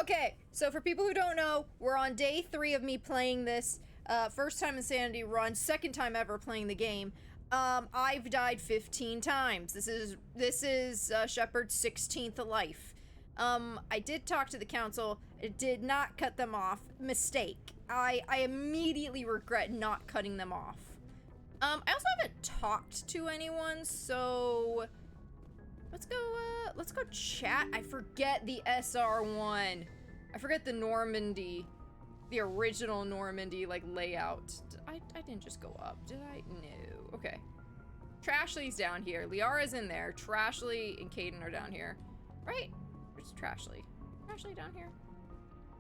Okay, so for people who don't know, we're on day 3 of me playing this. First time Insanity run, second time ever playing the game. I've died 15 times. This is Shepard's 16th life. I did talk to the council. It did not cut them off. Mistake. I immediately regret not cutting them off. I also haven't talked to anyone, so let's go chat. I forget the SR1. I forget the Normandy, the original Normandy, like, layout. I didn't just go up, did I? No. Okay. Trashley's down here. Liara's in there. Trashley and Caden are down here. Right? Where's Trashley? Trashley down here?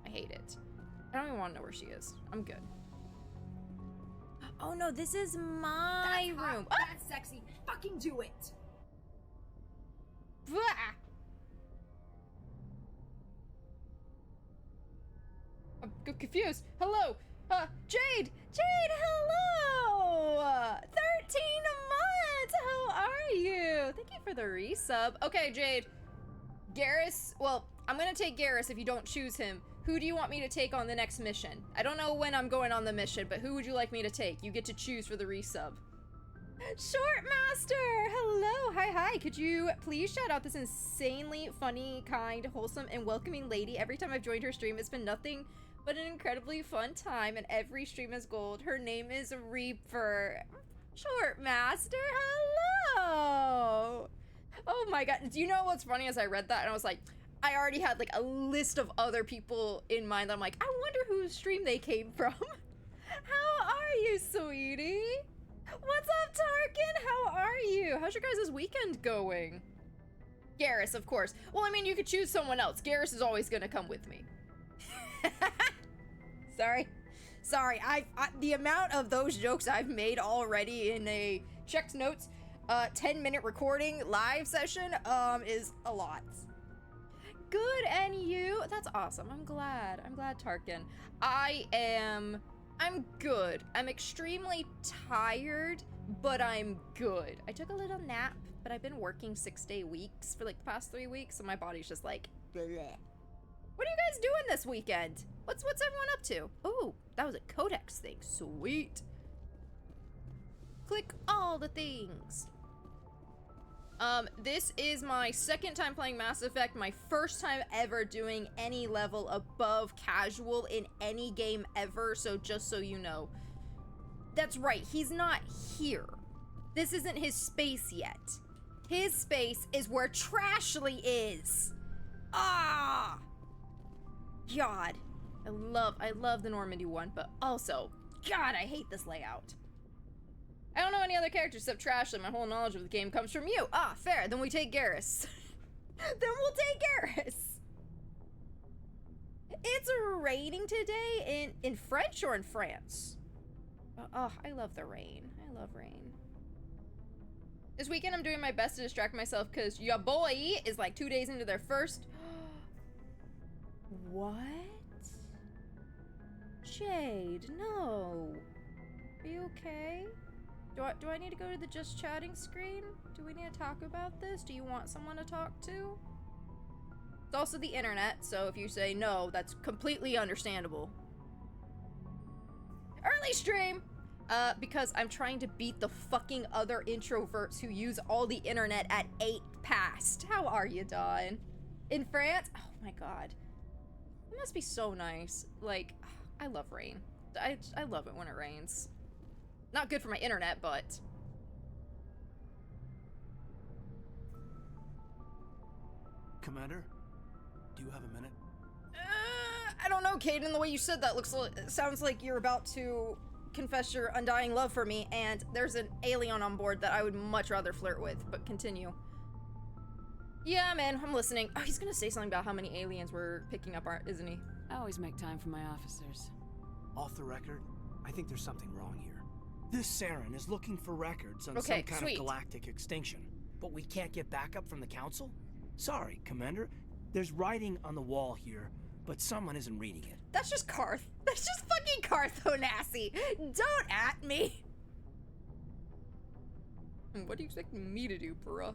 I hate it. I don't even want to know where she is. I'm good. Oh no, this is my room. Hot. That's sexy. Fucking do it. Blah. I'm confused. Hello. Jade! Jade, hello! 13 months! How are you? Thank you for the resub. Okay, Jade. Garrus, well, I'm gonna take Garrus if you don't choose him. Who do you want me to take on the next mission? I don't know when I'm going on the mission, but who would you like me to take? You get to choose for the resub. Shortmaster! Hello! Hi. Could you please shout out this insanely funny, kind, wholesome, and welcoming lady? Every time I've joined her stream, it's been nothing but an incredibly fun time, and every stream is gold. Her name is Reaper. Shortmaster, hello! Oh my god. Do you know what's funny? As I read that, and I was like, I already had like a list of other people in mind. I'm like, I wonder whose stream they came from. How are you, sweetie? What's up, Tarkin? How are you? How's your guys' weekend going? Garrus, of course. Well, I mean, you could choose someone else. Garrus is always gonna come with me. Sorry. The amount of those jokes I've made already in a checked notes 10-minute recording live session is a lot. Good, and you? That's awesome. I'm glad, Tarkin. I'm good. I'm extremely tired, but I'm good. I took a little nap, but I've been working 6-day weeks for like the past 3 weeks, so my body's just like, bleh. What are you guys doing this weekend? What's everyone up to? Oh, that was a Codex thing. Sweet. Click all the things. This is my second time playing Mass Effect, my first time ever doing any level above casual in any game ever, so just so you know. That's right, he's not here. This isn't his space yet. His space is where Trashley is. Ah! God. I love the Normandy one, but also, God, I hate this layout. I don't know any other characters except Trashley. My whole knowledge of the game comes from you. Ah, fair. Then we take Garrus. Then we'll take Garrus. It's raining today in French or in France? Oh, I love the rain. I love rain. This weekend I'm doing my best to distract myself because your boy is like 2 days into their first... What? Jade, no. Are you okay? Do I need to go to the just chatting screen? Do we need to talk about this? Do you want someone to talk to? It's also the internet, so if you say no, that's completely understandable. Early stream! Because I'm trying to beat the fucking other introverts who use all the internet at 8 past. How are you, Dawn? In France? Oh my god. It must be so nice. Like, I love rain. I love it when it rains. Not good for my internet, but... Commander, do you have a minute? I don't know, Caden. The way you said that sounds like you're about to confess your undying love for me, and there's an alien on board that I would much rather flirt with, but continue. Yeah, man, I'm listening. Oh, he's gonna say something about how many aliens we're picking up, isn't he? I always make time for my officers. Off the record, I think there's something wrong here. This Saren is looking for records on some kind of galactic extinction, but we can't get backup from the Council? Sorry, Commander. There's writing on the wall here, but someone isn't reading it. That's just Carth. That's just fucking Carthonassi. Don't at me. What do you expect me to do, bruh?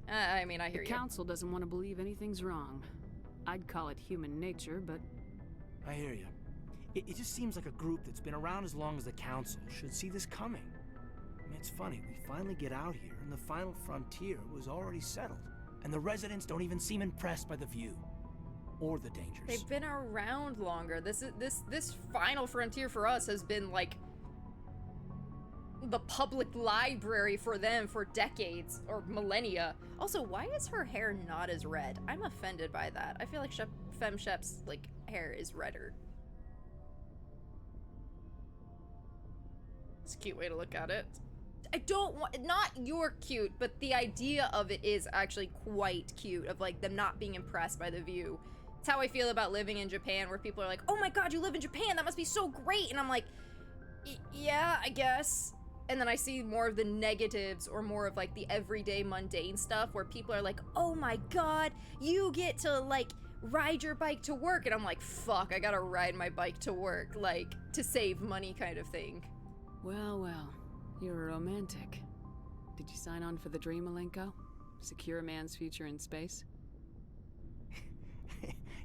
I mean, I hear you. The Council doesn't want to believe anything's wrong. I'd call it human nature, but... I hear you. It just seems like a group that's been around as long as the council should see this coming. I mean, it's funny, we finally get out here, and the final frontier was already settled. And the residents don't even seem impressed by the view. Or the dangers. They've been around longer. This final frontier for us has been, like, the public library for them for decades, or millennia. Also, why is her hair not as red? I'm offended by that. I feel like Femme Shep's, like, hair is redder. It's a cute way to look at it. I don't want, not you're cute, but the idea of it is actually quite cute, of like them not being impressed by the view. It's how I feel about living in Japan, where people are like, oh my god, you live in Japan, that must be so great, and I'm like, yeah, I guess. And then I see more of the negatives, or more of like the everyday mundane stuff, where people are like, oh my god, you get to like ride your bike to work, and I'm like, fuck, I gotta ride my bike to work, like, to save money kind of thing. Well, well. You're a romantic. Did you sign on for the dream, Malenko? Secure a man's future in space?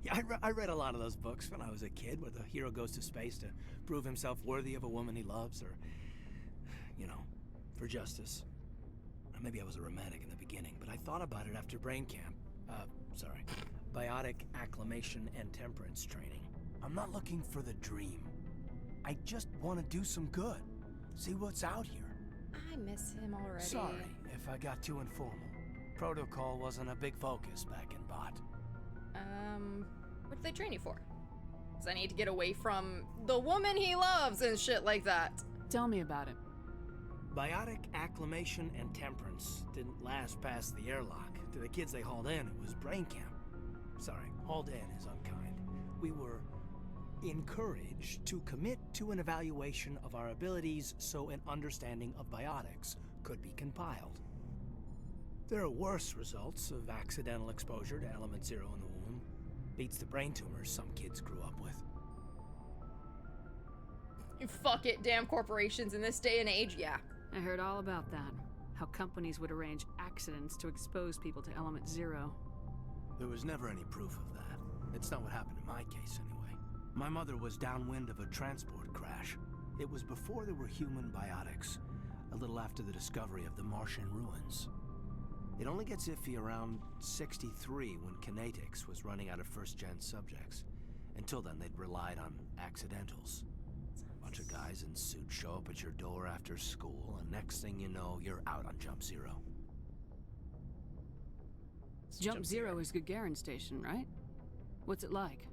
Yeah, I read a lot of those books when I was a kid, where the hero goes to space to prove himself worthy of a woman he loves, or, you know, for justice. Or maybe I was a romantic in the beginning, but I thought about it after brain camp. Biotic acclimation and temperance training. I'm not looking for the dream. I just want to do some good. See what's out here. I miss him already. Sorry if I got too informal. Protocol wasn't a big focus back in BOT. What do they train you for? Does I need to get away from the woman he loves and shit like that? Tell me about it. Biotic acclimation and temperance didn't last past the airlock. To the kids they hauled in, it was brain camp. Sorry, hauled in is unkind. We were encouraged to commit to an evaluation of our abilities so an understanding of biotics could be compiled. There are worse results of accidental exposure to element 0 in the womb. Beats the brain tumors some kids grew up with. Fuck it, damn corporations in this day and age, yeah. I heard all about that. How companies would arrange accidents to expose people to element 0. There was never any proof of that. It's not what happened in my case, anyway. My mother was downwind of a transport crash. It was before there were human biotics, a little after the discovery of the Martian ruins. It only gets iffy around 63 when kinetics was running out of first-gen subjects. Until then, they'd relied on accidentals. A bunch of guys in suits show up at your door after school, and next thing you know, you're out on Jump Zero. Jump Zero is Gagarin Station, right? What's it like?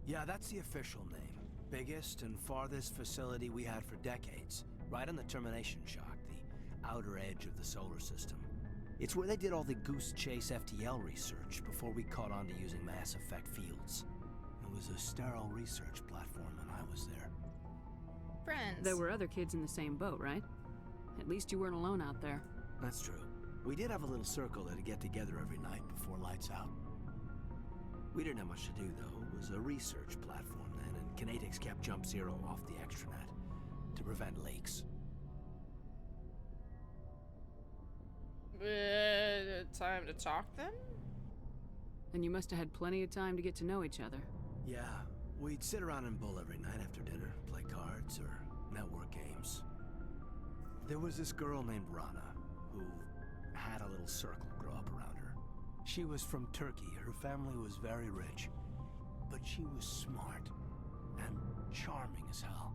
Yeah, that's the official name. Biggest and farthest facility we had for decades. Right on the termination shock, the outer edge of the solar system. It's where they did all the Goose Chase FTL research before we caught on to using mass effect fields. It was a sterile research platform when I was there. Friends. There were other kids in the same boat, right? At least you weren't alone out there. That's true. We did have a little circle that'd get together every night before lights out. We didn't have much to do, though. It was a research platform then, and kinetics kept Jump Zero off the extranet to prevent leaks. Time to talk then? And you must have had plenty of time to get to know each other. Yeah, we'd sit around and bull every night after dinner, play cards or network games. There was this girl named Rana, who had a little circle grow up around her. She was from Turkey. Her family was very rich. But she was smart and charming as hell.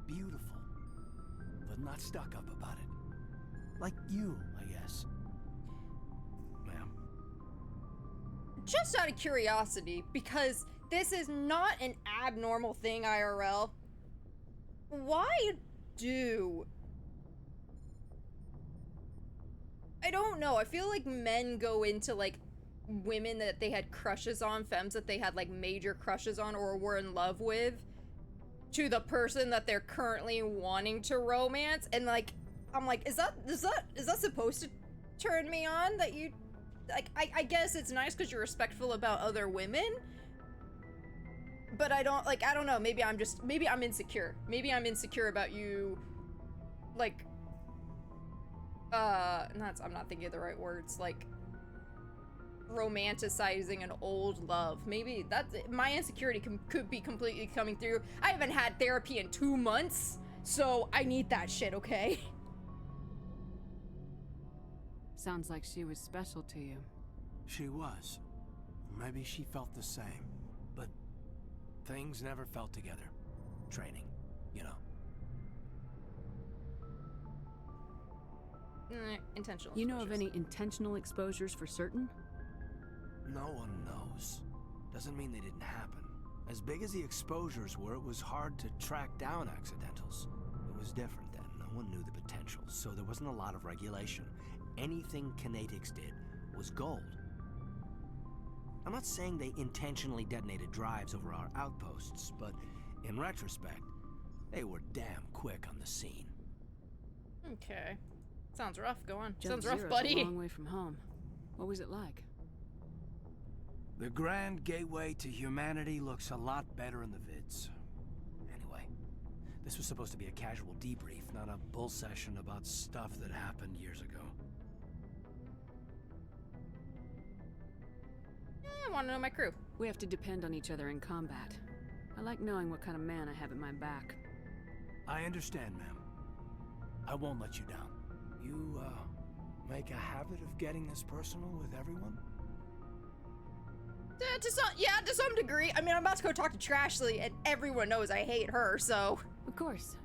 Beautiful, but not stuck up about it. Like you, I guess. Ma'am. Just out of curiosity, because this is not an abnormal thing IRL, why do... I don't know, I feel like men go into, like, women that they had crushes on, femmes that they had, like, major crushes on or were in love with, to the person that they're currently wanting to romance, and, like, I'm like, is that supposed to turn me on? That you, like, I guess it's nice because you're respectful about other women, but I don't know, maybe I'm insecure. Maybe I'm insecure about you, like, I'm not thinking of the right words, like, romanticizing an old love. Maybe that's my insecurity could be completely coming through. I haven't had therapy in 2 months, so I need that shit, okay? Sounds like she was special to you. She was. Maybe she felt the same. But things never felt together. Training, you know. Intentional You know of exposures. any intentional exposures for certain? No one knows. Doesn't mean they didn't happen. As big as the exposures were, it was hard to track down accidentals. It was different then. No one knew the potential, so there wasn't a lot of regulation. Anything kinetics did was gold. I'm not saying they intentionally detonated drives over our outposts, but in retrospect, they were damn quick on the scene. Okay. Sounds rough. Go on. Jump Sounds rough, Zero's buddy. a long way from home. What was it like? The grand gateway to humanity looks a lot better in the vids. Anyway, this was supposed to be a casual debrief, not a bull session about stuff that happened years ago. I want to know my crew. We have to depend on each other in combat. I like knowing what kind of man I have at my back. I understand, ma'am. I won't let you down. You, make a habit of getting this personal with everyone? To some degree. I mean, I'm about to go talk to Trashley, and everyone knows I hate her, so. Of course.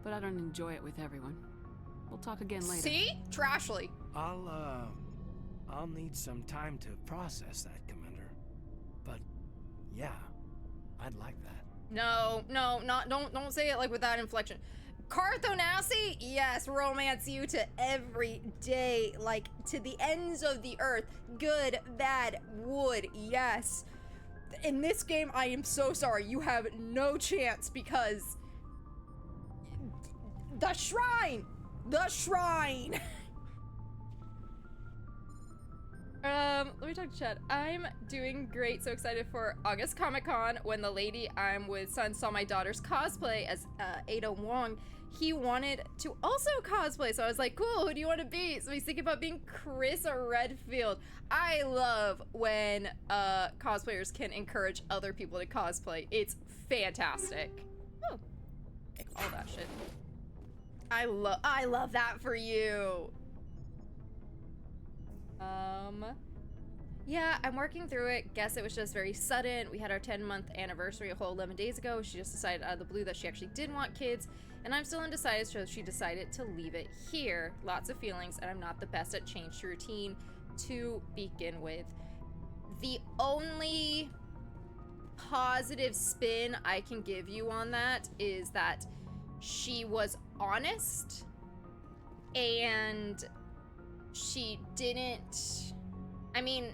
But I don't enjoy it with everyone. We'll talk again later. See? Trashley. I'll need some time to process that, Commander. But, yeah, I'd like that. No, don't say it like with that inflection. Carthonasi, yes, romance you to every day, like to the ends of the earth. Good, bad, would, yes. In this game, I am so sorry. You have no chance because the shrine. Let me talk to Chad. I'm doing great. So excited for August Comic-Con when the lady I'm with son saw my daughter's cosplay as Ada Wong. He wanted to also cosplay, so I was like, cool, who do you want to be? So he's thinking about being Chris Redfield. I love when cosplayers can encourage other people to cosplay. It's fantastic. Oh, pick all that shit. I love that for you. Yeah, I'm working through it. Guess it was just very sudden. We had our 10-month anniversary a whole 11 days ago. She just decided out of the blue that she actually did want kids, and I'm still undecided, so she decided to leave it here. Lots of feelings, and I'm not the best at change to routine to begin with. The only positive spin I can give you on that is that she was honest, and she didn't, I mean,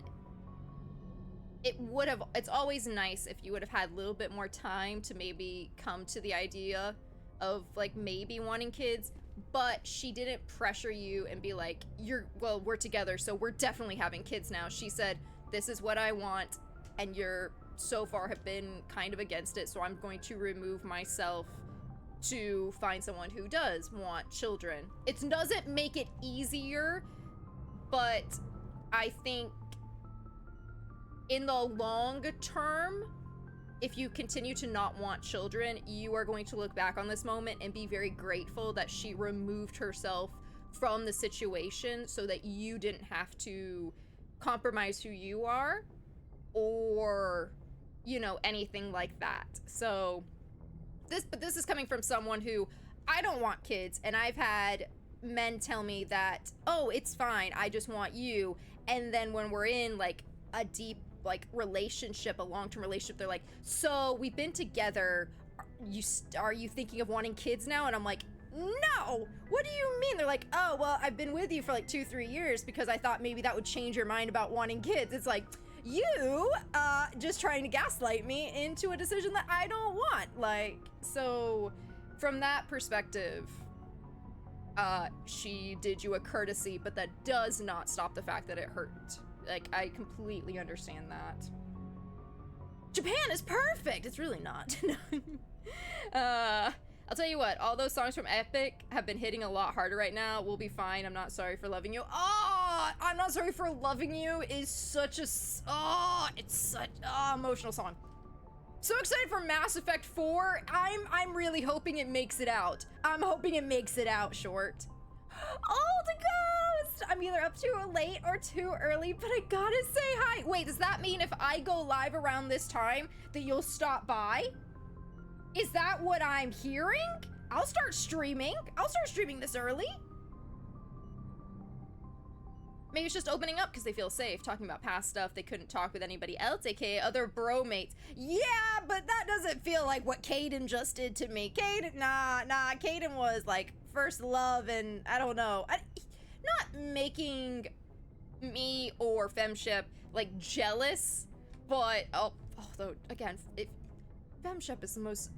it's always nice if you would have had a little bit more time to maybe come to the idea of like maybe wanting kids, but she didn't pressure you and be like, well, we're together, so we're definitely having kids now. She said, this is what I want, and you're so far have been kind of against it, so I'm going to remove myself to find someone who does want children. It doesn't make it easier, but I think in the long term, if you continue to not want children, you are going to look back on this moment and be very grateful that she removed herself from the situation so that you didn't have to compromise who you are or, you know, anything like that. So this is coming from someone who, I don't want kids, and I've had men tell me that, oh, it's fine, I just want you. And then when we're in like a deep like relationship, a long-term relationship, they're like, so we've been together, are you thinking of wanting kids now? And I'm like, no, what do you mean? They're like, oh, well, I've been with you for like 2-3 years because I thought maybe that would change your mind about wanting kids. It's like, you just trying to gaslight me into a decision that I don't want. Like, so from that perspective, she did you a courtesy, but that does not stop the fact that it hurt. Like, I completely understand that. Japan is perfect! It's really not. I'll tell you what, all those songs from Epic have been hitting a lot harder right now. We'll be fine. I'm not sorry for loving you. Oh! I'm Not Sorry for Loving You is such a, it's such, emotional song. So excited for Mass Effect 4. I'm really hoping it makes it out. I'm hoping it makes it out, Short. Old Ghost! I'm either up too late or too early, but I gotta say hi. Wait, does that mean if I go live around this time that you'll stop by? Is that what I'm hearing? I'll start streaming. I'll start streaming this early. Maybe it's just opening up because they feel safe, talking about past stuff they couldn't talk with anybody else, aka other bro-mates. Yeah, but that doesn't feel like what Caden just did to me. Caden was like first love, and I don't know. Not making me or Femship like jealous, but although again, Femship is the most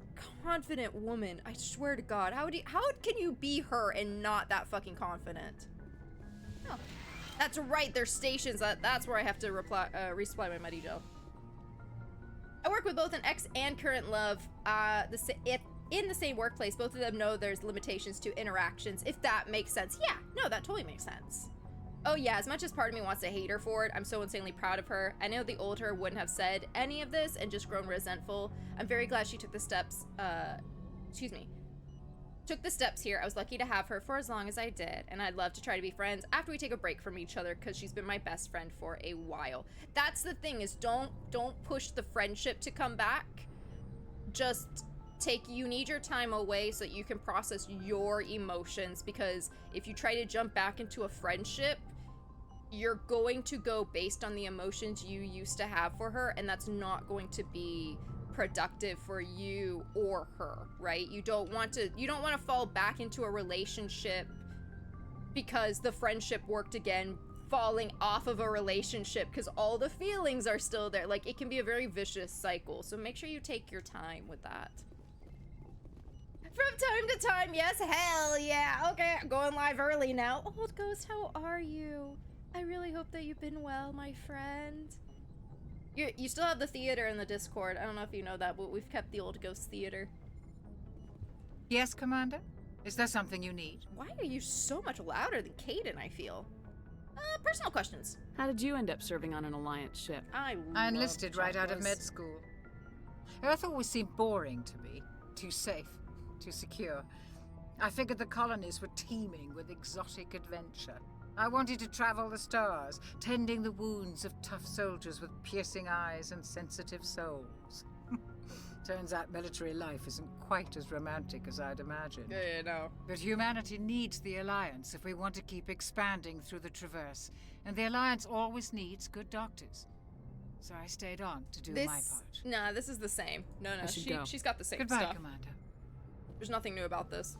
confident woman. I swear to God, how can you be her and not that fucking confident? Oh. That's right, there's stations. That's where I have to resupply my muddy gel. I work with both an ex and current love in the same workplace. Both of them know there's limitations to interactions, if that makes sense. Yeah, no, that totally makes sense. Oh yeah, as much as part of me wants to hate her for it, I'm so insanely proud of her. I know the old her wouldn't have said any of this and just grown resentful. I'm very glad she took the steps, took the steps here. I was lucky to have her for as long as I did, and I'd love to try to be friends after we take a break from each other because she's been my best friend for a while. That's the thing, is don't push the friendship to come back. Just you need your time away so that you can process your emotions, because if you try to jump back into a friendship, you're going to go based on the emotions you used to have for her, and that's not going to be productive for you or her, right? You don't want to fall back into a relationship because the friendship worked again, falling off of a relationship because all the feelings are still there. Like, it can be a very vicious cycle, so make sure you take your time with that. From time to time, yes, hell yeah. Okay, I'm going live early now. Old Ghost, how are you? I really hope that you've been well, my friend. You still have the theater in the Discord. I don't know if you know that, but we've kept the Old Ghost theater. Yes, Commander? Is there something you need? Why are you so much louder than Caden, I feel? Personal questions. How did you end up serving on an Alliance ship? I enlisted right out of med school. Earth always seemed boring to me. Too safe, too secure. I figured the colonies were teeming with exotic adventure. I wanted to travel the stars, tending the wounds of tough soldiers with piercing eyes and sensitive souls. Turns out military life isn't quite as romantic as I'd imagined. Yeah, no. But humanity needs the Alliance if we want to keep expanding through the Traverse. And the Alliance always needs good doctors. So I stayed on to do my part. Nah, this is the same. No, she's got the same Goodbye, stuff. Commander. There's nothing new about this.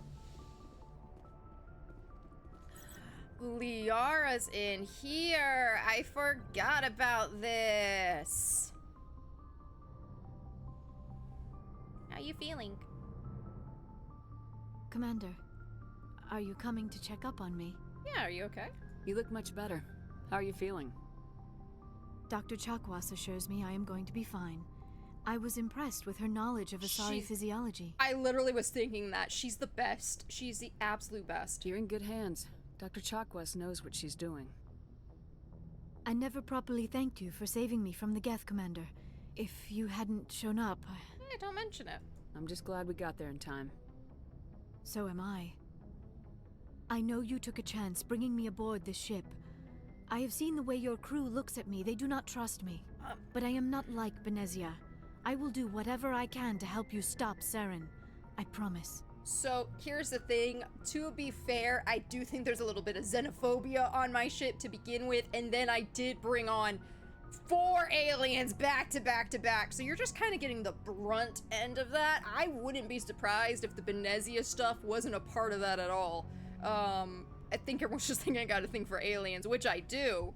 Liara's in here. I forgot about this. How you feeling? Commander, are you coming to check up on me? Yeah, are you okay? You look much better. How are you feeling? Dr. Chakwas assures me I am going to be fine. I was impressed with her knowledge of Asari physiology. I literally was thinking that. She's the best. She's the absolute best. You're in good hands. Dr. Chakwas knows what she's doing. I never properly thanked you for saving me from the Geth, Commander. If you hadn't shown up... Hey, don't mention it. I'm just glad we got there in time. So am I. I know you took a chance bringing me aboard this ship. I have seen the way your crew looks at me. They do not trust me. But I am not like Benezia. I will do whatever I can to help you stop Saren. I promise. So, here's the thing. To be fair, I do think there's a little bit of xenophobia on my ship to begin with, and then I did bring on 4 aliens back to back to back, so you're just kind of getting the brunt end of that. I wouldn't be surprised if the Benezia stuff wasn't a part of that at all. I think everyone's just thinking I got a thing for aliens, which I do.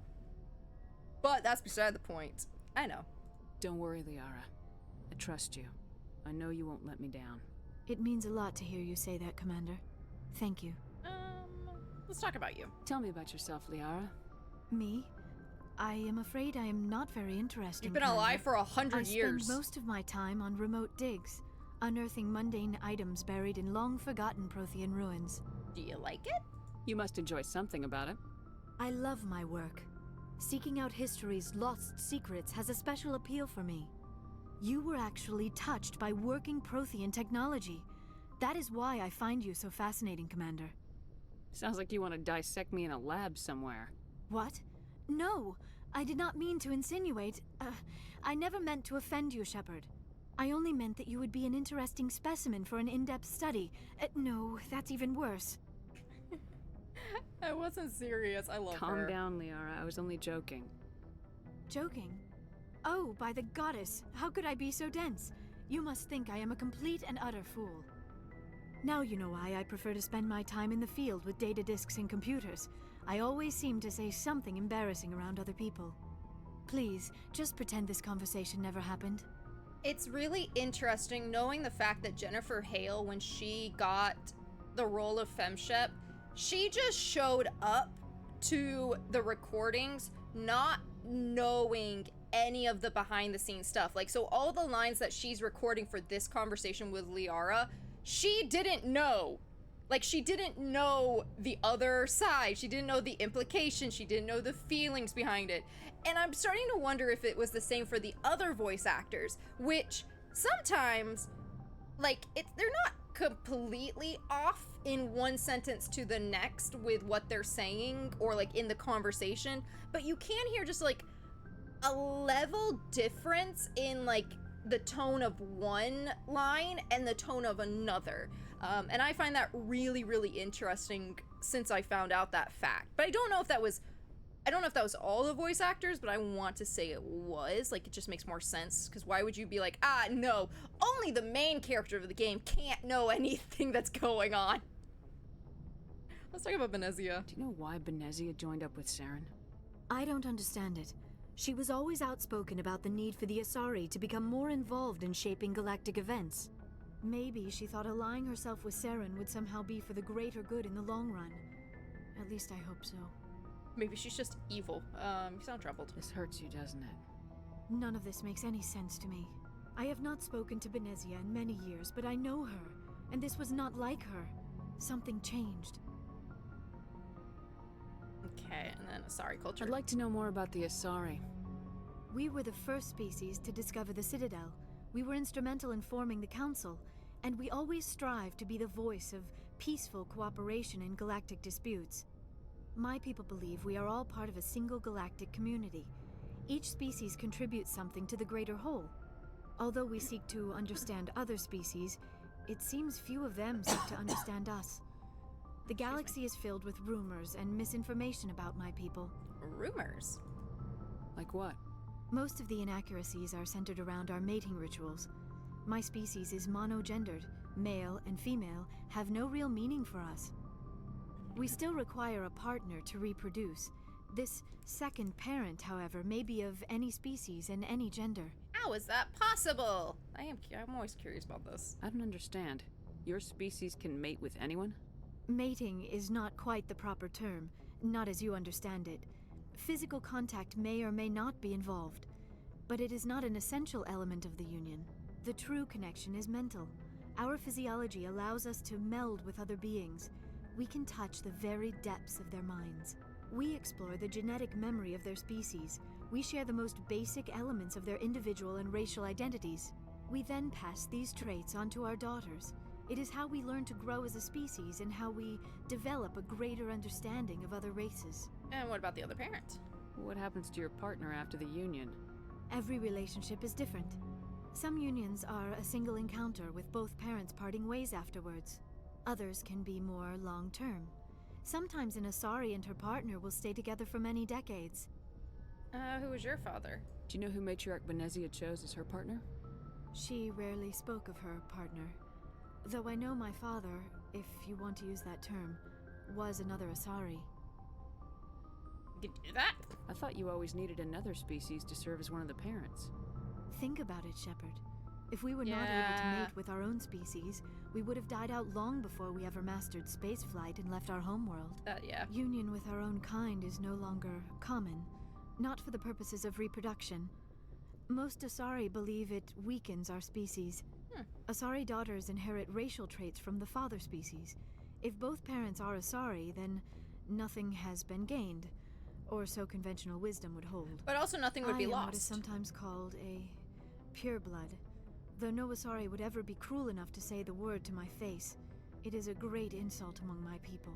But that's beside the point. I know. Don't worry, Liara. I trust you. I know you won't let me down. It means a lot to hear you say that, Commander. Thank you. Let's talk about you. Tell me about yourself, Liara. Me? I am afraid I am not very interesting. You've been alive for 100 years. I spend most of my time on remote digs, unearthing mundane items buried in long-forgotten Prothean ruins. Do you like it? You must enjoy something about it. I love my work. Seeking out history's lost secrets has a special appeal for me. You were actually touched by working Prothean technology. That is why I find you so fascinating, Commander. Sounds like you want to dissect me in a lab somewhere. What? No, I did not mean to insinuate. I never meant to offend you, Shepard. I only meant that you would be an interesting specimen for an in-depth study. No, that's even worse. I wasn't serious. I love her. Calm down, Liara. I was only joking. Joking? Oh, by the goddess, how could I be so dense? You must think I am a complete and utter fool. Now you know why I prefer to spend my time in the field with data disks and computers. I always seem to say something embarrassing around other people. Please, just pretend this conversation never happened. It's really interesting knowing the fact that Jennifer Hale, when she got the role of FemShep, she just showed up to the recordings not knowing any of the behind the scenes stuff. Like, so all the lines that she's recording for this conversation with Liara, she didn't know. Like, she didn't know the other side. She didn't know the implications. She didn't know the feelings behind it. And I'm starting to wonder if it was the same for the other voice actors, which sometimes, like, they're not completely off in one sentence to the next with what they're saying or, like, in the conversation, but you can hear just, like, a level difference in, like, the tone of one line and the tone of another. And I find that really, really interesting since I found out that fact. But I don't know if that was all the voice actors, but I want to say it was. Like, it just makes more sense, because why would you be like, no, only the main character of the game can't know anything that's going on. Let's talk about Benezia. Do you know why Benezia joined up with Saren? I don't understand it. She was always outspoken about the need for the Asari to become more involved in shaping galactic events. Maybe she thought allying herself with Saren would somehow be for the greater good in the long run. At least I hope so. Maybe she's just evil. You sound troubled. This hurts you, doesn't it? None of this makes any sense to me. I have not spoken to Benezia in many years, but I know her, and this was not like her. Something changed. Okay, and then Asari culture. I'd like to know more about the Asari. We were the first species to discover the Citadel. We were instrumental in forming the Council, and we always strive to be the voice of peaceful cooperation in galactic disputes. My people believe we are all part of a single galactic community. Each species contributes something to the greater whole. Although we seek to understand other species, it seems few of them seek to understand us. The galaxy is filled with rumors and misinformation about my people. Rumors? Like what? Most of the inaccuracies are centered around our mating rituals. My species is monogendered. Male and female have no real meaning for us. We still require a partner to reproduce. This second parent, however, may be of any species and any gender. How is that possible? I'm always curious about this. I don't understand. Your species can mate with anyone? Mating is not quite the proper term, not as you understand it. Physical contact may or may not be involved, but it is not an essential element of the union. The true connection is mental. Our physiology allows us to meld with other beings. We can touch the very depths of their minds. We explore the genetic memory of their species. We share the most basic elements of their individual and racial identities. We then pass these traits onto our daughters. It is how we learn to grow as a species and how we develop a greater understanding of other races. And what about the other parent? What happens to your partner after the union? Every relationship is different. Some unions are a single encounter with both parents parting ways afterwards. Others can be more long-term. Sometimes an Asari and her partner will stay together for many decades. Who was your father? Do you know who Matriarch Benezia chose as her partner? She rarely spoke of her partner. Though I know my father, if you want to use that term, was another Asari. You can do that? I thought you always needed another species to serve as one of the parents. Think about it, Shepard. If we were not able to mate with our own species, we would have died out long before we ever mastered spaceflight and left our homeworld. Yeah. Union with our own kind is no longer common, not for the purposes of reproduction. Most Asari believe it weakens our species. Asari daughters inherit racial traits from the father species. If both parents are Asari, then nothing has been gained. Or so conventional wisdom would hold. But also nothing would be I am lost. what is sometimes called a pureblood. Though no Asari would ever be cruel enough to say the word to my face, it is a great insult among my people.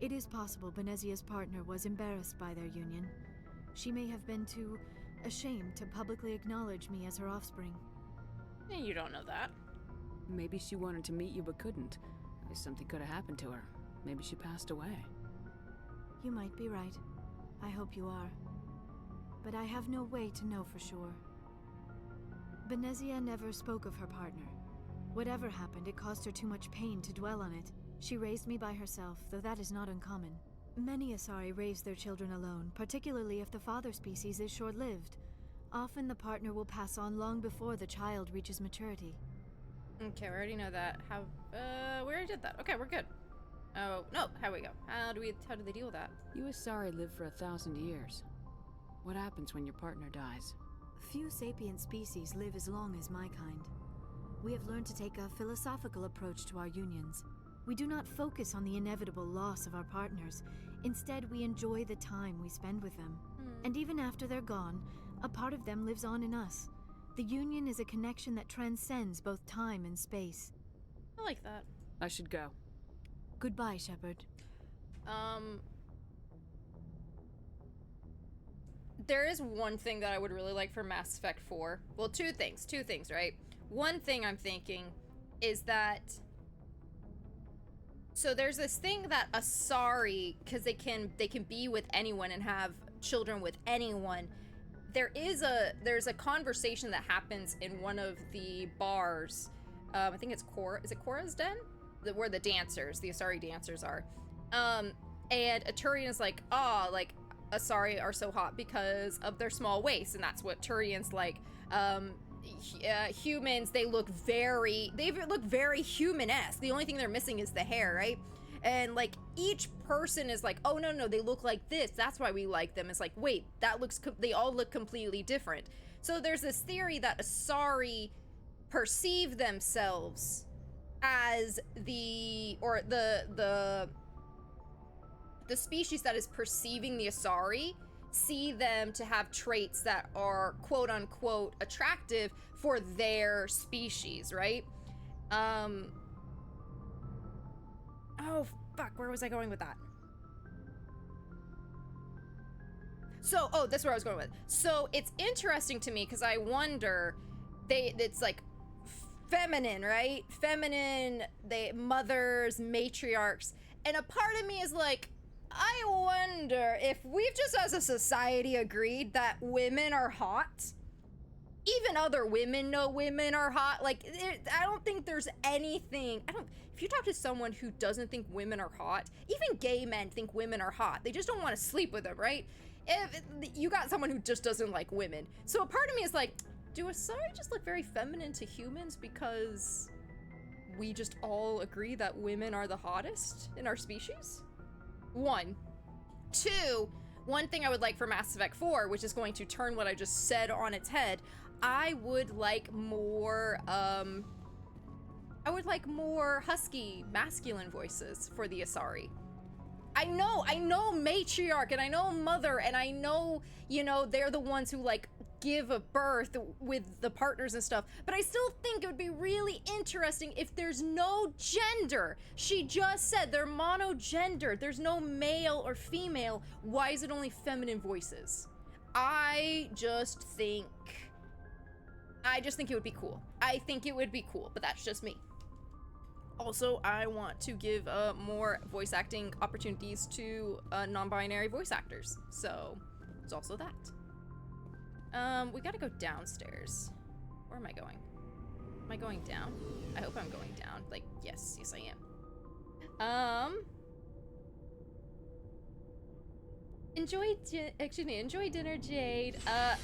It is possible Benezia's partner was embarrassed by their union. She may have been too ashamed to publicly acknowledge me as her offspring. You don't know that. Maybe she wanted to meet you but couldn't. Something could have happened to her. Maybe she passed away. You might be right. I hope you are. But I have no way to know for sure. Benezia never spoke of her partner. Whatever happened, it caused her too much pain to dwell on it. She raised me by herself, though that is not uncommon. Many Asari raise their children alone, particularly if the father species is short-lived. Often the partner will pass on long before the child reaches maturity. Okay, we already know that. We already did that. Okay, we're good. Oh, no, how we go? How do they deal with that? You Asari live for 1,000 years. What happens when your partner dies? Few sapient species live as long as my kind. We have learned to take a philosophical approach to our unions. We do not focus on the inevitable loss of our partners. Instead, we enjoy the time we spend with them. And even after they're gone, a part of them lives on in us. The union is a connection that transcends both time and space. I like that. I should go. Goodbye, Shepard. There is one thing that I would really like for Mass Effect 4. Well, two things, right? One thing I'm thinking is that... So there's this thing that Asari, because they can be with anyone and have children with anyone. There's a conversation that happens in one of the bars. I think it's Cora. Is it Cora's Den? Where the dancers, the Asari dancers are. And Turian is like, oh, like, Asari are so hot because of their small waists, and that's what Turian's like. Humans, they look very human-esque. The only thing they're missing is the hair, right? And like each person is like, oh no, they look like this. That's why we like them. It's like, wait, they all look completely different. So there's this theory that Asari perceive themselves as the species that is perceiving the Asari see them to have traits that are quote unquote attractive for their species, right? Oh fuck, where was I going with that? So, oh, that's where I was going with. So it's interesting to me because I wonder, it's like feminine, right? Feminine, mothers, matriarchs, and a part of me is like, I wonder if we've just as a society agreed that women are hot. Even other women know women are hot. Like, I don't think there's anything, if you talk to someone who doesn't think women are hot, even gay men think women are hot. They just don't want to sleep with them, right? If you got someone who just doesn't like women. So a part of me is like, do Asari just look very feminine to humans because we just all agree that women are the hottest in our species? One. Two, one thing I would like for Mass Effect 4, which is going to turn what I just said on its head, I would like more husky, masculine voices for the Asari. I know matriarch, and I know mother, and I know, they're the ones who, like, give a birth with the partners and stuff, but I still think it would be really interesting if there's no gender. She just said they're monogendered. There's no male or female. Why is it only feminine voices? I just think it would be cool. I think it would be cool, but that's just me. Also, I want to give more voice acting opportunities to non-binary voice actors. So, there's also that. We gotta go downstairs. Where am I going? Am I going down? I hope I'm going down. Like, yes, I am. Enjoy dinner, Jade.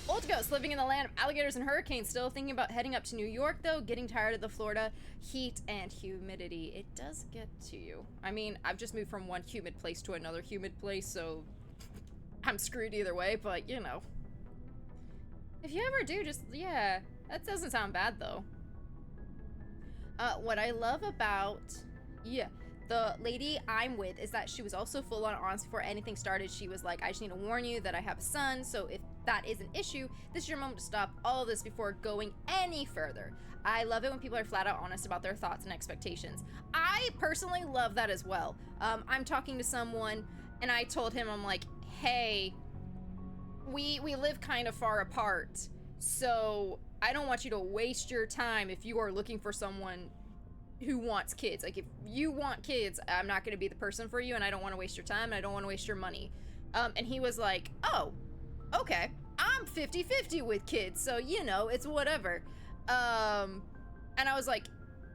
Old Ghost, living in the land of alligators and hurricanes, still thinking about heading up to New York, though, getting tired of the Florida heat and humidity. It does get to you. I mean, I've just moved from one humid place to another humid place, so I'm screwed either way, but, If you ever do, yeah, that doesn't sound bad, though. What I love about, The lady I'm with is that she was also full on honest before anything started. She was like, I just need to warn you that I have a son, so if that is an issue, this is your moment to stop all of this before going any further. I love it when people are flat out honest about their thoughts and expectations. I personally love that as well. I'm talking to someone and I told him, I'm like, hey, we live kind of far apart, so I don't want you to waste your time if you are looking for someone who wants kids. Like, if you want kids, I'm not going to be the person for you, and I don't want to waste your time, and I don't want to waste your money. And he was like, oh, okay, I'm 50-50 with kids, so, you know, it's whatever. And I was like,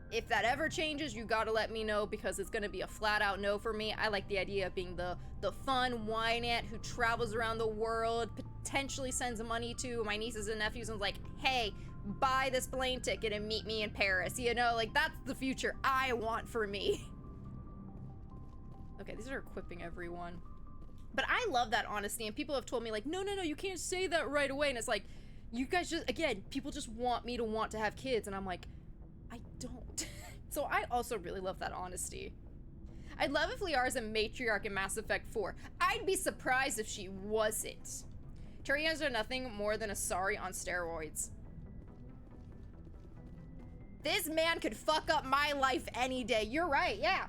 if that ever changes, you gotta let me know, because it's gonna be a flat-out no for me. I like the idea of being the fun wine aunt who travels around the world, potentially sends money to my nieces and nephews, and is like, hey, buy this plane ticket and meet me in Paris. You know, like, that's the future I want for me. Okay, these are equipping everyone. But I love that honesty, and people have told me, like, no, you can't say that right away. And it's like, you guys just, again, people just want me to want to have kids, and I'm like, I don't. So I also really love that honesty. I'd love if Liara's a matriarch in Mass Effect 4. I'd be surprised if she wasn't. Turians are nothing more than a sorry on steroids. This man could fuck up my life any day. You're right. Yeah,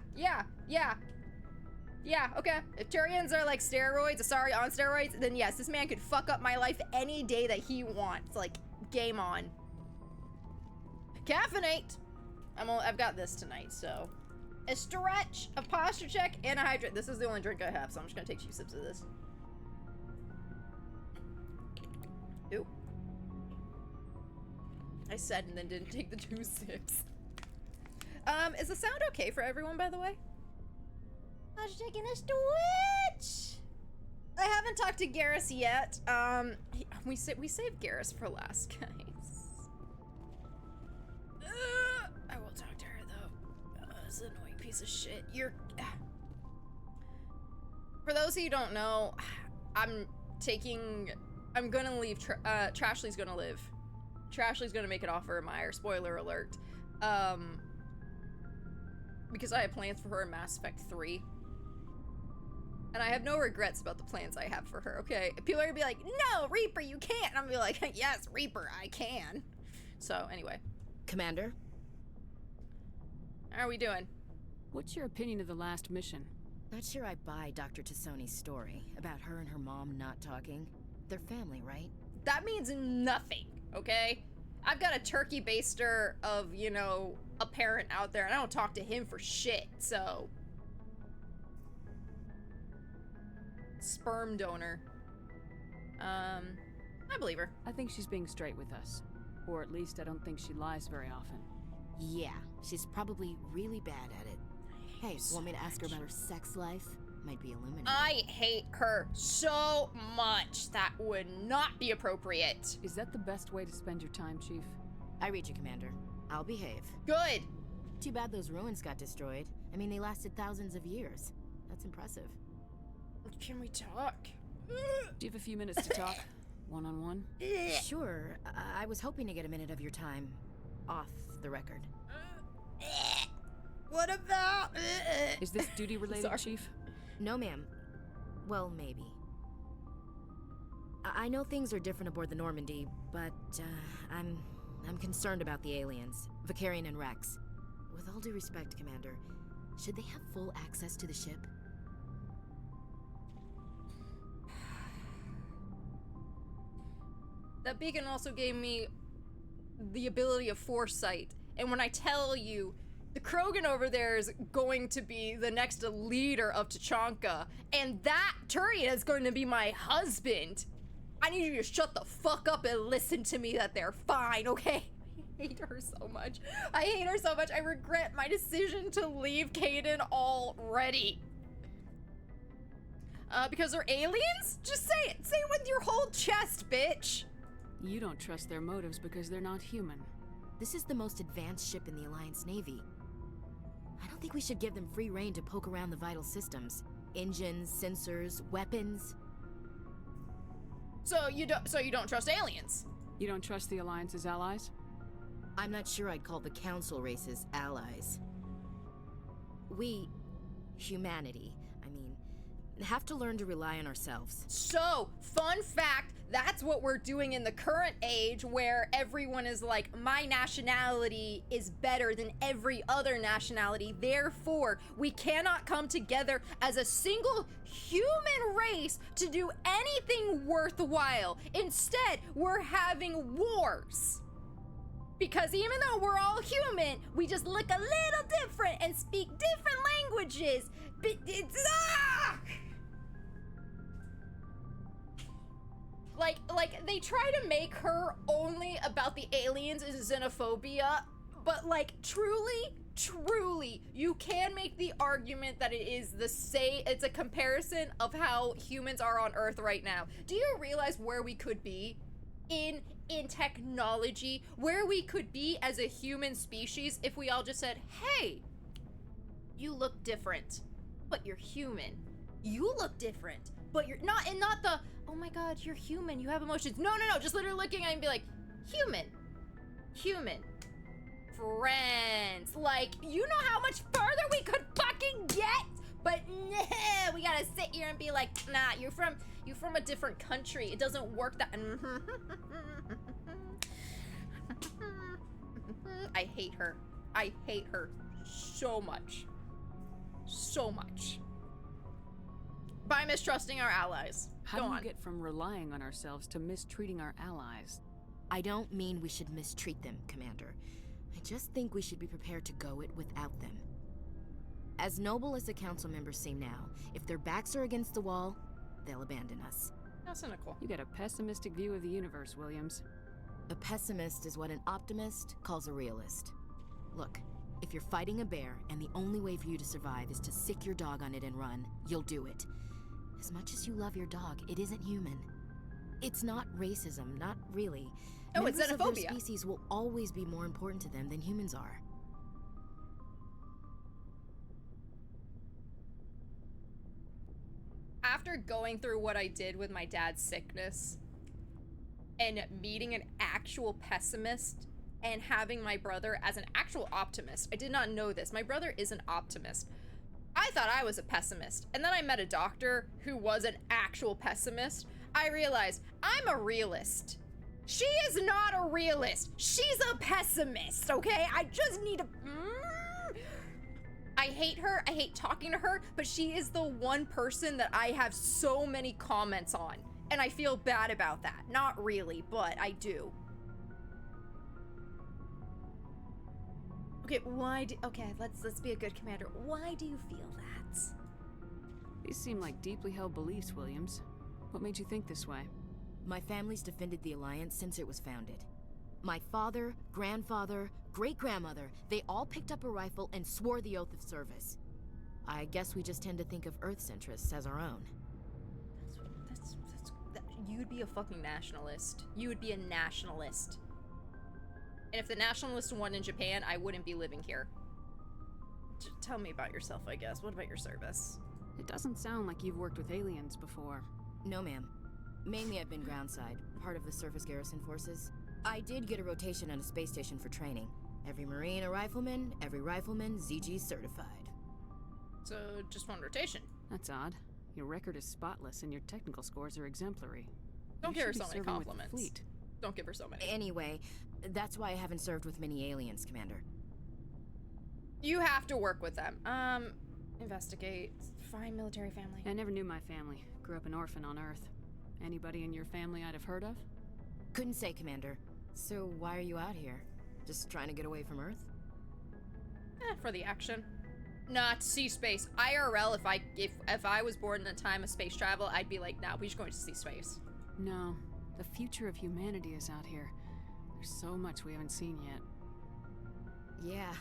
okay. If Turians are like steroids, sorry on steroids, then yes, this man could fuck up my life any day that he wants. Like, game on. Caffeinate. I've got this tonight, so. A stretch, a posture check, and a hydrate. This is the only drink I have, so I'm just gonna take 2 sips of this. Ooh. I said and then didn't take the 2 sips. Is the sound okay for everyone, by the way? I was taking a switch. I haven't talked to Garrus yet. We saved Garrus for last, guys. I will talk to her though. This is an annoying piece of shit. For those of you who don't know, I'm gonna leave. Trashley's gonna live. Trashley's gonna make it off for Meyer. Spoiler alert. Because I have plans for her in Mass Effect 3. And I have no regrets about the plans I have for her, okay? People are gonna be like, no, Reaper, you can't. And I'm gonna be like, yes, Reaper, I can. So, anyway. Commander? How are we doing? What's your opinion of the last mission? Not sure I buy Dr. Tassoni's story about her and her mom not talking. They're family, right? That means nothing, okay? I've got a turkey baster of, you know, a parent out there, and I don't talk to him for shit, so. Sperm donor. I believe her. I think she's being straight with us. Or at least I don't think she lies very often. Yeah, she's probably really bad at it. Hey, want me to ask her about her sex life? Might be illuminating. I hate her so much. That would not be appropriate. Is that the best way to spend your time, Chief? I read you, Commander. I'll behave. Good. Too bad those ruins got destroyed. I mean, they lasted thousands of years. That's impressive. Can we talk? Do you have a few minutes to talk? One-on-one? Sure. I was hoping to get a minute of your time off the record. What about? Is this duty-related, Chief? No, ma'am. Well, maybe. I know things are different aboard the Normandy, but I'm concerned about the aliens, Vicarian and Rex. With all due respect, Commander, should they have full access to the ship? That beacon also gave me the ability of foresight. And when I tell you, the Krogan over there is going to be the next leader of Tachanka, and that Turian is going to be my husband, I need you to shut the fuck up and listen to me that they're fine, okay? I hate her so much. I hate her so much. I regret my decision to leave Caden already. Because they're aliens? Just say it. Say it with your whole chest, bitch. You don't trust their motives because they're not human. This is the most advanced ship in the Alliance Navy. I don't think we should give them free rein to poke around the vital systems. Engines, sensors, weapons. So you don't trust aliens? You don't trust the Alliance's allies? I'm not sure I'd call the Council races allies. We humanity. I mean, have to learn to rely on ourselves. So, fun fact, that's what we're doing in the current age, where everyone is like, my nationality is better than every other nationality, therefore we cannot come together as a single human race to do anything worthwhile. Instead, we're having wars. Because even though we're all human, we just look a little different and speak different languages. But it's Like they try to make her only about the aliens and xenophobia, but like truly, you can make the argument that it is it's a comparison of how humans are on Earth right now. Do you realize where we could be in technology, where we could be as a human species if we all just said, hey, you look different, but you're human. You look different, but you're not, and not the, oh my god, you're human, you have emotions. No, just literally looking at it and be like, human, friends. Like, you know how much farther we could fucking get? But nah, we gotta sit here and be like, nah, you're from a different country. It doesn't work that. I hate her. I hate her so much. So much. By mistrusting our allies. How do you get from relying on ourselves to mistreating our allies? I don't mean we should mistreat them, Commander. I just think we should be prepared to go it without them. As noble as the council members seem now, if their backs are against the wall, they'll abandon us. How cynical. You get a pessimistic view of the universe, Williams. A pessimist is what an optimist calls a realist. Look, if you're fighting a bear and the only way for you to survive is to sick your dog on it and run, you'll do it. As much as you love your dog, it isn't human. It's not racism, not really. Oh, it's Members of xenophobia. their species will always be more important to them than humans are. After going through what I did with my dad's sickness and meeting an actual pessimist and having my brother as an actual optimist, I did not know this. My brother is an optimist. I thought I was a pessimist, and then I met a doctor who was an actual pessimist. I realized I'm a realist. She is not a realist. She's a pessimist, okay? I just need to... I hate her. I hate talking to her, but she is the one person that I have so many comments on, and I feel bad about that. Not really, but I do. Okay, okay, let's be a good commander. Why do you feel that? These seem like deeply held beliefs, Williams. What made you think this way? My family's defended the Alliance since it was founded. My father, grandfather, great-grandmother, they all picked up a rifle and swore the oath of service. I guess we just tend to think of Earth's interests as our own. You would be a fucking nationalist. You would be a nationalist. And if the nationalists won in Japan, I wouldn't be living here. Tell me about yourself, I guess. What about your service? It doesn't sound like you've worked with aliens before. No, ma'am. Mainly I've been groundside, part of the surface garrison forces. I did get a rotation on a space station for training. Every Marine a rifleman, every rifleman ZG certified. So, just one rotation. That's odd. Your record is spotless and your technical scores are exemplary. Don't give her so many serving with the compliments. fleet. Don't give her so many. Anyway, that's why I haven't served with many aliens, Commander. You have to work with them. Investigate. Find military family. I never knew my family. Grew up an orphan on Earth. Anybody in your family I'd have heard of? Couldn't say, Commander. So why are you out here? Just trying to get away from Earth? For the action. Not see space. IRL, if I was born in a time of space travel, I'd be like, nah, we're just going to see space. No. The future of humanity is out here. There's so much we haven't seen yet. Yeah.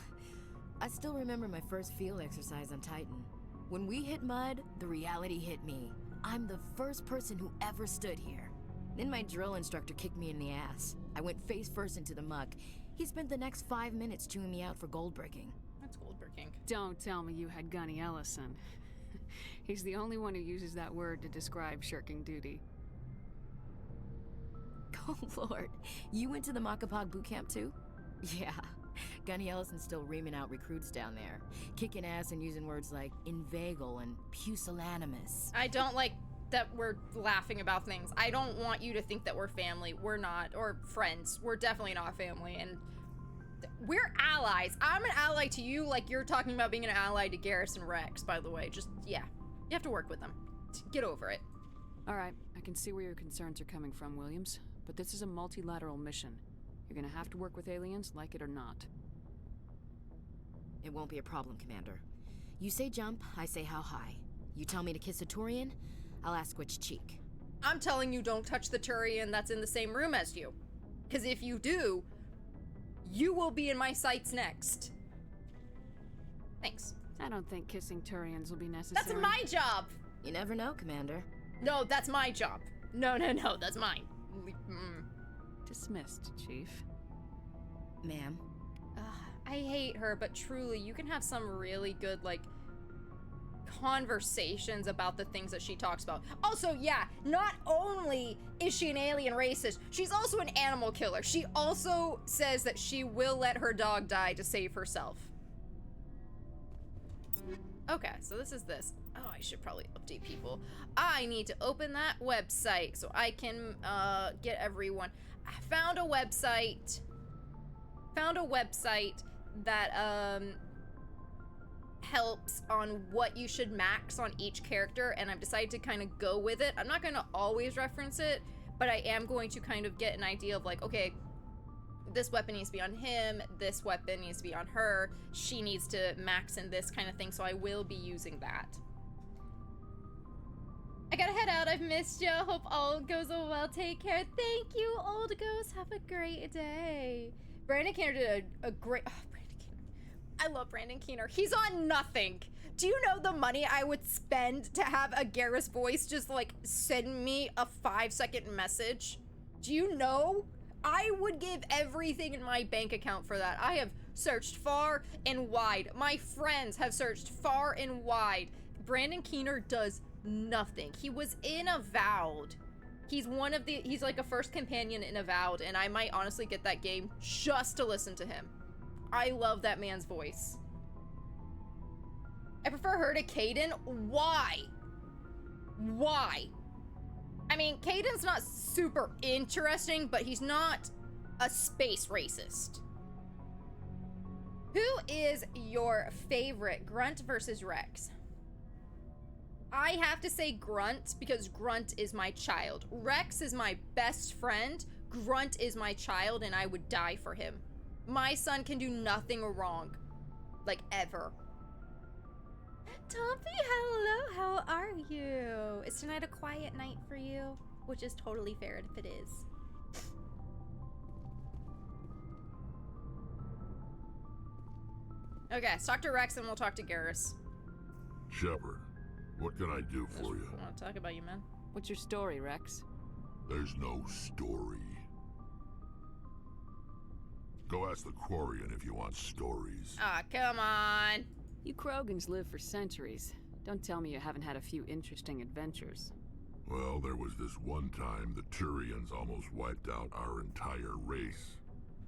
I still remember my first field exercise on Titan. When we hit mud, the reality hit me. I'm the first person who ever stood here. Then my drill instructor kicked me in the ass. I went face first into the muck. He spent the next 5 minutes chewing me out for gold breaking. That's gold breaking. Don't tell me you had Gunny Ellison. He's the only one who uses that word to describe shirking duty. Oh Lord, you went to the Makapog boot camp too? Yeah, Gunny Ellison's still reaming out recruits down there, kicking ass and using words like inveigle and pusillanimous. I don't like that we're laughing about things. I don't want you to think that we're family. We're not, or friends. We're definitely not family, and we're allies. I'm an ally to you like you're talking about being an ally to Garrus and Rex, by the way. Just, yeah, you have to work with them. Get over it. All right, I can see where your concerns are coming from, Williams, but this is a multilateral mission. You're gonna have to work with aliens, like it or not. It won't be a problem, Commander. You say jump, I say how high. You tell me to kiss a Turian, I'll ask which cheek. I'm telling you, don't touch the Turian that's in the same room as you. Because if you do, you will be in my sights next. Thanks. I don't think kissing Turians will be necessary. That's my job! You never know, Commander. No, that's my job. No, that's mine. Dismissed, Chief. Ma'am. I hate her, but truly, you can have some really good, like, conversations about the things that she talks about. Also, yeah, not only is she an alien racist, she's also an animal killer. She also says that she will let her dog die to save herself. Okay, so this is this. Oh, I should probably update people. I need to open that website so I can get everyone. I found a website. That helps on what you should max on each character, and I've decided to kind of go with it. I'm not going to always reference it, but I am going to kind of get an idea of like, okay, this weapon needs to be on him, this weapon needs to be on her, she needs to max in this kind of thing, so I will be using that. I gotta head out. I've missed you. Hope all goes well. Take care. Thank you, old ghost. Have a great day. Brandon Keener did a great... Oh, Brandon Keener. I love Brandon Keener. He's on nothing. Do you know the money I would spend to have a Garrus voice just, like, send me a 5-second message? Do you know? I would give everything in my bank account for that. I have searched far and wide. My friends have searched far and wide. Brandon Keener does nothing. He was in Avowed. He's like a first companion in Avowed, and I might honestly get that game just to listen to him. I love that man's voice. I prefer her to Caden. Why? Why? I mean, Caden's not super interesting, but he's not a space racist. Who is your favorite, Grunt versus Rex? I have to say Grunt because Grunt is my child. Rex is my best friend. Grunt is my child, and I would die for him. My son can do nothing wrong. Like, ever. Tompy, hello, how are you? Is tonight a quiet night for you? Which is totally fair if it is. Okay, let's talk to Rex and we'll talk to Garrus. Shepard, what can I do for you? I want to talk about you, man. What's your story, Rex? There's no story. Go ask the Quarian if you want stories. Ah, come on. You Krogans live for centuries. Don't tell me you haven't had a few interesting adventures. Well, there was this one time the Turians almost wiped out our entire race.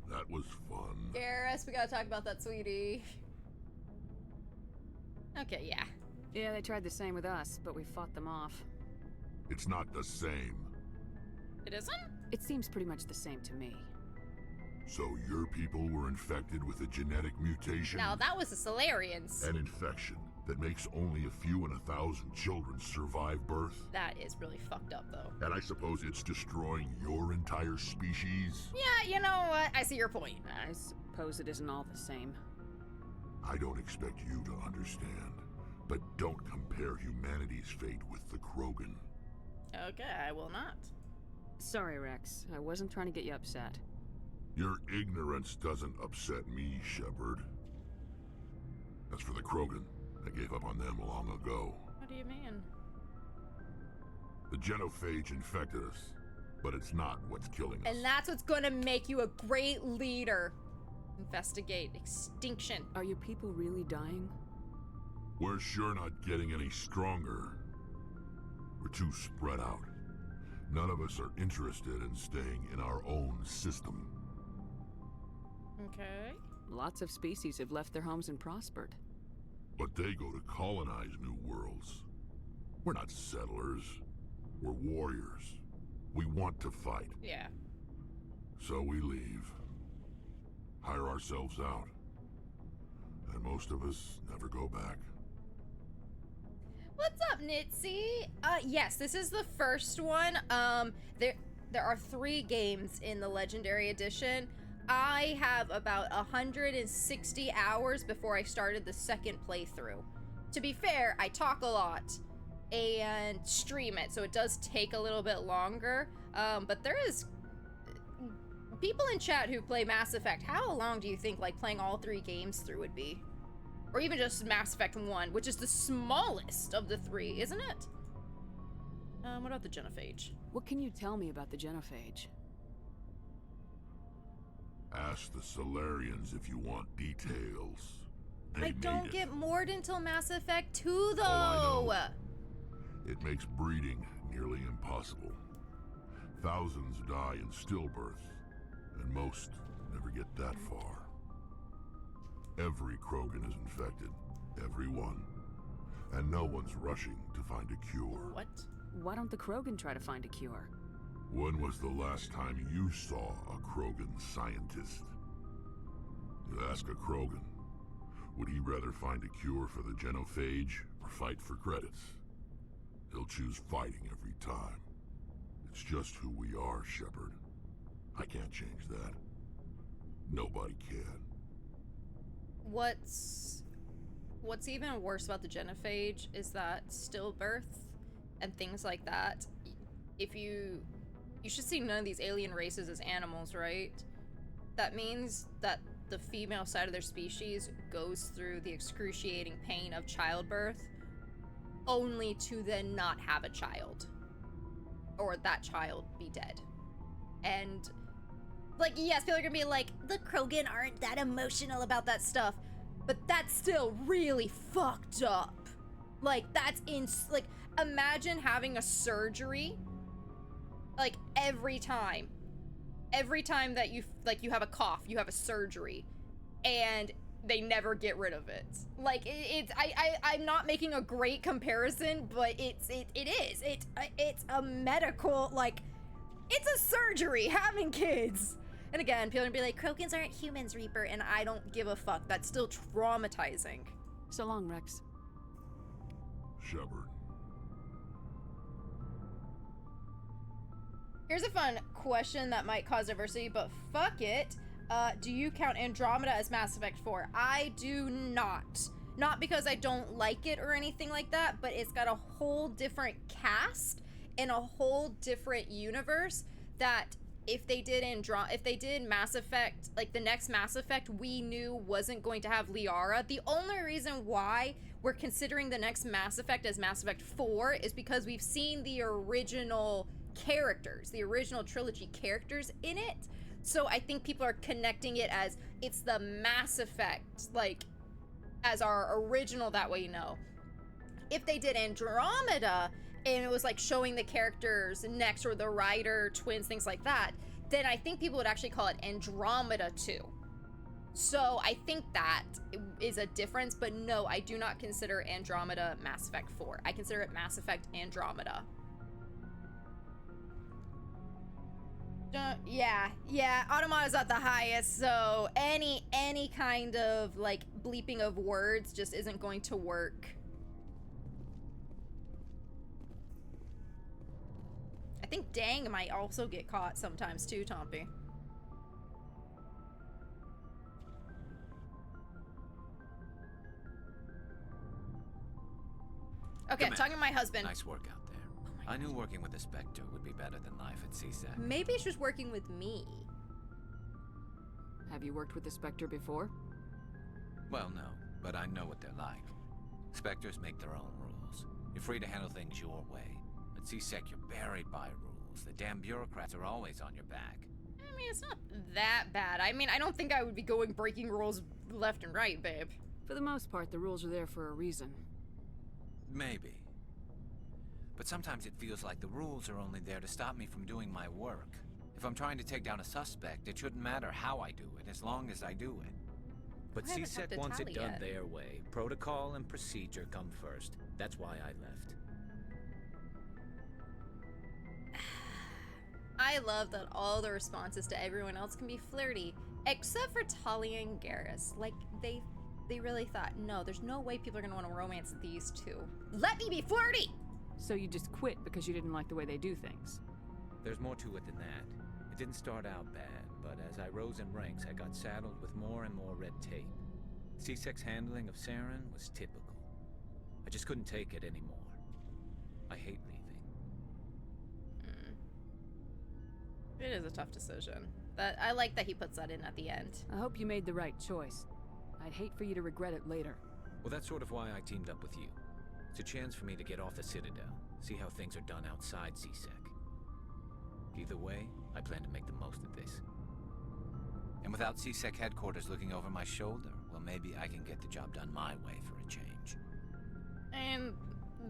That was fun. Garrus, we gotta talk about that, sweetie. Okay, yeah. Yeah, they tried the same with us, but we fought them off. It's not the same. It isn't? It seems pretty much the same to me. So your people were infected with a genetic mutation? Now, that was the Solarians. An infection that makes only a few in 1,000 children survive birth? That is really fucked up, though. And I suppose it's destroying your entire species? Yeah, you know what? I see your point. I suppose it isn't all the same. I don't expect you to understand, but don't compare humanity's fate with the Krogan. Okay, I will not. Sorry, Rex. I wasn't trying to get you upset. Your ignorance doesn't upset me, Shepard. As for the Krogan, I gave up on them long ago. What do you mean? The genophage infected us, but it's not what's killing us. And that's what's gonna make you a great leader. Investigate extinction. Are your people really dying? We're sure not getting any stronger. We're too spread out. None of us are interested in staying in our own system. Okay. Lots of species have left their homes and prospered. But they go to colonize new worlds. We're not settlers. We're warriors. We want to fight. Yeah. So we leave. Hire ourselves out. And most of us never go back. What's up, Nitzy? Yes, this is the first one. There are 3 games in the Legendary Edition. I have about 160 hours before I started the second playthrough. To be fair, I talk a lot and stream it, so it does take a little bit longer. But there is people in chat who play Mass Effect. How long do you think like playing all 3 games through would be? Or even just Mass Effect 1, which is the smallest of the 3, isn't it? What about the genophage? What can you tell me about the genophage? Ask the Solarians if you want details. I don't get moored until Mass Effect 2, though! All I know, it makes breeding nearly impossible. Thousands die in stillbirth, and most never get that far. Every Krogan is infected. Every one. And no one's rushing to find a cure. What? Why don't the Krogan try to find a cure? When was the last time you saw a Krogan scientist? You ask a Krogan, would he rather find a cure for the genophage or fight for credits? He'll choose fighting every time. It's just who we are, Shepard. I can't change that. Nobody can. What's even worse about the genophage is that stillbirth and things like that, if you should see none of these alien races as animals, right? That means that the female side of their species goes through the excruciating pain of childbirth only to then not have a child, or that child be dead. And like, yes, people are gonna be like, the Krogan aren't that emotional about that stuff, but that's still really fucked up. Like, that's like, imagine having a surgery, like, every time that you have a cough, you have a surgery, and they never get rid of it. Like, I'm not making a great comparison, but it is. It's a medical, like, it's a surgery, having kids. And again, people are gonna be like, Krogans aren't humans, Reaper, and I don't give a fuck. That's still traumatizing. So long, Rex. Shepard. Here's a fun question that might cause diversity, but fuck it. Do you count Andromeda as Mass Effect 4? I do not. Not because I don't like it or anything like that, but it's got a whole different cast and a whole different universe that if they did Mass Effect, like the next Mass Effect, we knew wasn't going to have Liara. The only reason why we're considering the next Mass Effect as Mass Effect 4 is because we've seen the original characters, the original trilogy characters in it. So I think people are connecting it as it's the Mass Effect, like, as our original, that way you know. If they did Andromeda, and it was like showing the characters next, or the Ryder twins, things like that, then I think people would actually call it Andromeda 2. So I think that is a difference, but no, I do not consider Andromeda Mass Effect 4. I consider it Mass Effect Andromeda. Yeah, Automata's at the highest, so any kind of, like, bleeping of words just isn't going to work. I think dang might also get caught sometimes too, Tompy. Okay, I'm talking to my husband. Nice work out there. I knew working with the Spectre would be better than life at CSEC. Maybe it's just working with me. Have you worked with the Spectre before? Well, no, but I know what they're like. Spectres make their own rules. You're free to handle things your way. At CSEC, you're buried by rules. The damn bureaucrats are always on your back. I mean, it's not that bad. I mean, I don't think I would be breaking rules left and right, babe. For the most part, the rules are there for a reason. Maybe. But sometimes it feels like the rules are only there to stop me from doing my work. If I'm trying to take down a suspect, it shouldn't matter how I do it, as long as I do it. But I haven't talked CSEC to wants it Tali done yet. their way. Protocol and procedure come first. That's why I left. I love that all the responses to everyone else can be flirty, except for Tali and Garrus. Like, they really thought, no, there's no way people are gonna want to romance these two. Let me be flirty! So you just quit because you didn't like the way they do things? There's more to it than that. It didn't start out bad, but as I rose in ranks, I got saddled with more and more red tape. CSEC's handling of Saren was typical. I just couldn't take it anymore. I hate leaving. It is a tough decision. I like that he puts that in at the end. I hope you made the right choice. I'd hate for you to regret it later. Well, that's sort of why I teamed up with you. It's a chance for me to get off the Citadel, see how things are done outside CSEC. Either way, I plan to make the most of this. And without CSEC headquarters looking over my shoulder, well, maybe I can get the job done my way for a change. And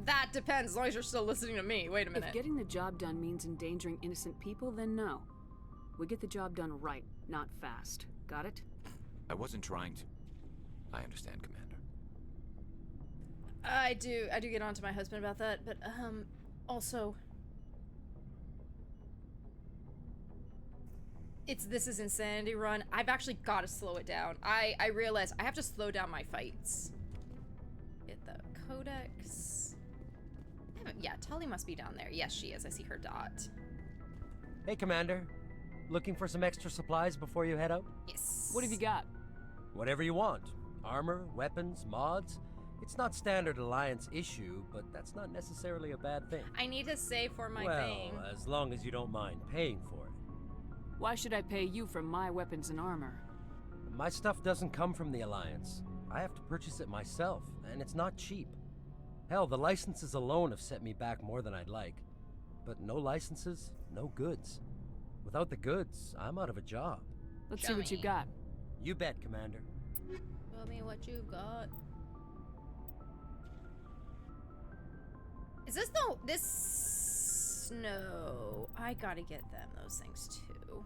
that depends, as long as you're still listening to me. Wait a minute. If getting the job done means endangering innocent people, then no. We get the job done right, not fast. Got it? I wasn't trying to. I understand, Commander. I do get on to my husband about that, but also this is Insanity Run. I've actually got to slow it down. I realize I have to slow down my fights. Get the codex. Yeah, Tali must be down there. Yes, she is. I see her dot. Hey, Commander. Looking for some extra supplies before you head out? Yes. What have you got? Whatever you want. Armor, weapons, mods. It's not standard Alliance issue, but that's not necessarily a bad thing. I need to save for my well, thing. as long as you don't mind paying for it. Why should I pay you for my weapons and armor? My stuff doesn't come from the Alliance. I have to purchase it myself, and it's not cheap. Hell, the licenses alone have set me back more than I'd like. But no licenses, no goods. Without the goods, I'm out of a job. Let's Show see what you me. got. You bet, Commander. Show me what you got. Is this this? No. I gotta get them those things too.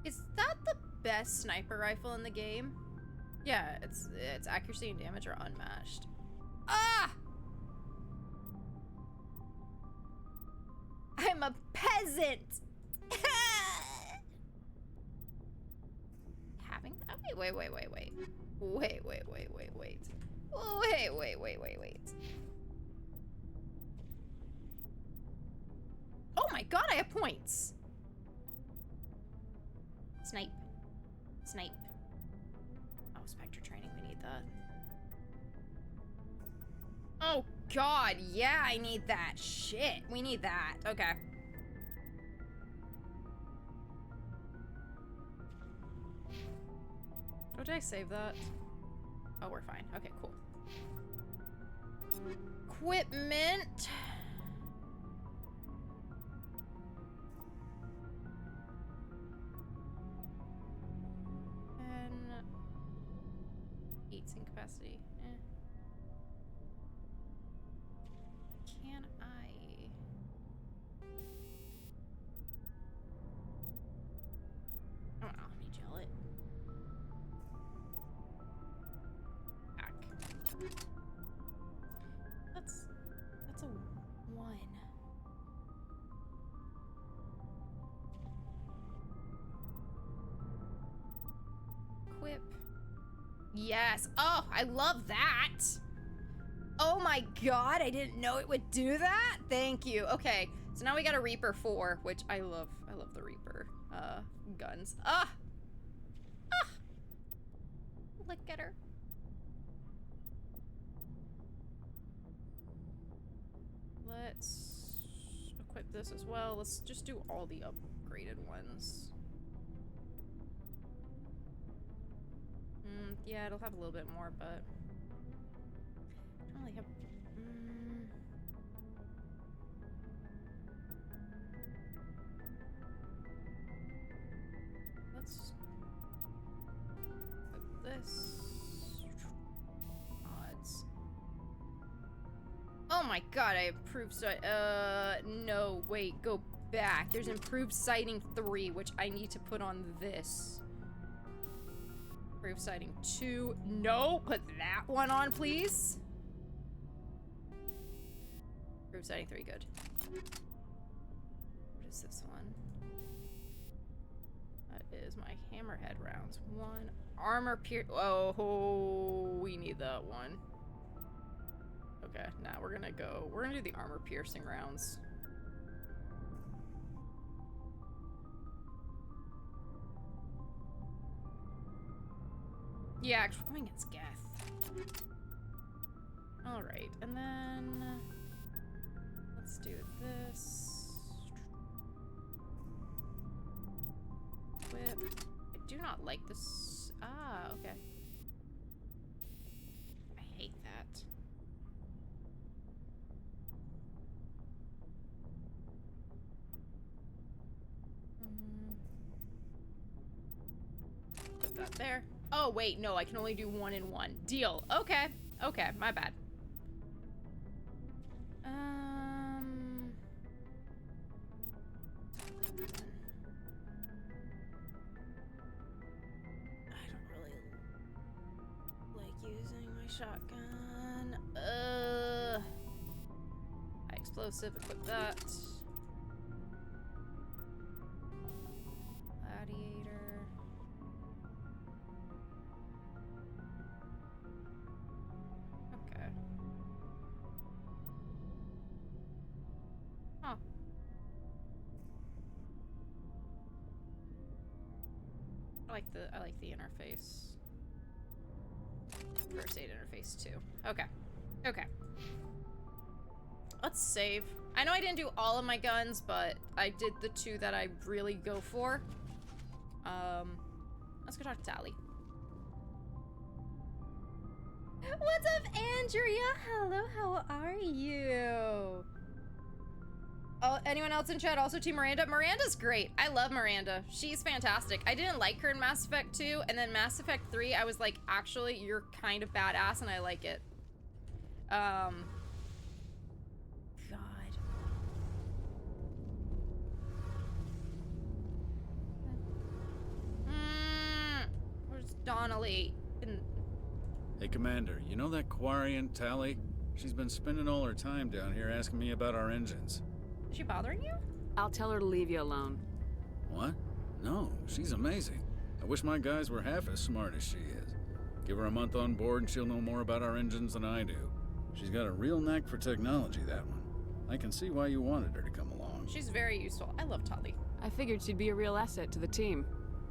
Is that the best sniper rifle in the game? Yeah, its accuracy and damage are unmatched. Ah! I'm a peasant! Having that? Wait. Wait. Oh my god, I have points! Snipe. Oh, Spectre training, we need that. Oh god, yeah, I need that. Shit, we need that. Okay. Oh, did I save that? Oh, we're fine. Okay, cool. Equipment. And heatsink capacity. Can I? I don't know. Need gel it. Back. That's a 1. Equip. Yes. Oh, I love that. Oh my god, I didn't know it would do that. Thank you. Okay, so now we got a Reaper 4, which I love the Reaper guns. Look at her. Let's equip this as well. Let's just do all the upgraded ones. Yeah, it'll have a little bit more, but I don't really have. Let's put this. Odds. Oh my god, I approved. So, no, wait, go back. There's improved sighting 3, which I need to put on this. Improved sighting 2. No, put that one on, please. Improved sighting 3, good. What is this one? That is my hammerhead rounds. 1. Armor oh, we need that one. Okay, now we're gonna do the armor piercing rounds. Yeah, actually, we're going against Geth. Alright, and then let's do this. Whip. I do not like this. Ah, okay. I hate that. Put that there. Oh, wait, no, I can only do 1 in 1. Deal. Okay. Okay, my bad. I don't really like using my shotgun. High explosive, equip that. Gladiator. Okay. Huh. I like the interface. First aid interface too. Okay. Okay. Let's save. I know I didn't do all of my guns, but I did the 2 that I really go for. Let's go talk to Tally. What's up, Andrea? Hello, how are you? Oh, anyone else in chat also Team Miranda? Miranda's great. I love Miranda. She's fantastic. I didn't like her in Mass Effect 2, and then Mass Effect 3, I was like, actually, you're kind of badass, and I like it. God. Where's Donnelly? Hey, Commander, you know that Quarian, Tally? She's been spending all her time down here asking me about our engines. Is she bothering you? I'll tell her to leave you alone. What? No, she's amazing. I wish my guys were half as smart as she is. Give her a month on board and she'll know more about our engines than I do. She's got a real knack for technology, that one. I can see why you wanted her to come along. She's very useful. I love Tali. I figured she'd be a real asset to the team.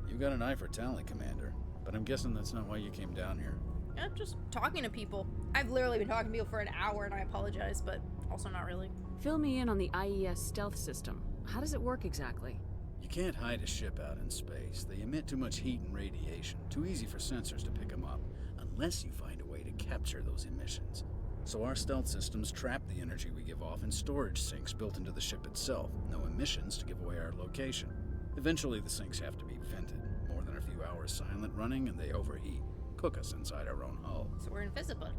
You got an eye for Tally, Commander, but I'm guessing that's not why you came down here. Yeah, just talking to people. I've literally been talking to people for an hour and I apologize, but also not really. Fill me in on the IES stealth system. How does it work exactly? You can't hide a ship out in space. They emit too much heat and radiation. Too easy for sensors to pick them up, unless you find a way to capture those emissions. So our stealth systems trap the energy we give off in storage sinks built into the ship itself. No emissions to give away our location. Eventually the sinks have to be vented. More than a few hours silent running and they overheat. Cook us inside our own hull. So we're invisible.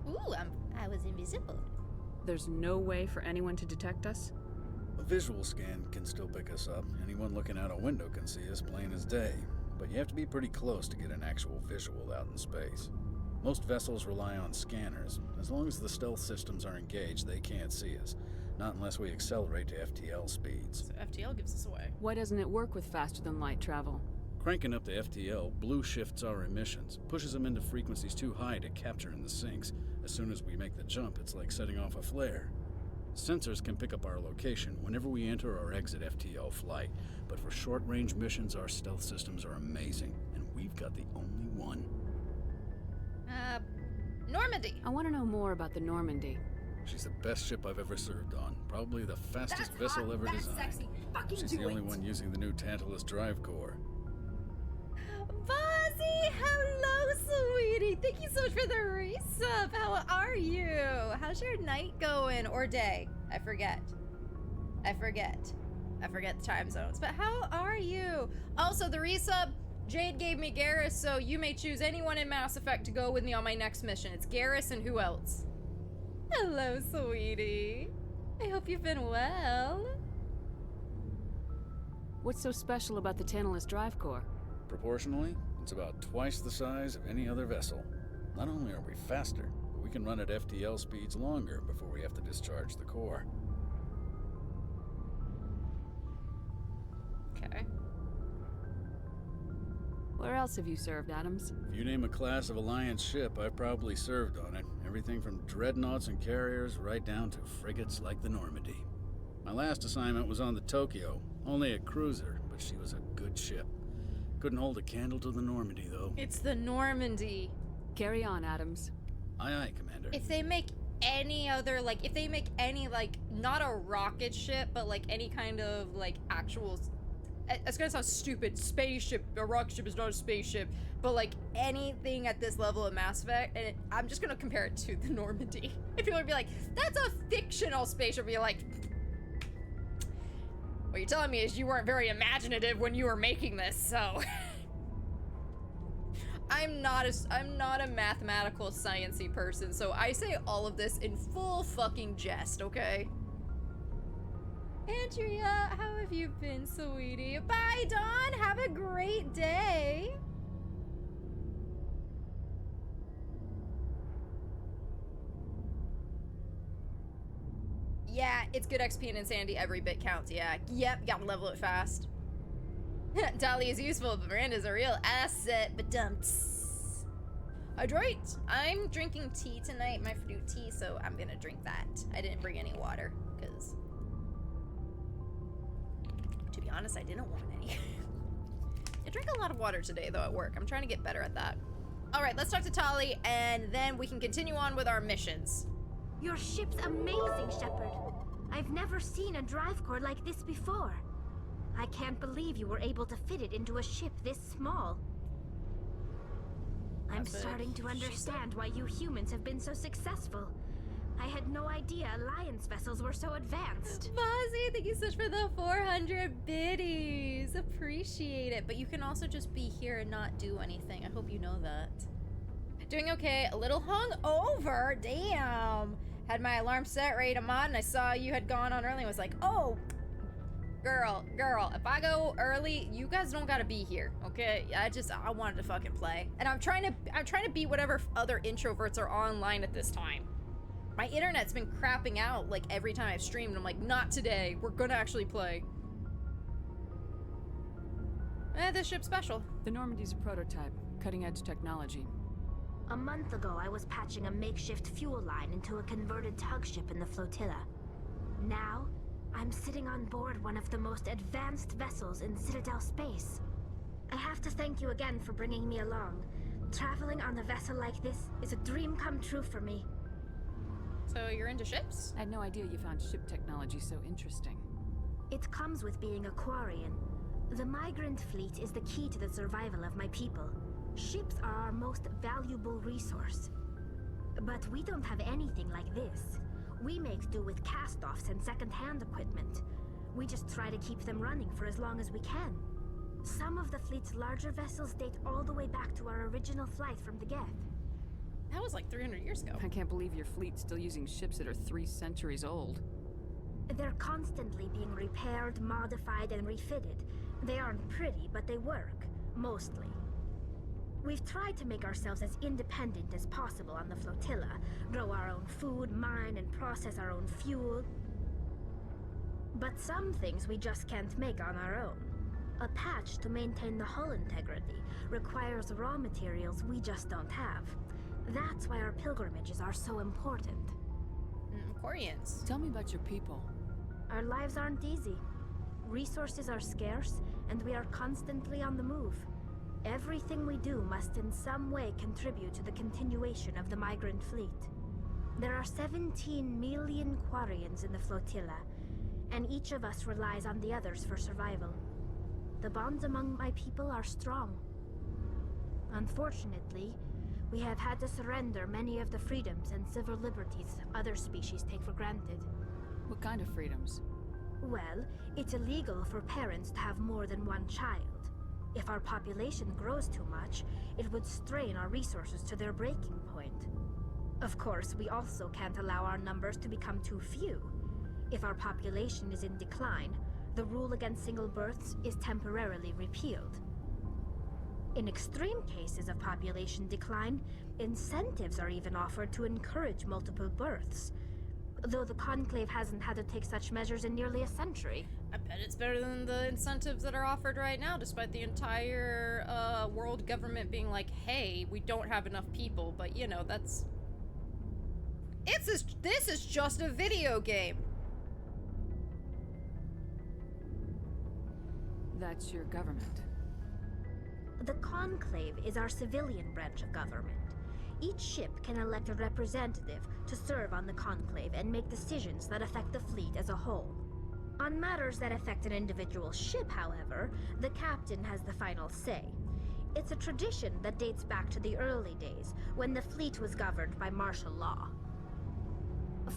Ooh, I was invisible. There's no way for anyone to detect us? A visual scan can still pick us up. Anyone looking out a window can see us plain as day. But you have to be pretty close to get an actual visual out in space. Most vessels rely on scanners. As long as the stealth systems are engaged, they can't see us. Not unless we accelerate to FTL speeds. So FTL gives us away. Why doesn't it work with faster-than-light travel? Cranking up to FTL, blue shifts our emissions, pushes them into frequencies too high to capture in the sinks. As soon as we make the jump, it's like setting off a flare. Sensors can pick up our location whenever we enter or exit FTL flight, but for short-range missions, our stealth systems are amazing, and we've got the only one. Normandy. I want to know more about the Normandy. She's the best ship I've ever served on. Probably the fastest vessel ever designed. Sexy. Fucking She's do the only it. one using the new Tantalus drive core. Buzzy, hello, sweetie. Thank you so much for the resub. How are you? How's your night going? Or day? I forget the time zones. But how are you? Also, the resub, Jade gave me Garrus, so you may choose anyone in Mass Effect to go with me on my next mission. It's Garrus and who else? Hello, sweetie. I hope you've been well. What's so special about the Tantalus drive core? Proportionally, it's about twice the size of any other vessel. Not only are we faster, but we can run at FTL speeds longer before we have to discharge the core. Okay. Where else have you served, Adams? If you name a class of Alliance ship, I've probably served on it. Everything from dreadnoughts and carriers right down to frigates like the Normandy. My last assignment was on the Tokyo, only a cruiser, but she was a good ship. Couldn't hold a candle to the Normandy, though. It's the Normandy. Carry on, Adams. Aye, aye, Commander. If they make any other, like, if they make any, like, not a rocket ship, but, like, any kind of, like, actual... It's gonna sound stupid. Spaceship. A rocket ship is not a spaceship. But, like, anything at this level of Mass Effect, and I'm just gonna compare it to the Normandy. If people would be like, that's a fictional spaceship, be like... What you're telling me is you weren't very imaginative when you were making this, so... I'm not a mathematical sciencey person, so I say all of this in full fucking jest, okay? Andrea, how have you been, sweetie? Bye, Dawn! Have a great day! Yeah, it's good XP and Insanity. Every bit counts, yeah. Yep, gotta level it fast. Dolly is useful, but Miranda's a real asset, but dumps. Hydrate! I'm drinking tea tonight, my fruit tea, so I'm gonna drink that. I didn't bring any water, because... To be honest, I didn't want any. I drink a lot of water today, though, at work. I'm trying to get better at that. Alright, let's talk to Tali, and then we can continue on with our missions. Your ship's amazing, Shepard. I've never seen a drive core like this before. I can't believe you were able to fit it into a ship this small. I'm starting to understand why you humans have been so successful. I had no idea Alliance vessels were so advanced. Bozzy, thank you so much for the 400 biddies. Appreciate it. But you can also just be here and not do anything. I hope you know that. Doing okay. A little hungover. Damn. Had my alarm set, ready to mod, and I saw you had gone on early and was like, oh, girl, if I go early, you guys don't gotta be here, okay? I wanted to fucking play. And I'm trying to beat whatever other introverts are online at this time. My internet's been crapping out like every time I've streamed. I'm like, not today. We're gonna actually play. This ship's special. The Normandy's a prototype, cutting-edge technology. A month ago, I was patching a makeshift fuel line into a converted tug ship in the flotilla. Now, I'm sitting on board one of the most advanced vessels in Citadel space. I have to thank you again for bringing me along. Traveling on a vessel like this is a dream come true for me. So you're into ships? I had no idea you found ship technology so interesting. It comes with being a Quarian. The migrant fleet is the key to the survival of my people. Ships are our most valuable resource. But we don't have anything like this. We make do with cast-offs and second-hand equipment. We just try to keep them running for as long as we can. Some of the fleet's larger vessels date all the way back to our original flight from the Geth. That was like 300 years ago. I can't believe your fleet's still using ships that are 3 centuries old. They're constantly being repaired, modified, and refitted. They aren't pretty, but they work. Mostly. We've tried to make ourselves as independent as possible on the flotilla, grow our own food, mine and process our own fuel. But some things we just can't make on our own. A patch to maintain the hull integrity requires raw materials we just don't have. That's why our pilgrimages are so important. Quarians. Tell me about your people. Our lives aren't easy. Resources are scarce, and we are constantly on the move. Everything we do must in some way contribute to the continuation of the migrant fleet. There are 17 million Quarians in the flotilla, and each of us relies on the others for survival. The bonds among my people are strong. Unfortunately, we have had to surrender many of the freedoms and civil liberties other species take for granted. What kind of freedoms? Well, it's illegal for parents to have more than one child. If our population grows too much, it would strain our resources to their breaking point. Of course, we also can't allow our numbers to become too few. If our population is in decline, the rule against single births is temporarily repealed. In extreme cases of population decline, incentives are even offered to encourage multiple births, though the Conclave hasn't had to take such measures in nearly a century. I bet it's better than the incentives that are offered right now, despite the entire world government being like, hey, we don't have enough people, but you know, that's... This is just a video game. That's your government. The Conclave is our civilian branch of government. Each ship can elect a representative to serve on the Conclave and make decisions that affect the fleet as a whole. On matters that affect an individual ship, however, the captain has the final say. It's a tradition that dates back to the early days, when the fleet was governed by martial law.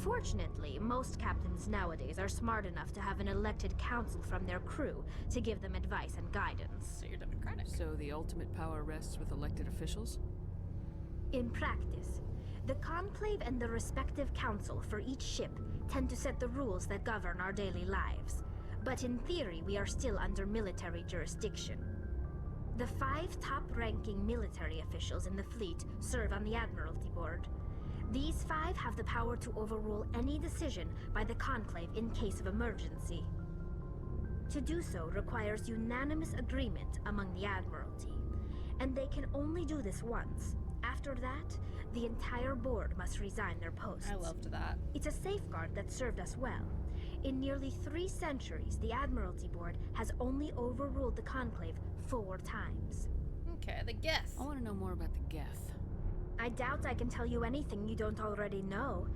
Fortunately, most captains nowadays are smart enough to have an elected council from their crew to give them advice and guidance. So you're democratic. So the ultimate power rests with elected officials? In practice, the Conclave and the respective council for each ship tend to set the rules that govern our daily lives. But in theory, we are still under military jurisdiction. The 5 top-ranking military officials in the fleet serve on the Admiralty Board. These 5 have the power to overrule any decision by the Conclave in case of emergency. To do so requires unanimous agreement among the Admiralty, and they can only do this once. After that, the entire board must resign their posts. I loved that. It's a safeguard that served us well. In nearly 3 centuries, the Admiralty Board has only overruled the Conclave 4 times. Okay, the Geth. I want to know more about the Geth. I doubt I can tell you anything you don't already know.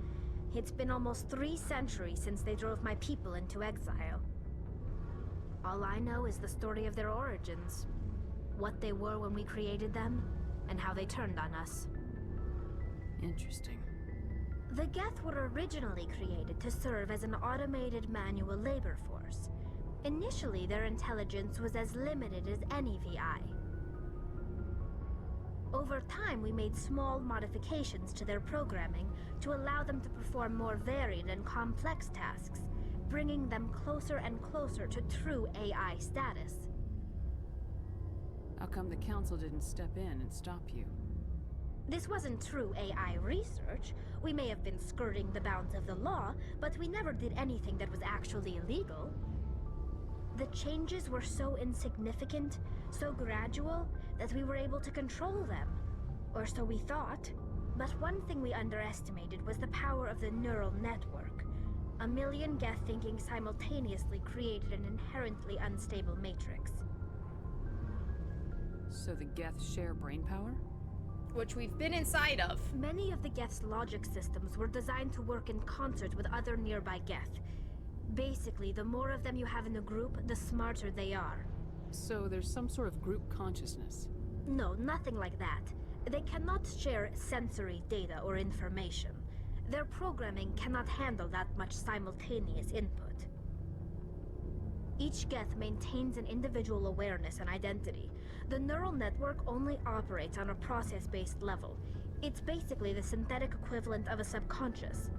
It's been almost 3 centuries since they drove my people into exile. All I know is the story of their origins. What they were when we created them, and how they turned on us. Interesting. The Geth were originally created to serve as an automated manual labor force. Initially, their intelligence was as limited as any VI. Over time, we made small modifications to their programming to allow them to perform more varied and complex tasks, bringing them closer and closer to true AI status. How come the Council didn't step in and stop you? This wasn't true AI research. We may have been skirting the bounds of the law, but we never did anything that was actually illegal. The changes were so insignificant, so gradual, that we were able to control them. Or so we thought. But one thing we underestimated was the power of the neural network. A million Geth thinking simultaneously created an inherently unstable matrix. So the Geth share brainpower? Which we've been inside of. Many of the Geth's logic systems were designed to work in concert with other nearby Geth. Basically, the more of them you have in a group, the smarter they are. So there's some sort of group consciousness? No, nothing like that. They cannot share sensory data or information. Their programming cannot handle that much simultaneous input. Each Geth maintains an individual awareness and identity. The neural network only operates on a process-based level. It's basically the synthetic equivalent of a subconscious.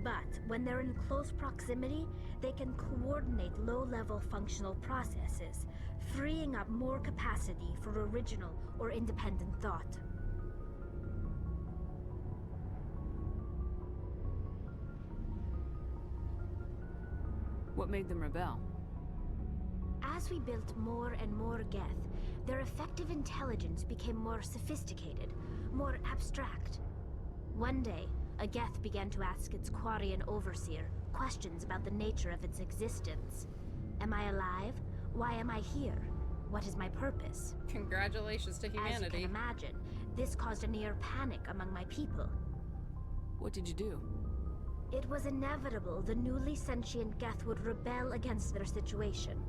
But when they're in close proximity, they can coordinate low-level functional processes, freeing up more capacity for original or independent thought. What made them rebel? As we built more and more Geth, their effective intelligence became more sophisticated, more abstract. One day, a Geth began to ask its Quarian overseer questions about the nature of its existence. Am I alive? Why am I here? What is my purpose? Congratulations to humanity. As you can imagine, this caused a near panic among my people. What did you do? It was inevitable the newly sentient Geth would rebel against their situation.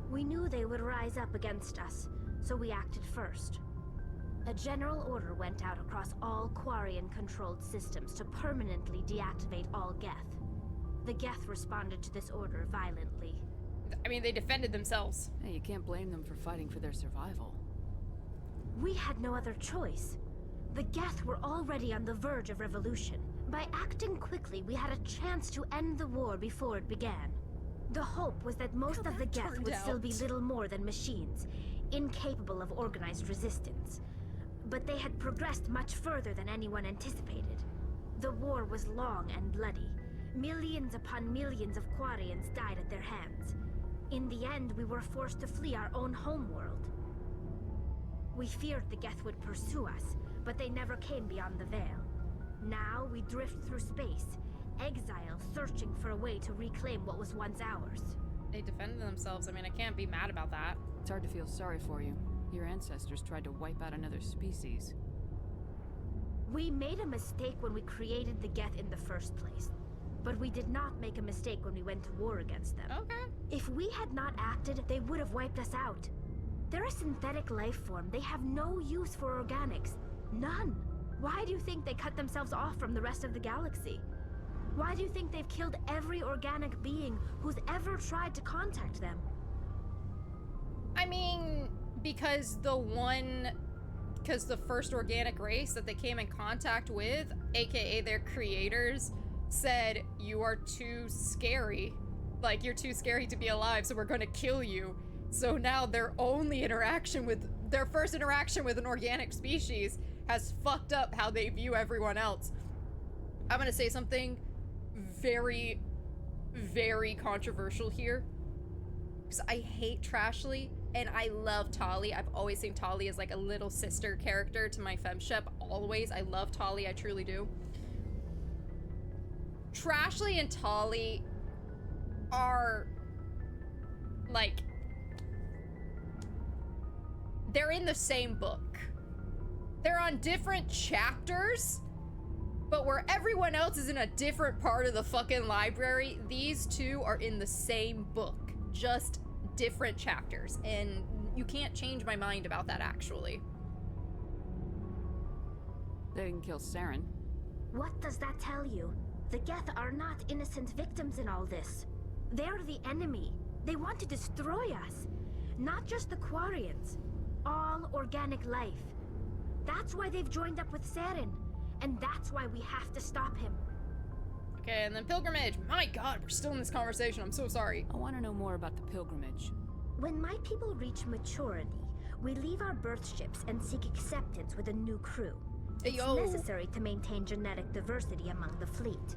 We knew they would rise up against us, so we acted first. A general order went out across all Quarian-controlled systems to permanently deactivate all Geth. The Geth responded to this order violently. I mean, they defended themselves. Hey, you can't blame them for fighting for their survival. We had no other choice. The Geth were already on the verge of revolution. By acting quickly, we had a chance to end the war before it began. The hope was that most of the Geth would still be little more than machines, incapable of organized resistance. But they had progressed much further than anyone anticipated. The war was long and bloody. Millions upon millions of Quarians died at their hands. In the end, we were forced to flee our own homeworld. We feared the Geth would pursue us, but they never came beyond the Veil. Now we drift through space, exile, searching for a way to reclaim what was once ours. They defended themselves. I mean, I can't be mad about that. It's hard to feel sorry for you. Your ancestors tried to wipe out another species. We made a mistake when we created the Geth in the first place. But we did not make a mistake when we went to war against them. Okay. If we had not acted, they would have wiped us out. They're a synthetic life form. They have no use for organics. None. Why do you think they cut themselves off from the rest of the galaxy? Why do you think they've killed every organic being who's ever tried to contact them? I mean, because the first organic race that they came in contact with, aka their creators, said, you are too scary. Like, you're too scary to be alive, so we're gonna kill you. So now their first interaction with an organic species has fucked up how they view everyone else. I'm gonna say something very, very controversial here, because I hate Trashly and I love Tali. I've always seen Tali as like a little sister character to my femship, always. I love Tali, I truly do. Trashly and Tali are like, they're in the same book. They're on different chapters, but where everyone else is in a different part of the fucking library, these two are in the same book, just different chapters. And you can't change my mind about that, actually. They didn't kill Saren. What does that tell you? The Geth are not innocent victims in all this. They're the enemy. They want to destroy us. Not just the Quarians. All organic life. That's why they've joined up with Saren. And that's why we have to stop him. Okay, and then pilgrimage. My god, we're still in this conversation. I'm so sorry. I want to know more about the pilgrimage. When my people reach maturity, we leave our birth ships and seek acceptance with a new crew. It's necessary to maintain genetic diversity among the fleet.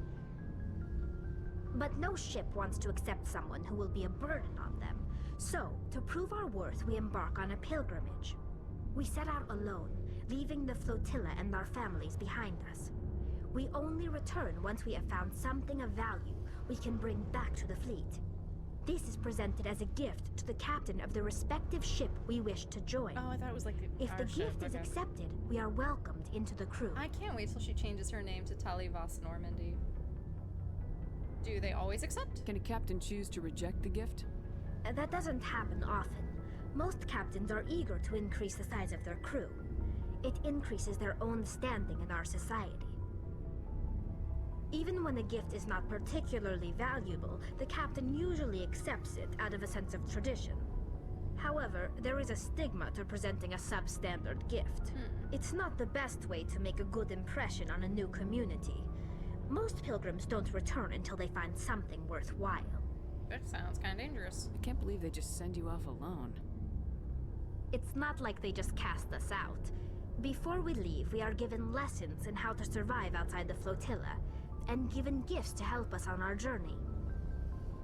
But no ship wants to accept someone who will be a burden on them. So, to prove our worth, we embark on a pilgrimage. We set out alone, leaving the flotilla and our families behind us. We only return once we have found something of value we can bring back to the fleet. This is presented as a gift to the captain of the respective ship we wish to join. Oh, I thought it was like If the gift is accepted, we are welcomed into the crew. I can't wait till she changes her name to Tali Voss Normandy. Do they always accept? Can a captain choose to reject the gift? That doesn't happen often. Most captains are eager to increase the size of their crew. It increases their own standing in our society. Even when a gift is not particularly valuable, the captain usually accepts it out of a sense of tradition. However, there is a stigma to presenting a substandard gift. It's not the best way to make a good impression on a new community. Most pilgrims don't return until they find something worthwhile. That sounds kind of dangerous. I can't believe they just send you off alone. It's not like they just cast us out. Before we leave, we are given lessons in how to survive outside the flotilla, and given gifts to help us on our journey.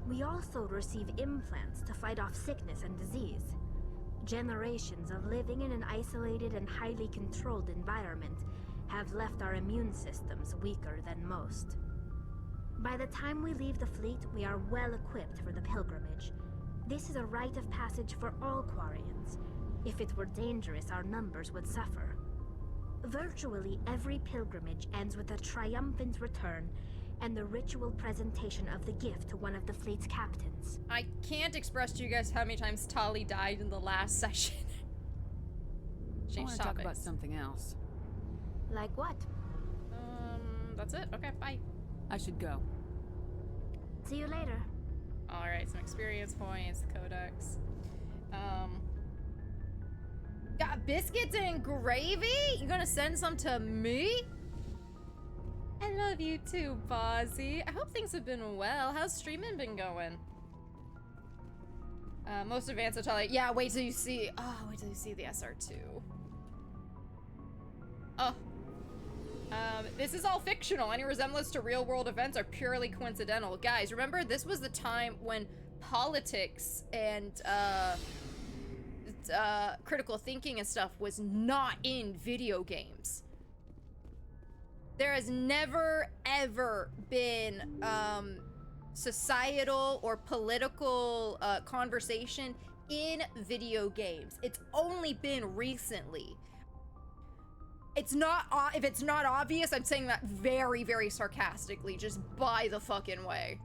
We also receive implants to fight off sickness and disease. Generations of living in an isolated and highly controlled environment have left our immune systems weaker than most. By the time we leave the fleet, we are well equipped for the pilgrimage. This is a rite of passage for all Quarians. If it were dangerous, our numbers would suffer. Virtually every pilgrimage ends with a triumphant return and the ritual presentation of the gift to one of the fleet's captains. I can't express to you guys how many times Tali died in the last session. I want to talk about something else. Like what? That's it? Okay, bye. I should go. See you later. Alright, some experience points, the codex. Got biscuits and gravy? You gonna send some to me? I love you too, Bozzy. I hope things have been well. How's streaming been going? Most advanced Atali. Yeah, wait till you see. Oh, wait till you see the SR2. Oh. This is all fictional. Any resemblance to real-world events are purely coincidental. Guys, remember, this was the time when politics and, critical thinking and stuff was not in video games. There has never, ever been, societal or political, conversation in video games. It's only been recently. It's not, if it's not obvious, I'm saying that very, very sarcastically, just by the fucking way.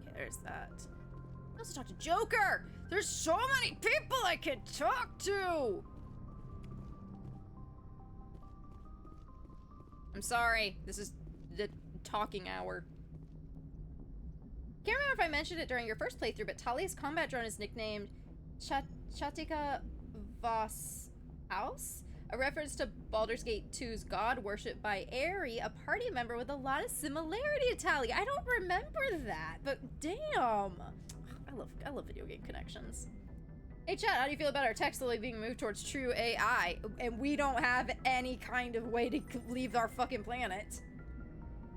Okay, there's that. I also talk to Joker! There's so many people I could talk to! I'm sorry, this is the talking hour. Can't remember if I mentioned it during your first playthrough, but Talia's combat drone is nicknamed Chatika Vos House, a reference to Baldur's Gate 2's god worshipped by Aerie, a party member with a lot of similarity to Talia. I don't remember that, but damn. I love video game connections. Hey chat, how do you feel about our tech slowly being moved towards true AI, and we don't have any kind of way to leave our fucking planet?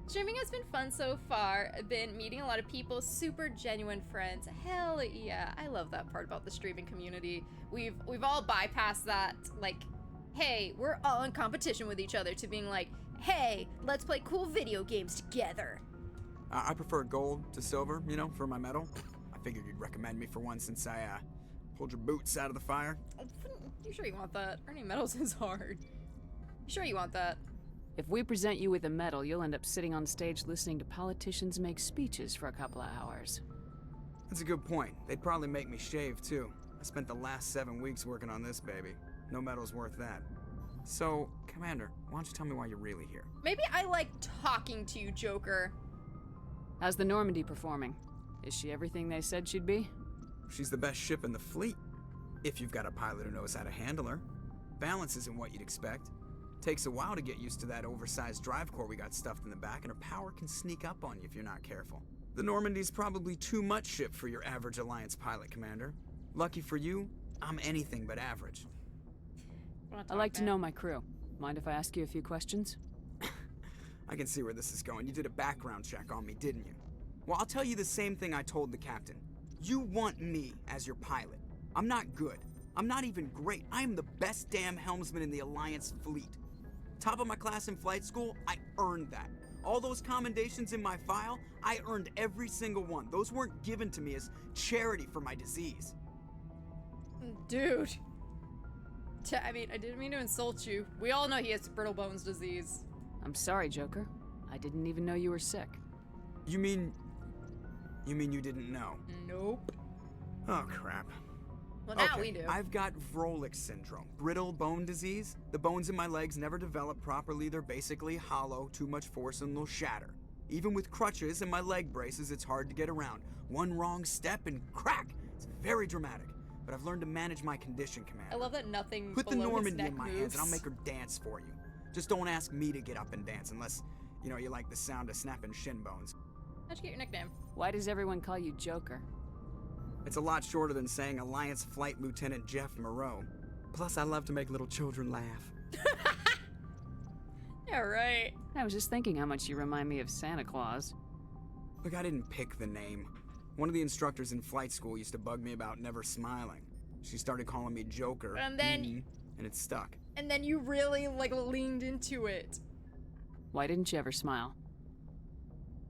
Streaming has been fun so far. I've been meeting a lot of people, super genuine friends. Hell yeah, I love that part about the streaming community. We've all bypassed that, like, hey, we're all in competition with each other, to being like, hey, let's play cool video games together. I prefer gold to silver, you know, for my medal. I figured you'd recommend me for one since I, pulled your boots out of the fire. You sure you want that? Earning medals is hard. You sure you want that? If we present you with a medal, you'll end up sitting on stage listening to politicians make speeches for a couple of hours. That's a good point. They'd probably make me shave, too. I spent the last 7 weeks working on this baby. No medal's worth that. So, Commander, why don't you tell me why you're really here? Maybe I like talking to you, Joker. How's the Normandy performing? Is she everything they said she'd be? She's the best ship in the fleet. If you've got a pilot who knows how to handle her. Balance isn't what you'd expect. Takes a while to get used to that oversized drive core we got stuffed in the back, and her power can sneak up on you if you're not careful. The Normandy's probably too much ship for your average Alliance pilot, Commander. Lucky for you, I'm anything but average. I like to know my crew. Mind if I ask you a few questions? I can see where this is going. You did a background check on me, didn't you? Well, I'll tell you the same thing I told the captain. You want me as your pilot. I'm not good. I'm not even great. I am the best damn helmsman in the Alliance fleet. Top of my class in flight school, I earned that. All those commendations in my file, I earned every single one. Those weren't given to me as charity for my disease. Dude. I mean, I didn't mean to insult you. We all know he has brittle bones disease. I'm sorry, Joker. I didn't even know you were sick. You mean you didn't know? Nope. Oh, crap. Well, now we do. I've got Vrolik syndrome, brittle bone disease. The bones in my legs never develop properly. They're basically hollow, too much force and they'll shatter. Even with crutches and my leg braces, it's hard to get around. One wrong step and crack! It's very dramatic. But I've learned to manage my condition, Commander. I love that nothing Put the below Normandy his neck in my moves. hands and I'll make her dance for you. Just don't ask me to get up and dance unless, you know, you like the sound of snapping shin bones. How'd you get your nickname? Why does everyone call you Joker? It's a lot shorter than saying Alliance Flight Lieutenant Jeff Moreau. Plus, I love to make little children laugh. Yeah, right. I was just thinking how much you remind me of Santa Claus. Look, I didn't pick the name. One of the instructors in flight school used to bug me about never smiling. She started calling me Joker. And then... and it stuck. And then you really, like, leaned into it. Why didn't you ever smile?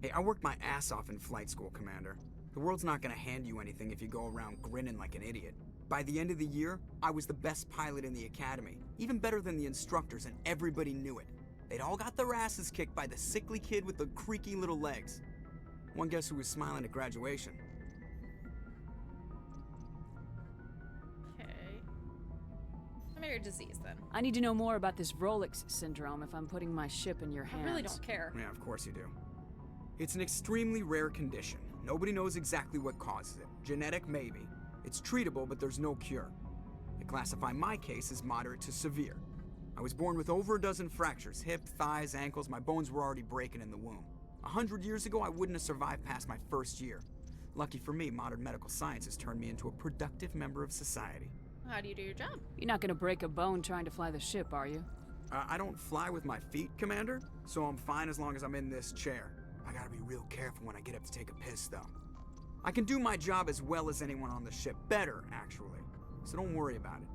Hey, I worked my ass off in flight school, Commander. The world's not gonna hand you anything if you go around grinning like an idiot. By the end of the year, I was the best pilot in the academy. Even better than the instructors, and everybody knew it. They'd all got their asses kicked by the sickly kid with the creaky little legs. One guess who was smiling at graduation? Okay. Some of your disease, then. I need to know more about this Vrolik syndrome if I'm putting my ship in your hands. I really don't care. Yeah, of course you do. It's an extremely rare condition. Nobody knows exactly what causes it. Genetic, maybe. It's treatable, but there's no cure. They classify my case as moderate to severe. I was born with over a dozen fractures, hip, thighs, ankles. My bones were already breaking in the womb. 100 years ago, I wouldn't have survived past my first year. Lucky for me, modern medical science has turned me into a productive member of society. How do you do your job? You're not gonna break a bone trying to fly the ship, are you? I don't fly with my feet, Commander, so I'm fine as long as I'm in this chair. I gotta be real careful when I get up to take a piss, though. I can do my job as well as anyone on the ship. Better, actually. So don't worry about it.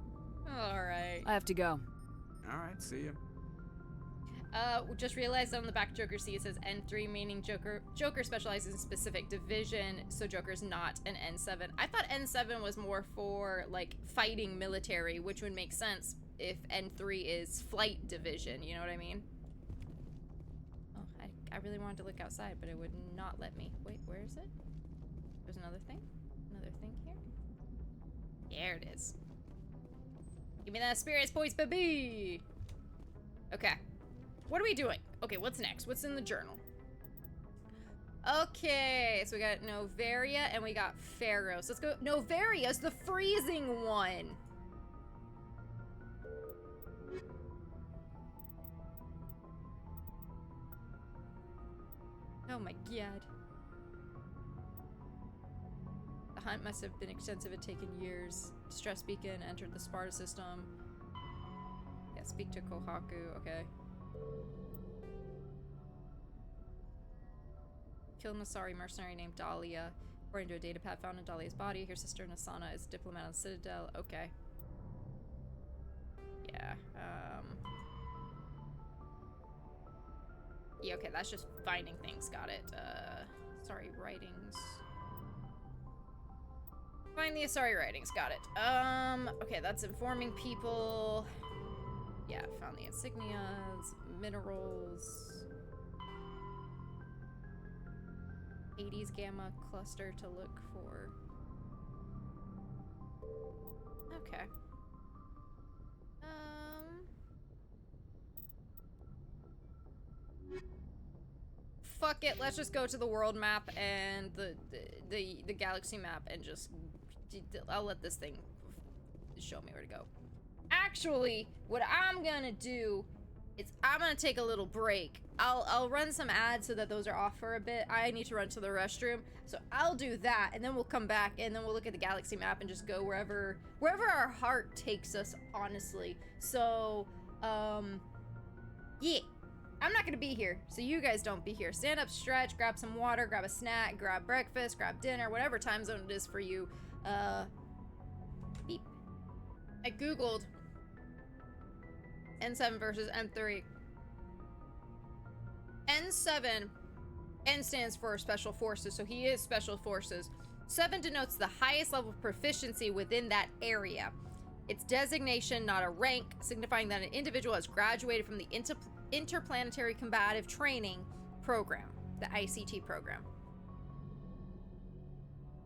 Alright. I have to go. Alright, see ya. Just realized on the back of Joker's seat it says N3, meaning Joker specializes in specific division, so Joker's not an N7. I thought N7 was more for, like, fighting military, which would make sense if N3 is flight division, you know what I mean? Oh, I really wanted to look outside, but it would not let me. Wait, where is it? There's another thing? Another thing here? There it is. Give me that experience points, baby! Okay. What are we doing? Okay, what's next? What's in the journal? Okay, so we got Novaria and we got Pharos. Let's go. Novaria's the freezing one. Oh my god. The hunt must have been extensive and taken years. Distress beacon entered the Sparta system. Yeah, speak to Kohaku. Okay. Killed Nasari mercenary named Dahlia. According to a datapad found in Dahlia's body, her sister Nasana is a diplomat on the Citadel. Okay. Yeah, yeah, okay, that's just finding things. Got it. Sorry, writings. Find the Asari writings. Got it. Okay, that's informing people. Yeah, found the insignias, minerals. 80s gamma cluster to look for. Okay. Fuck it, let's just go to the world map and the galaxy map and just I'll let this thing show me where to go. Actually, what I'm gonna do is I'm gonna take a little break. I'll run some ads so that those are off for a bit. I need to run to the restroom, so I'll do that, and then we'll come back and then we'll look at the galaxy map and just go wherever our heart takes us, honestly. So, yeah. I'm not gonna be here, so you guys don't be here. Stand up, stretch, grab some water, grab a snack, grab breakfast, grab dinner, whatever time zone it is for you. Beep. I googled N7 versus N3. N7, N stands for Special Forces, so he is Special Forces. 7 denotes the highest level of proficiency within that area. Its designation, not a rank, signifying that an individual has graduated from the Interplanetary Combative Training Program, the ICT program.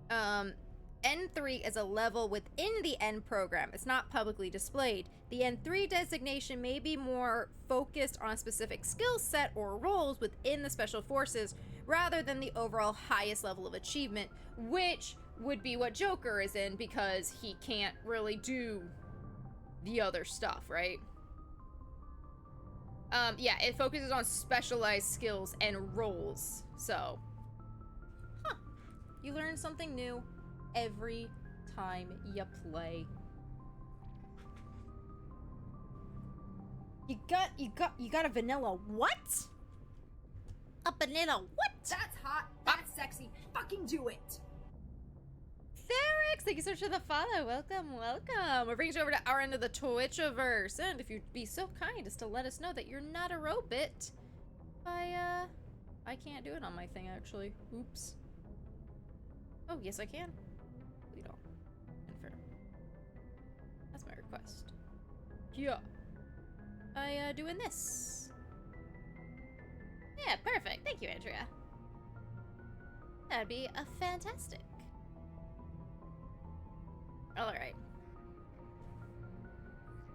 N3 is a level within the N program. It's not publicly displayed. The N3 designation may be more focused on a specific skill set or roles within the Special Forces rather than the overall highest level of achievement, which would be what Joker is in because he can't really do the other stuff, right? Yeah, it focuses on specialized skills and roles. So, you learn something new every time you play. You got a vanilla what? A vanilla what? That's hot. That's sexy. Fucking do it. Ferrix, thank you so much for the follow. Welcome, welcome. We're bringing you over to our end of the Twitchiverse. And if you'd be so kind as to let us know that you're not a robot. I can't do it on my thing, actually. Oops. Oh, yes, I can. Lead all. Infer. That's my request. Yeah. Doing this. Yeah, perfect. Thank you, Andrea. That'd be a fantastic. Alright.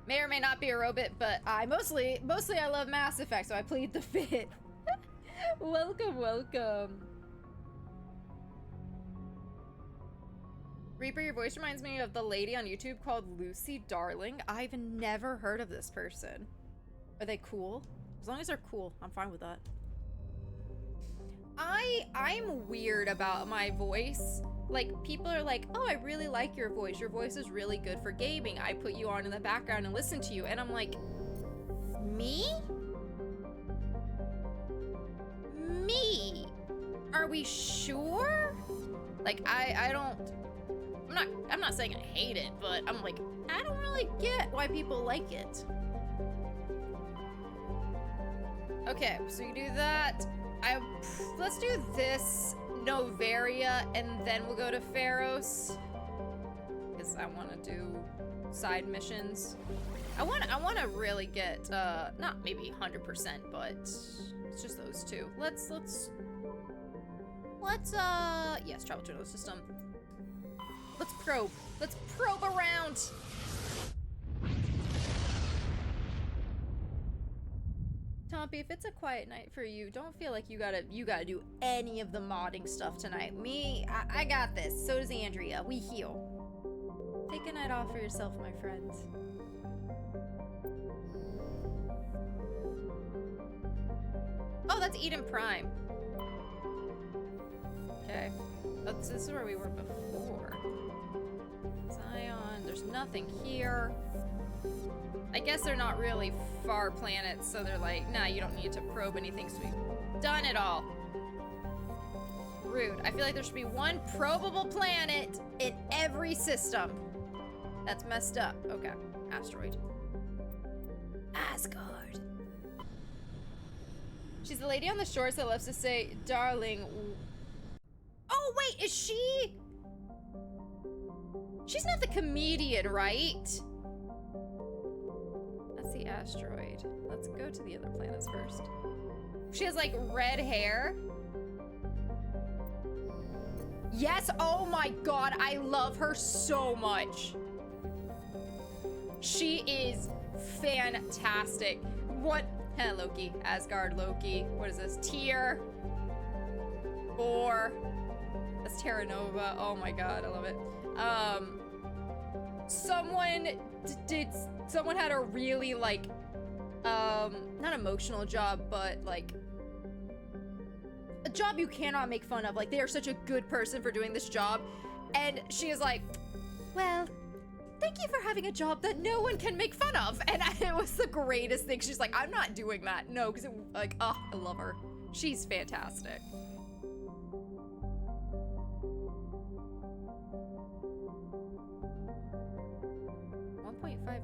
May or may not be a robot, but I mostly I love Mass Effect, so I plead the fifth. Welcome, welcome. Reaper, your voice reminds me of the lady on YouTube called Lucy Darling. I've never heard of this person. Are they cool? As long as they're cool, I'm fine with that. I'm weird about my voice. Like, people are like, oh, I really like your voice. Your voice is really good for gaming. I put you on in the background and listen to you. And I'm like, me? Me? Are we sure? Like, I'm not saying I hate it, but I'm like, I don't really get why people like it. Okay, so you do that. Let's do this Novaria, and then we'll go to Pharos. Because I want to do side missions. I want to really get, not maybe 100%, but it's just those two. Let's, yes, travel to another system. Let's probe. Let's probe around. Tompi, if it's a quiet night for you, don't feel like you gotta do any of the modding stuff tonight. I got this. So does Andrea. We heal. Take a night off for yourself, my friends. Oh, that's Eden Prime. Okay. This is where we were before. Zion. There's nothing here. I guess they're not really far planets, so they're like, nah, you don't need to probe anything, so we've done it all. Rude. I feel like there should be one probable planet in every system. That's messed up. Okay. Asteroid. Asgard. She's the lady on the shores that loves to say, darling. Oh, wait, is she? She's not the comedian, right? That's the asteroid. Let's go to the other planets first. She has like red hair. Yes, oh my god, I love her so much. She is fantastic. What? Heh, Loki. Asgard Loki. What is this? Tyr. 4. That's Terra Nova. Oh my god, I love it. Someone had a really like, not emotional job, but like, a job you cannot make fun of. Like, they are such a good person for doing this job. And she is like, well, thank you for having a job that no one can make fun of. And it was the greatest thing. She's like, I'm not doing that. No, because it, like, oh, I love her. She's fantastic.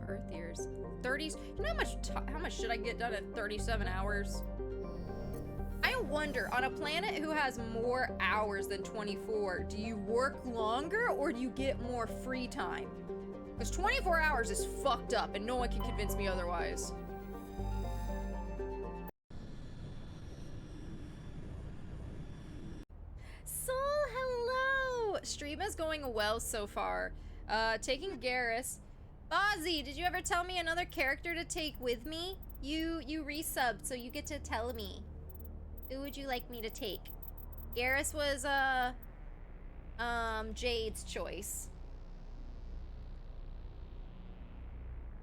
Earth years. 30s. You know how much should I get done in 37 hours? I wonder, on a planet who has more hours than 24, do you work longer or do you get more free time? Because 24 hours is fucked up and no one can convince me otherwise. Soul, hello! Stream is going well so far. Taking Garrus. Ozzy, did you ever tell me another character to take with me? You resubbed, so you get to tell me. Who would you like me to take? Garrus was, Jade's choice.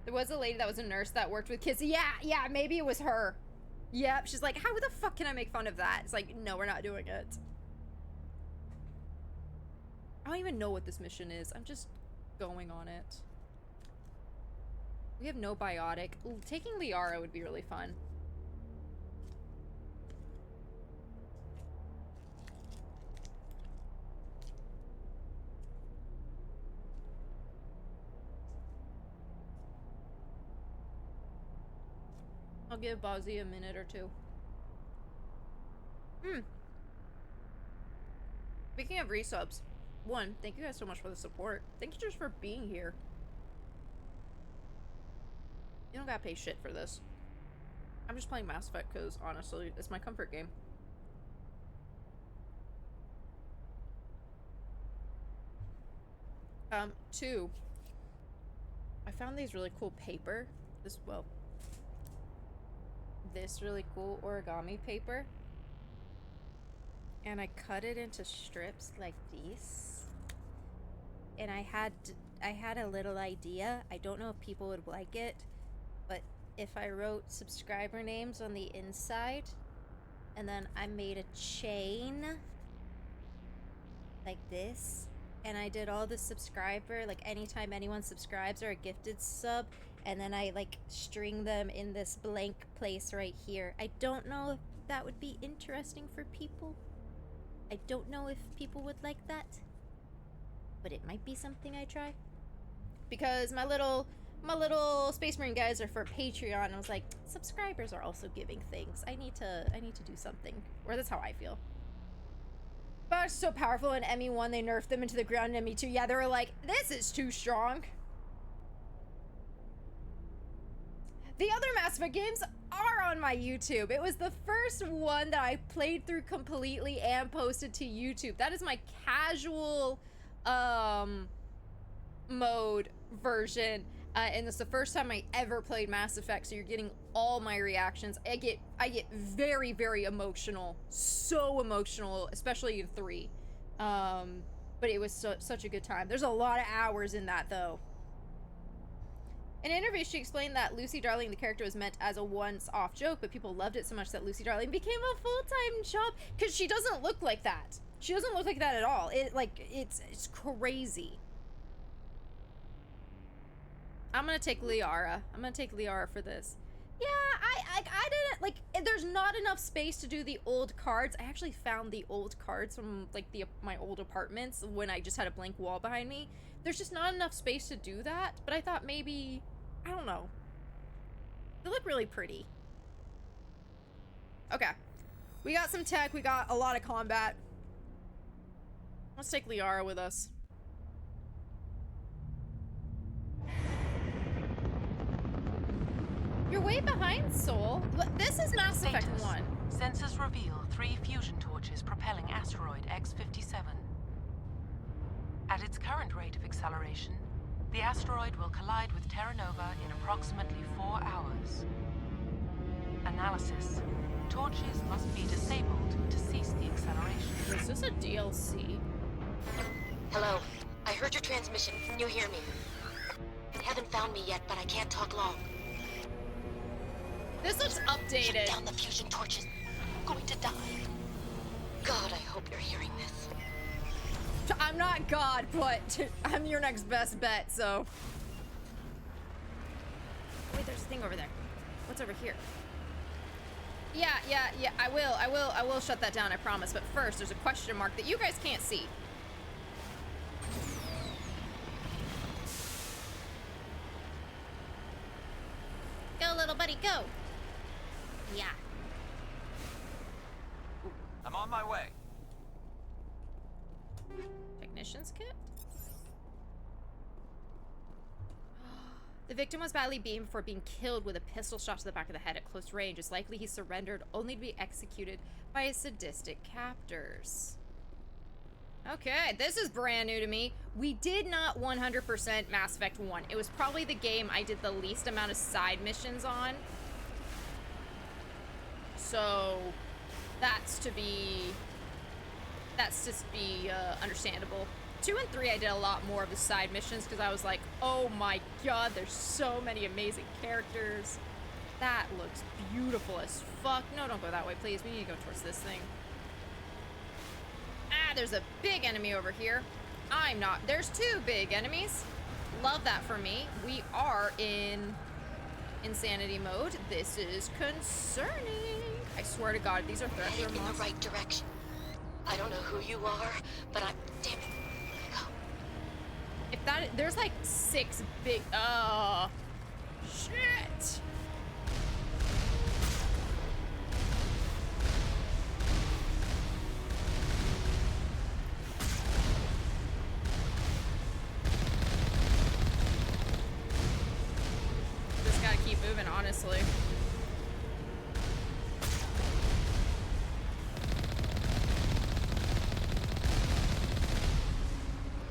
There was a lady that was a nurse that worked with kids. Yeah, maybe it was her. Yep, she's like, how the fuck can I make fun of that? It's like, no, we're not doing it. I don't even know what this mission is. I'm just going on it. We have no biotic. Ooh, taking Liara would be really fun. I'll give Bozzy a minute or two. Speaking of resubs, one, thank you guys so much for the support. Thank you just for being here. You don't gotta pay shit for this. I'm just playing Mass Effect because, honestly, it's my comfort game. Two. I found these really cool paper. This really cool origami paper. And I cut it into strips like these. And I had a little idea. I don't know if people would like it. But if I wrote subscriber names on the inside, and then I made a chain like this, and I did all the subscriber, like anytime anyone subscribes or a gifted sub, and then I like string them in this blank place right here. I don't know if that would be interesting for people. I don't know if people would like that, but it might be something I try. Because my little Space Marine guys are for Patreon, and I was like, subscribers are also giving things. I need to do something. Or that's how I feel. But it's so powerful in ME1, they nerfed them into the ground in ME2. Yeah, they were like, this is too strong. The other Mass Effect games are on my YouTube. It was the first one that I played through completely and posted to YouTube. That is my casual mode version, and it's the first time I ever played Mass Effect, so you're getting all my reactions. I get very, very emotional, so emotional, especially in 3. But it was such a good time. There's a lot of hours in that, though. In an interview, she explained that Lucy Darling, the character, was meant as a once-off joke, but people loved it so much that Lucy Darling became a full-time job, because she doesn't look like that. She doesn't look like that at all. It's crazy. I'm gonna take Liara. I'm gonna take Liara for this. Yeah, I didn't, like, there's not enough space to do the old cards. I actually found the old cards from, like, my old apartments when I just had a blank wall behind me. There's just not enough space to do that, but I thought maybe, I don't know. They look really pretty. Okay. We got some tech, we got a lot of combat. Let's take Liara with us. You're way behind, Soul. This is Mass Effect 1. Sensors reveal 3 fusion torches propelling asteroid X-57. At its current rate of acceleration, the asteroid will collide with Terra Nova in approximately 4 hours. Analysis. Torches must be disabled to cease the acceleration. Is this a DLC? Hello. I heard your transmission. You hear me? You haven't found me yet, but I can't talk long. This looks updated. Shut down the fusion torches. I'm going to die. God, I hope you're hearing this. I'm not God, but I'm your next best bet, so. Wait, there's a thing over there. What's over here? Yeah, I will shut that down, I promise. But first, there's a question mark that you guys can't see. Go, little buddy, go. Yeah. I'm on my way. Technician's kit? The victim was badly beamed before being killed with a pistol shot to the back of the head at close range. It's likely he surrendered only to be executed by his sadistic captors. Okay, this is brand new to me. We did not 100% Mass Effect 1. It was probably the game I did the least amount of side missions on. So that's to be understandable. 2 and 3 I did a lot more of the side missions because I was like, oh my god, there's so many amazing characters. That looks beautiful as fuck. No, don't go that way, please. We need to go towards this thing. Ah, there's a big enemy over here. There's 2 big enemies. Love that for me. We are in insanity mode. This is concerning. I swear to god, these are threats. Heading in the right direction. I don't know who you are, but I'm damn it. Go. There's like 6 big, shit. Just gotta keep moving, honestly.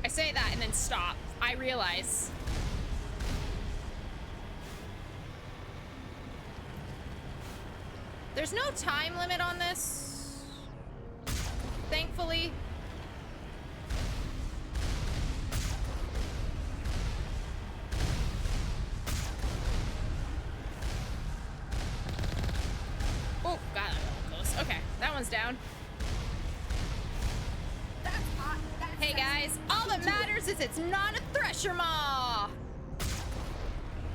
I say that and then stop. I realize. There's no time limit on this, thankfully. Oh, God, that was close. Okay, that one's down. Hey guys, all the is it's not a thresher maw.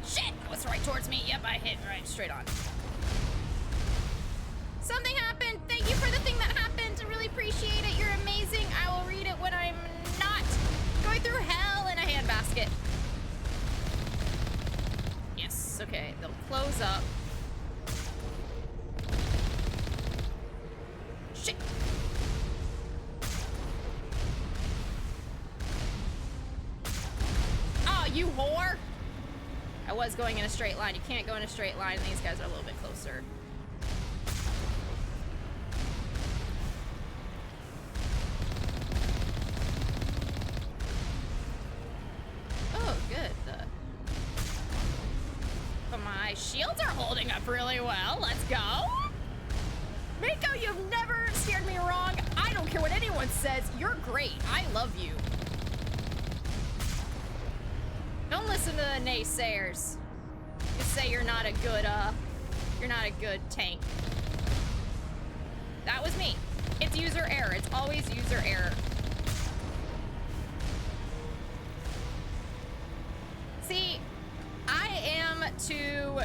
Shit, what's right towards me? Yep, I hit right straight on. Something happened. Thank you for the thing that happened. I really appreciate it. You're amazing. I will read it when I'm not going through hell in a handbasket. Yes, okay, they'll close up. Shit. Oh, you whore! I was going in a straight line. You can't go in a straight line, and these guys are a little bit closer. Oh, good. But my shields are holding up really well. Let's go. Mako, you've never steered me wrong. I don't care what anyone says. You're great. I love you. Don't listen to the naysayers. You say you're not a good tank. That was me. It's user error. It's always user error. See, I am to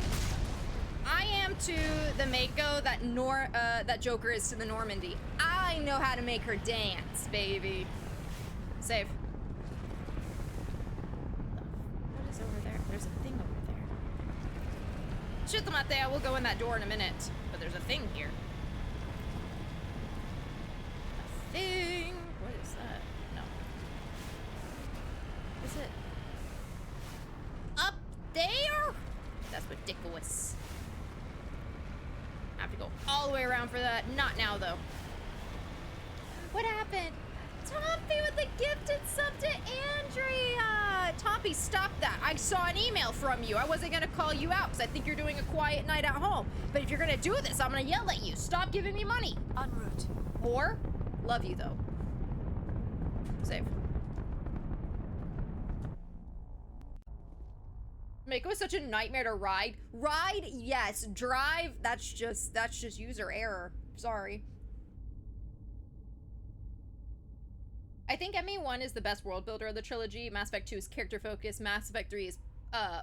the Mako that Joker is to the Normandy. I know how to make her dance, baby. Save. What is over there? There's a thing over there. Shoot them out there. We'll go in that door in a minute. But there's a thing here. A thing. What is that? No. Is it up there? That's ridiculous. I have to go all the way around for that. Not now, though. What happened? Toppy with the gifted sub to Andrea. Toppy, stop that. I saw an email from you. I wasn't going to call you out because I think you're doing a quiet night at home. But if you're going to do this, I'm going to yell at you. Stop giving me money. En route. Or, love you, though. Save. Mako is such a nightmare to ride. Ride, yes. Drive, that's just user error. Sorry. I think ME1 is the best world builder of the trilogy. Mass Effect 2 is character focused. Mass Effect 3 is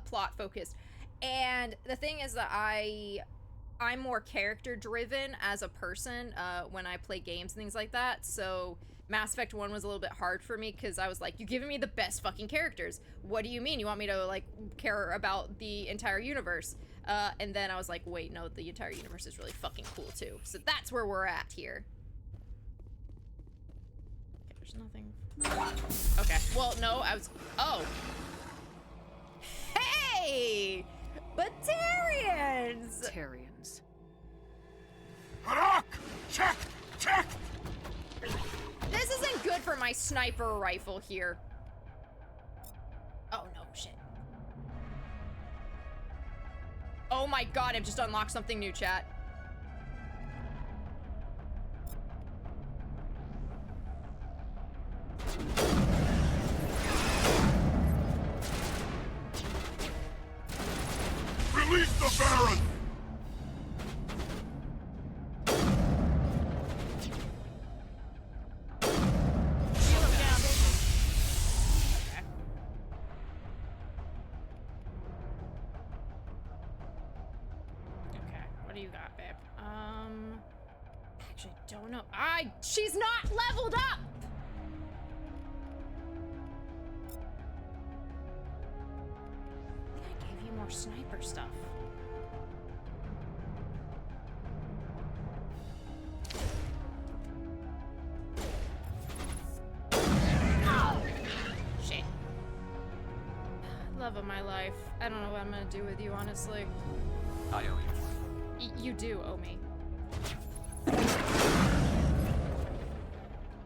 plot focused. And the thing is that I'm more character driven as a person when I play games and things like that. So Mass Effect 1 was a little bit hard for me because I was like, you're giving me the best fucking characters. What do you mean? You want me to like care about the entire universe? And then I was like, wait, no, the entire universe is really fucking cool too. So that's where we're at here. Okay, there's nothing. Okay, well, no, oh. Hey! Batarians! Batarians. Harak! Check! Check! This isn't good for my sniper rifle here. Oh no, shit. Oh my god, I've just unlocked something new, chat. Release the Baron! Actually, don't know. She's not leveled up! I think I gave you more sniper stuff. Oh! Shit. Love of my life. I don't know what I'm gonna do with you, honestly. I owe you. You do owe me.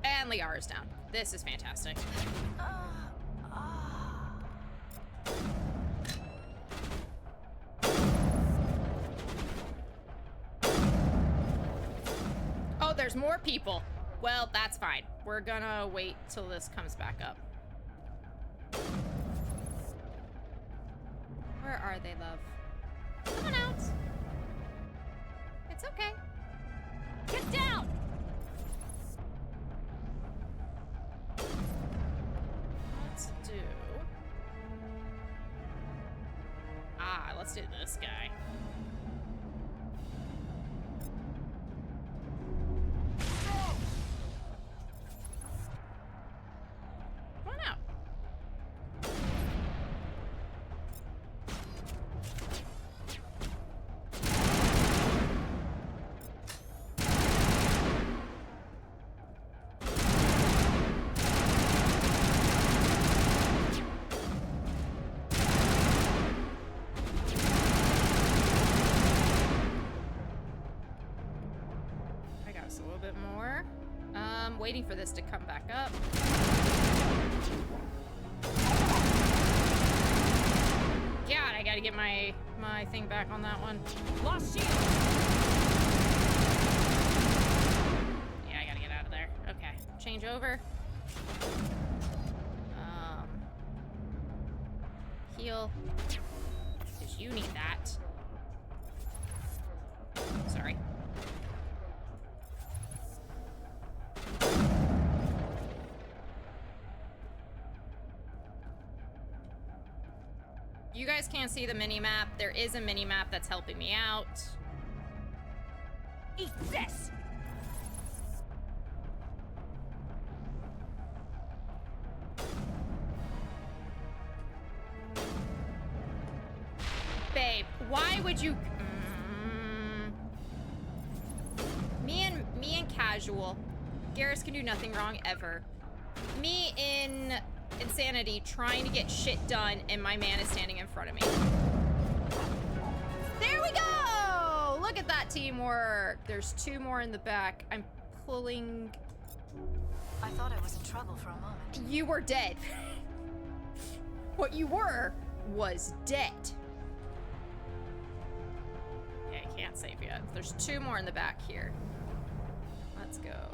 And Liara's down. This is fantastic. Oh, there's more people. Well, that's fine. We're gonna wait till this comes back up. Where are they, love? Come on out. It's okay. Get down! What? let's do this guy. Come on out. Waiting for this to come back up. God, I gotta get my thing back on that one. Lost shield. Yeah, I gotta get out of there. Okay, change over. Heal. Because you need that. Sorry. You guys can't see the mini-map. There is a mini-map that's helping me out. Eat this! Babe, why would you... Me and casual. Garrus can do nothing wrong ever. Me in insanity trying to get shit done and my man is standing in front of me. There we go! Look at that teamwork. There's 2 more in the back. I'm pulling... I thought I was in trouble for a moment. You were dead. What you were was dead. Okay, I can't save yet. There's 2 more in the back here. Let's go.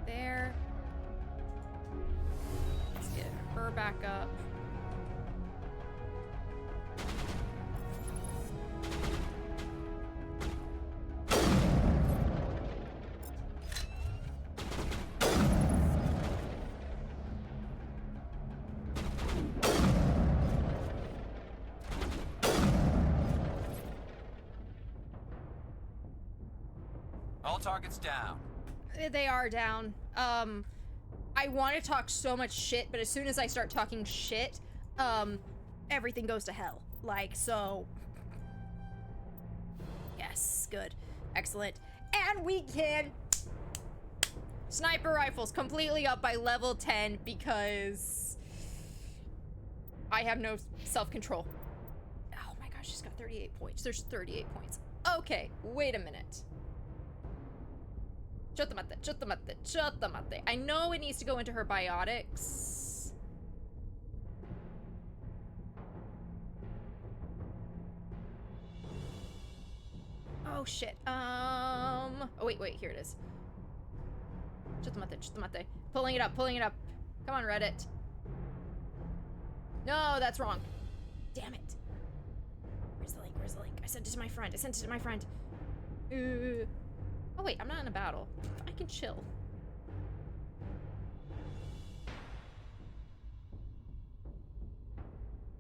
There. Let's get her back up. All targets down. They are down. I want to talk so much shit, but as soon as I start talking shit, everything goes to hell. Like, so... Yes, good. Excellent. And we can... Sniper rifles completely up by level 10 because... I have no self-control. Oh my gosh, she's got 38 points. There's 38 points. Okay, wait a minute. I know it needs to go into her biotics. Oh shit. Oh wait, here it is. Pulling it up. Come on, Reddit. No, that's wrong. Damn it. Where's the link? I sent it to my friend. Oh wait, I'm not in a battle. I can chill.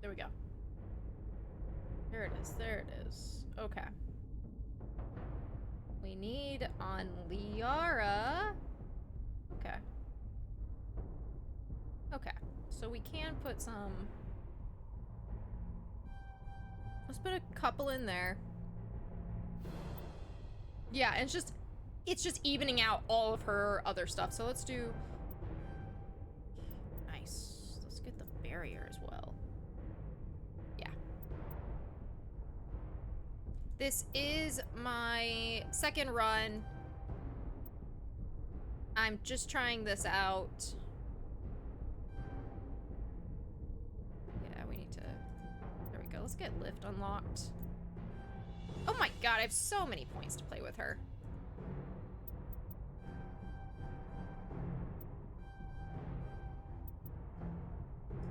There we go. There it is. Okay. We need on Liara. Okay. So we can put some... Let's put a couple in there. Yeah, and it's just evening out all of her other stuff. So let's do... Nice. Let's get the barrier as well. Yeah. This is my second run. I'm just trying this out. Yeah, we need to... There we go. Let's get lift unlocked. Oh my god, I have so many points to play with her.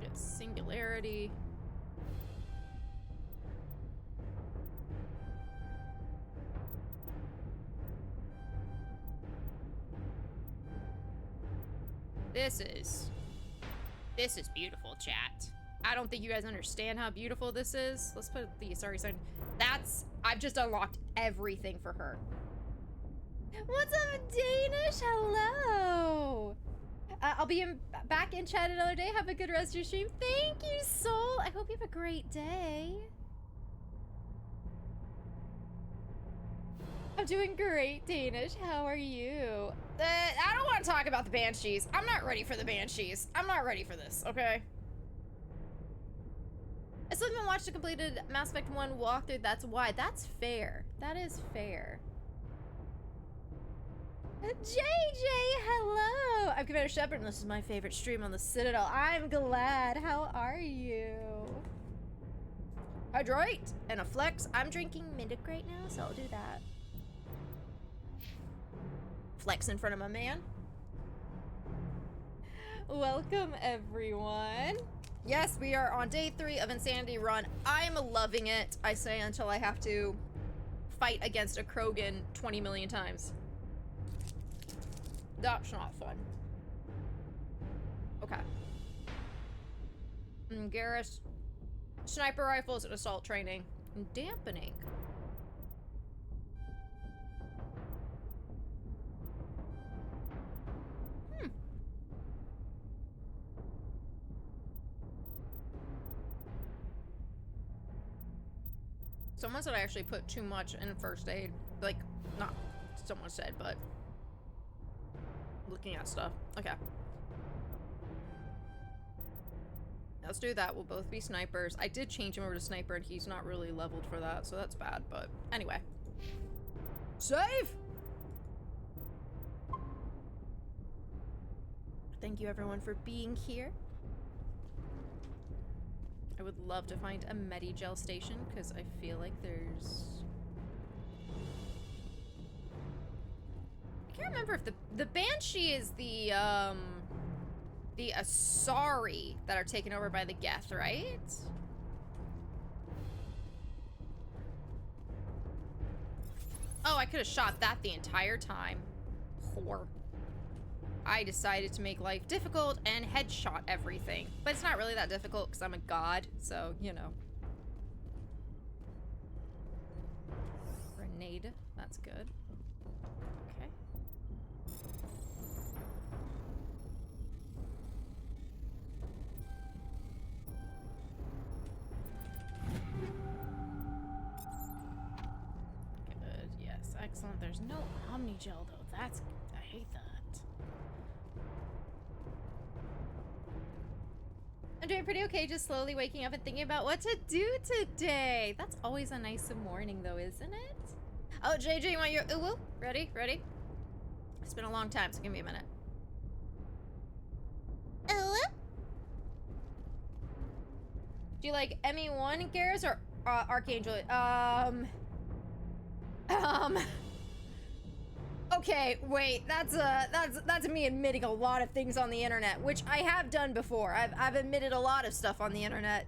Get singularity. This is beautiful, chat. I don't think you guys understand how beautiful this is. Let's put the sorry sign. I've just unlocked everything for her. What's up, Danish? Hello. I'll be back in chat another day. Have a good rest of your stream. Thank you, Soul. I hope you have a great day. I'm doing great, Danish. How are you? I don't want to talk about the Banshees. I'm not ready for the Banshees. I'm not ready for this, okay? I still haven't watched a completed Mass Effect 1 walkthrough. That's why. That's fair. That is fair. JJ, hello! I'm Commander Shepard, and this is my favorite stream on the Citadel. I'm glad. How are you? Hydrate and a flex. I'm drinking Mindic right now, so I'll do that. Flex in front of my man. Welcome, everyone. Yes, we are on day 3 of Insanity Run. I'm loving it, I say, until I have to fight against a Krogan 20 million times. That's not fun. Okay. Garrus. Sniper rifles and assault training. And dampening. Someone said I actually put too much in first aid. Like, not someone said, but looking at stuff. Okay. Let's do that. We'll both be snipers. I did change him over to sniper and he's not really leveled for that, so that's bad, but anyway. Save! Thank you everyone for being here. I would love to find a Medigel station because I feel like there's... I can't remember if the Banshee is the Asari that are taken over by the Geth, right? Oh, I could have shot that the entire time. Whore. I decided to make life difficult and headshot everything. But it's not really that difficult because I'm a god, so, you know. Grenade. That's good. Okay. Good. Yes. Excellent. There's no Omnigel, though. That's... I hate that. I'm doing pretty okay, just slowly waking up and thinking about what to do today. That's always a nice morning, though, isn't it? Oh, JJ, you want your ooh-woo? Ready? Ready? It's been a long time, so give me a minute. Ooh-woo? Do you like ME1, Garrus, or Archangel? Okay, wait, that's me admitting a lot of things on the internet, which I have done before. I've admitted a lot of stuff on the internet.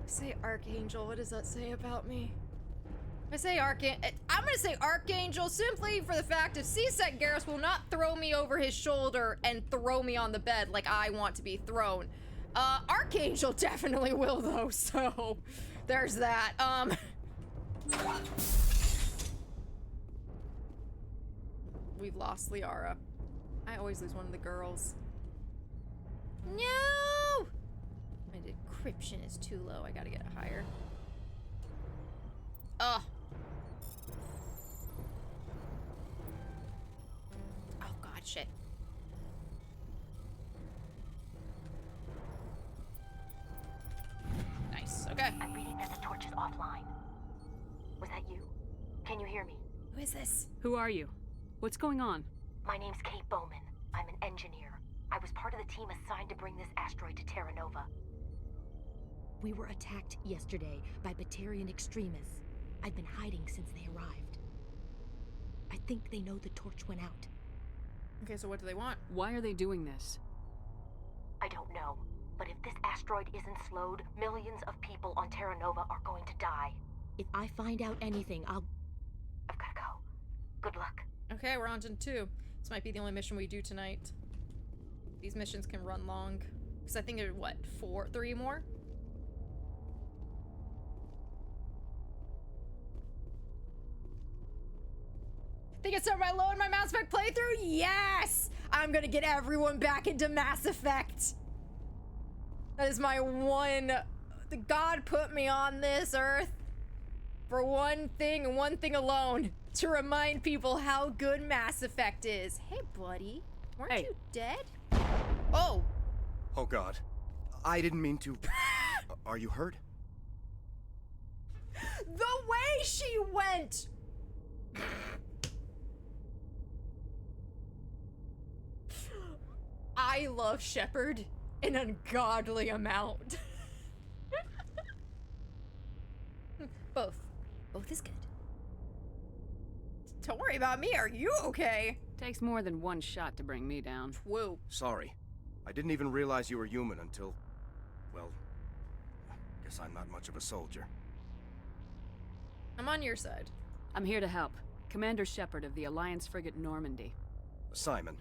Say Archangel, what does that say about me? I say Archangel, I'm gonna say Archangel simply for the fact of C-Sec Garrus will not throw me over his shoulder and throw me on the bed like I want to be thrown. Archangel definitely will though, so there's that. We've lost Liara. I always lose one of the girls. No! My decryption is too low. I gotta get it higher. Ugh. Oh god, shit. Nice, okay. I'm reading that the torch is offline. Was that you? Can you hear me? Who is this? Who are you? What's going on? My name's Kate Bowman. I'm an engineer. I was part of the team assigned to bring this asteroid to Terra Nova. We were attacked yesterday by BATARIAN extremists. I've been hiding since they arrived. I think they know the torch went out. Okay, so what do they want? Why are they doing this? I don't know. But if this asteroid isn't slowed, millions of people on Terra Nova are going to die. If I find out anything, I've gotta go. Good luck. Okay, we're on to 2. This might be the only mission we do tonight. These missions can run long. Because I think there are, what, 3 more? Think it's time I load my Mass Effect playthrough? Yes! I'm gonna get everyone back into Mass Effect. That is my one... God put me on this earth for one thing and one thing alone. To remind people how good Mass Effect is. Hey, buddy. Weren't you dead? Oh. Oh, God. I didn't mean to... Are you hurt? The way she went! I love Shepard an ungodly amount. Both. Both is good. Don't worry about me. Are you okay? Takes more than one shot to bring me down. Whoa. Sorry. I didn't even realize you were human until... Well, guess I'm not much of a soldier. I'm on your side. I'm here to help. Commander Shepard of the Alliance frigate Normandy. Simon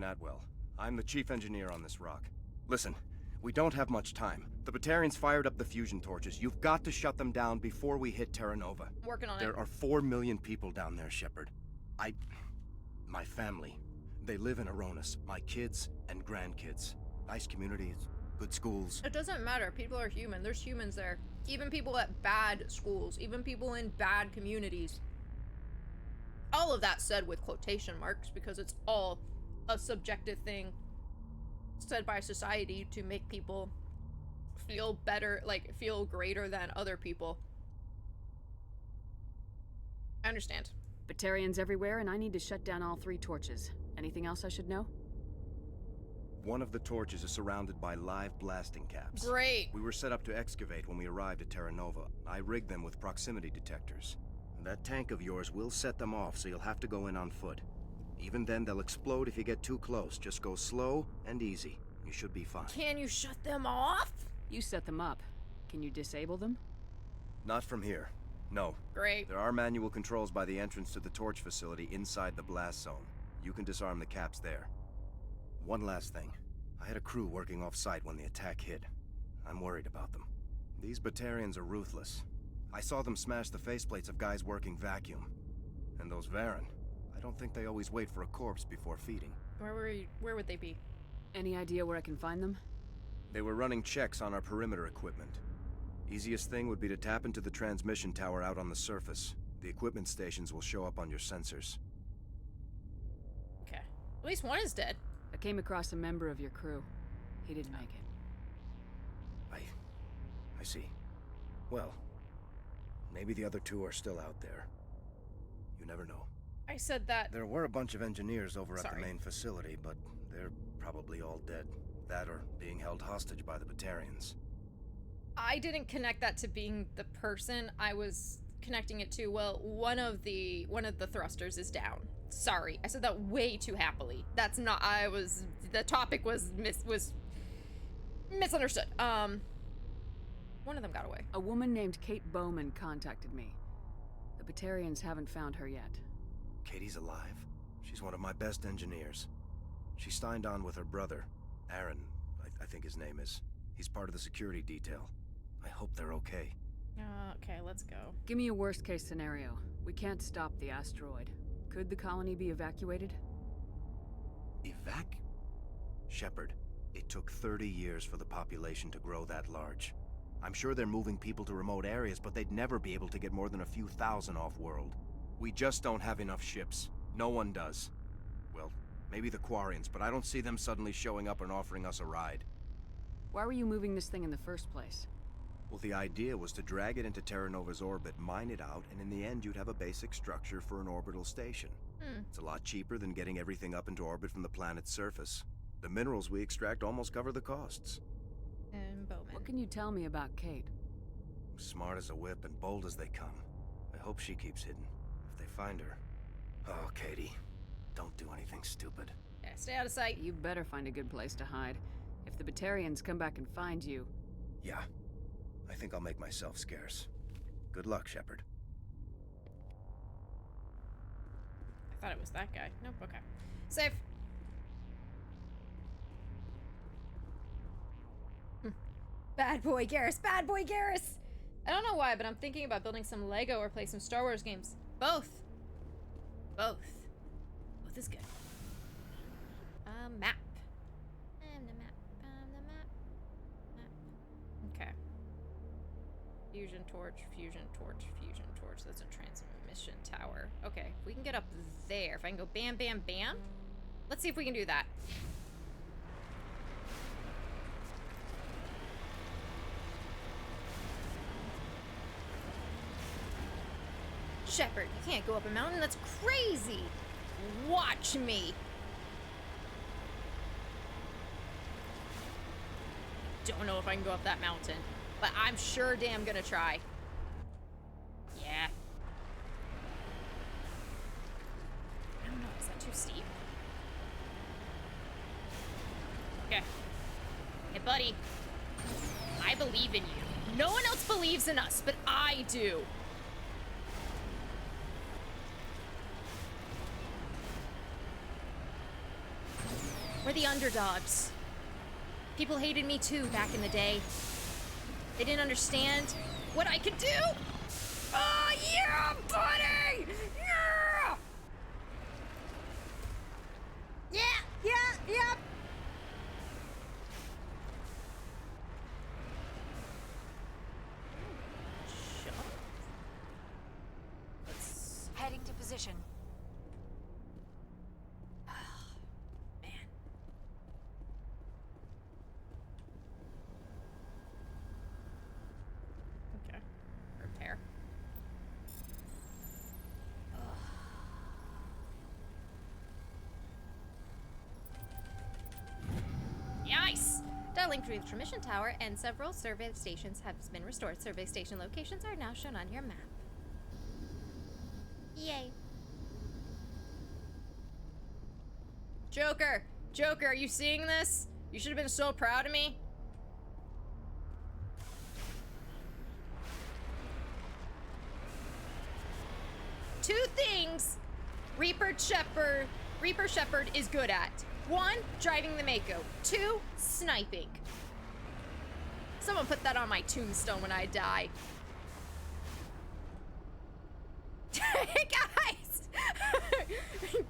Atwell. I'm the chief engineer on this rock. Listen, we don't have much time. The Batarians fired up the fusion torches. You've got to shut them down before we hit Terra Nova. Working on it. There are 4 million people down there, Shepard. My family. They live in Aronis. My kids and grandkids. Nice communities, good schools. It doesn't matter. People are human. There's humans there. Even people at bad schools. Even people in bad communities. All of that said with quotation marks because it's all a subjective thing said by society to make people feel better, like feel greater than other people. I understand. Batarians everywhere, and I need to shut down all 3 torches. Anything else I should know? One of the torches is surrounded by live blasting caps. Great. We were set up to excavate when we arrived at Terra Nova. I rigged them with proximity detectors. That tank of yours will set them off, so you'll have to go in on foot. Even then, they'll explode if you get too close. Just go slow and easy. You should be fine. Can you shut them off? You set them up. Can you disable them? Not from here. No. Great. There are manual controls by the entrance to the torch facility inside the blast zone. You can disarm the caps there. One last thing. I had a crew working off-site when the attack hit. I'm worried about them. These Batarians are ruthless. I saw them smash the faceplates of guys working vacuum. And those Varen, I don't think they always wait for a corpse before feeding. Where would they be? Any idea where I can find them? They were running checks on our perimeter equipment. Easiest thing would be to tap into the transmission tower out on the surface. The equipment stations will show up on your sensors. Okay. At least one is dead. I came across a member of your crew. He didn't make it. I see. Well, maybe the other 2 are still out there. You never know. I said that. There were a bunch of engineers over at the Sorry. main facility, but they're probably all dead. That or being held hostage by the Batarians. I didn't connect that to being the person. I was connecting it to, well, one of the thrusters is down. Sorry, I said that way too happily. That's not. The topic was misunderstood. One of them got away. A woman named Kate Bowman contacted me. The Batarians haven't found her yet. Katie's alive. She's one of my best engineers. She signed on with her brother, Aaron, I think his name is. He's part of the security detail. I hope they're okay. Okay, let's go. Give me a worst-case scenario. We can't stop the asteroid. Could the colony be evacuated? Shepard, it took 30 years for the population to grow that large. I'm sure they're moving people to remote areas, but they'd never be able to get more than a few thousand off-world. We just don't have enough ships. No one does. Well, maybe the Quarians, but I don't see them suddenly showing up and offering us a ride. Why were you moving this thing in the first place? Well, the idea was to drag it into Terra Nova's orbit, mine it out, and in the end you'd have a basic structure for an orbital station. It's a lot cheaper than getting everything up into orbit from the planet's surface. The minerals we extract almost cover the costs. And Bowman. What can you tell me about Kate? Smart as a whip and bold as they come. I hope she keeps hidden. If they find her... Oh, Katie. Don't do anything stupid. Yeah, stay out of sight. You better find a good place to hide. If the Batarians come back and find you... Yeah. I think I'll make myself scarce. Good luck, Shepard. I thought it was that guy. Nope, okay. Save. Bad boy Garrus, bad boy Garrus! I don't know why, but I'm thinking about building some Lego or play some Star Wars games. Both. Both. Both is good. Map. The map. Okay. Fusion torch, fusion torch, fusion torch. That's a transmission tower. Okay, if we can get up there. If I can go bam, bam, bam. Let's see if we can do that. Shepard, you can't go up a mountain. That's crazy. Watch me. Don't know if I can go up that mountain, but I'm sure damn gonna try. Yeah. I don't know, is that too steep? Okay. Hey, buddy. I believe in you. No one else believes in us, but I do. We're the underdogs. People hated me too back in the day. They didn't understand what I could do. Oh, yeah, buddy! Yeah! Yeah. Jump. Let's... Heading to position. Link to the transmission tower, and several survey stations have been restored. Survey station locations are now shown on your map. Yay. Joker! Joker, are you seeing this? You should have been so proud of me. Two things Reaper Shepard is good at. 1, driving the Mako. 2, sniping. Someone put that on my tombstone when I die. Hey guys!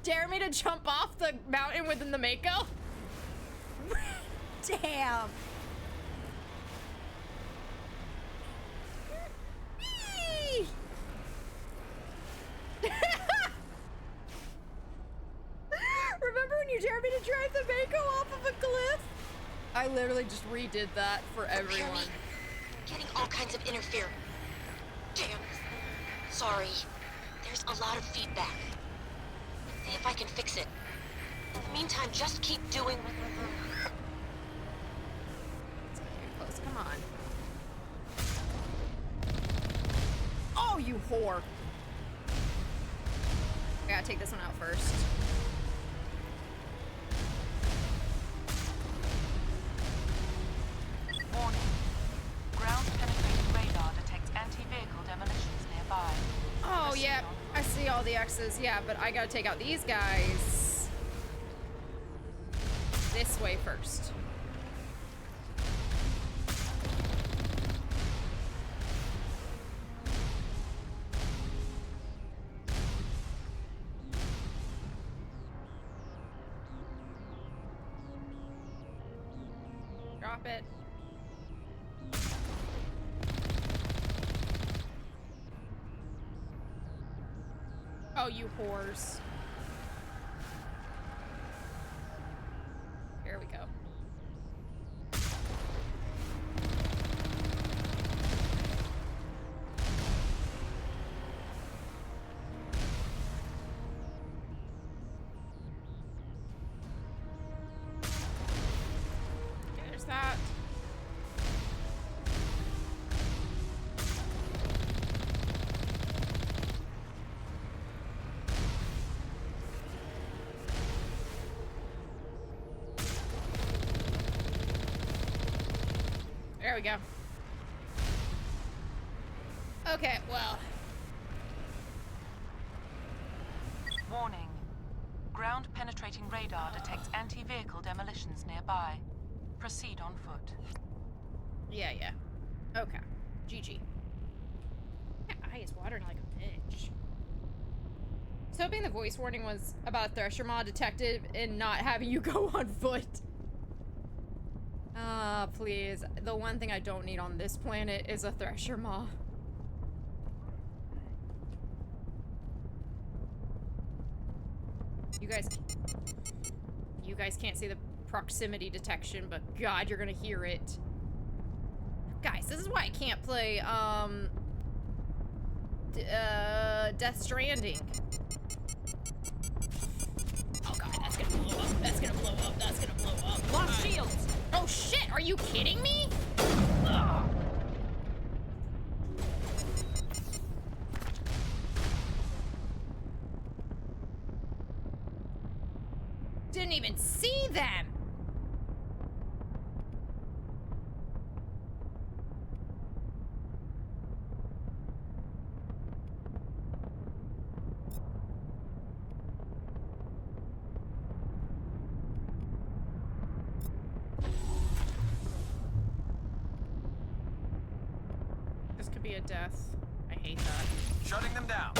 Dare me to jump off the mountain within the Mako? Damn. Remember when you dared me to drive the Mako off of a cliff? I literally just redid that for everyone. Getting all kinds of interference. Damn. Sorry. There's a lot of feedback. See if I can fix it. In the meantime, just keep doing... It's getting close. Come on. Oh, you whore. I gotta take this one out first. Warning. Ground-penetrating radar detects anti-vehicle demolitions nearby. Oh, yeah. I see all the X's. Yeah, but I gotta take out these guys this way first. Drop it. Oh, you whores. Here we go. There's that. There we go. Okay, well. Warning. Ground-penetrating radar detects anti-vehicle demolitions nearby. Proceed on foot. Yeah. Okay. GG. My eye is watering like a bitch. I was hoping the voice warning was about a Thresher Maw detective and not having you go on foot. Please. The one thing I don't need on this planet is a Thresher Maw. You guys can't see the proximity detection, but God, you're gonna hear it. Guys, this is why I can't play, Death Stranding. Oh God, that's gonna blow up. That's gonna blow up. That's gonna blow up. Lost shields. Oh shit, are you kidding me? Ugh. Didn't even see them. This could be a death. I hate that. Shutting them down.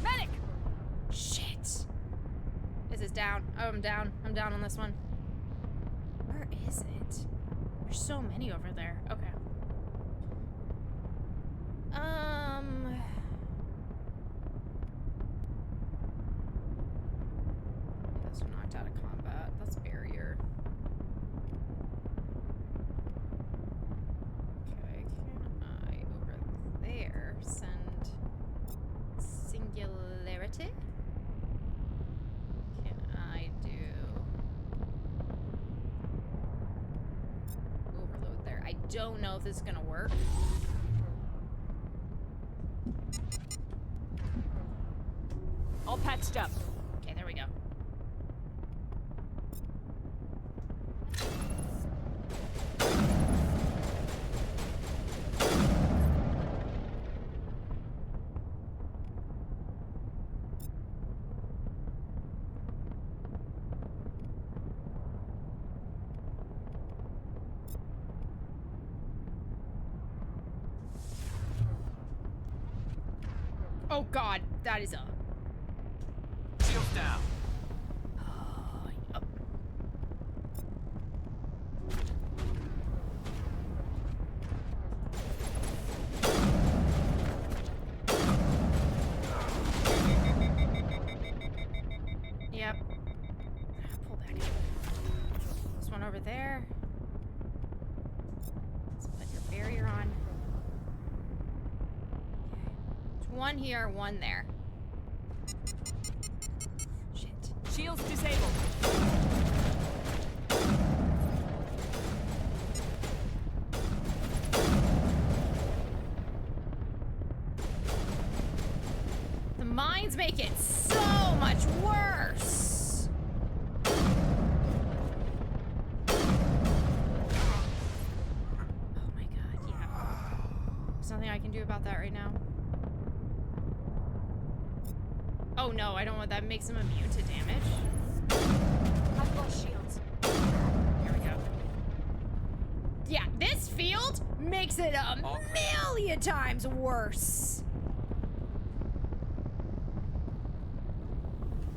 Medic! Shit. Is this down? Oh, I'm down. I'm down on this one. Where is it? There's so many over there. Okay. Those are knocked out of combat. That's barrier. Okay, can I over there send singularity? Can I do overload there? I don't know if this is gonna work. All patched up. Okay, there we go. Oh God, that is a... Shields down. Yep. Yep. Pull back. This one over there. Let's put your barrier on. There's one here, one there. Shit. Shields disabled. The mines make it so much worse. Oh my God, yeah. There's nothing I can do about that right now. Oh no, I don't want that. Makes them immune to damage. I've lost shields. Here we go. Yeah, this field makes it a million times worse.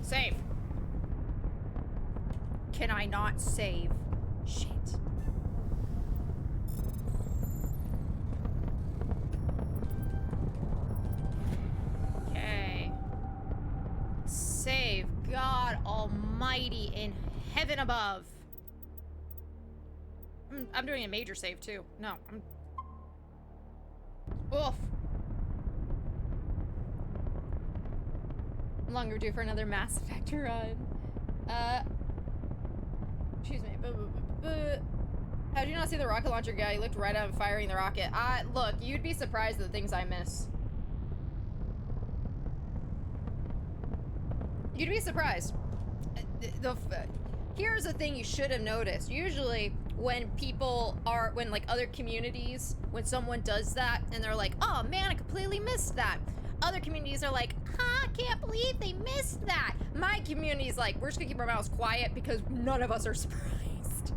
Save. Can I not save? Shit. Okay. Save. God Almighty in heaven above. I'm doing a major save too. No, I'm... Oof. Longer due for another Mass Effect run. Excuse me. How did you not see the rocket launcher guy? He looked right at him firing the rocket. Look, you'd be surprised at the things I miss. You'd be surprised. Here's the thing you should have noticed. Usually, when like other communities, when someone does that and they're like, oh man, I completely missed that. Other communities are like, I can't believe they missed that. My community is like, we're just gonna keep our mouths quiet because none of us are surprised.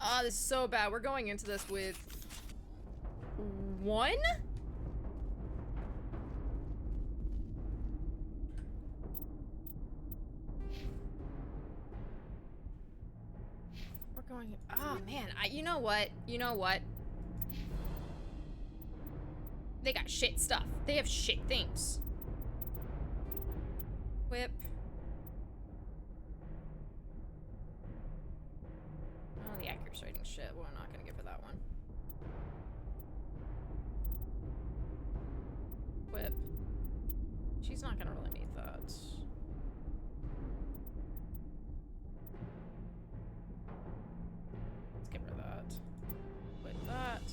Oh, this is so bad. We're going into this with 1? We're going, oh man, you know what? You know what? They got shit stuff. They have shit things. Whip. Oh, the accuracy rating shit. We're not gonna give her that one. Whip. She's not gonna really need that. Let's give her that. With that.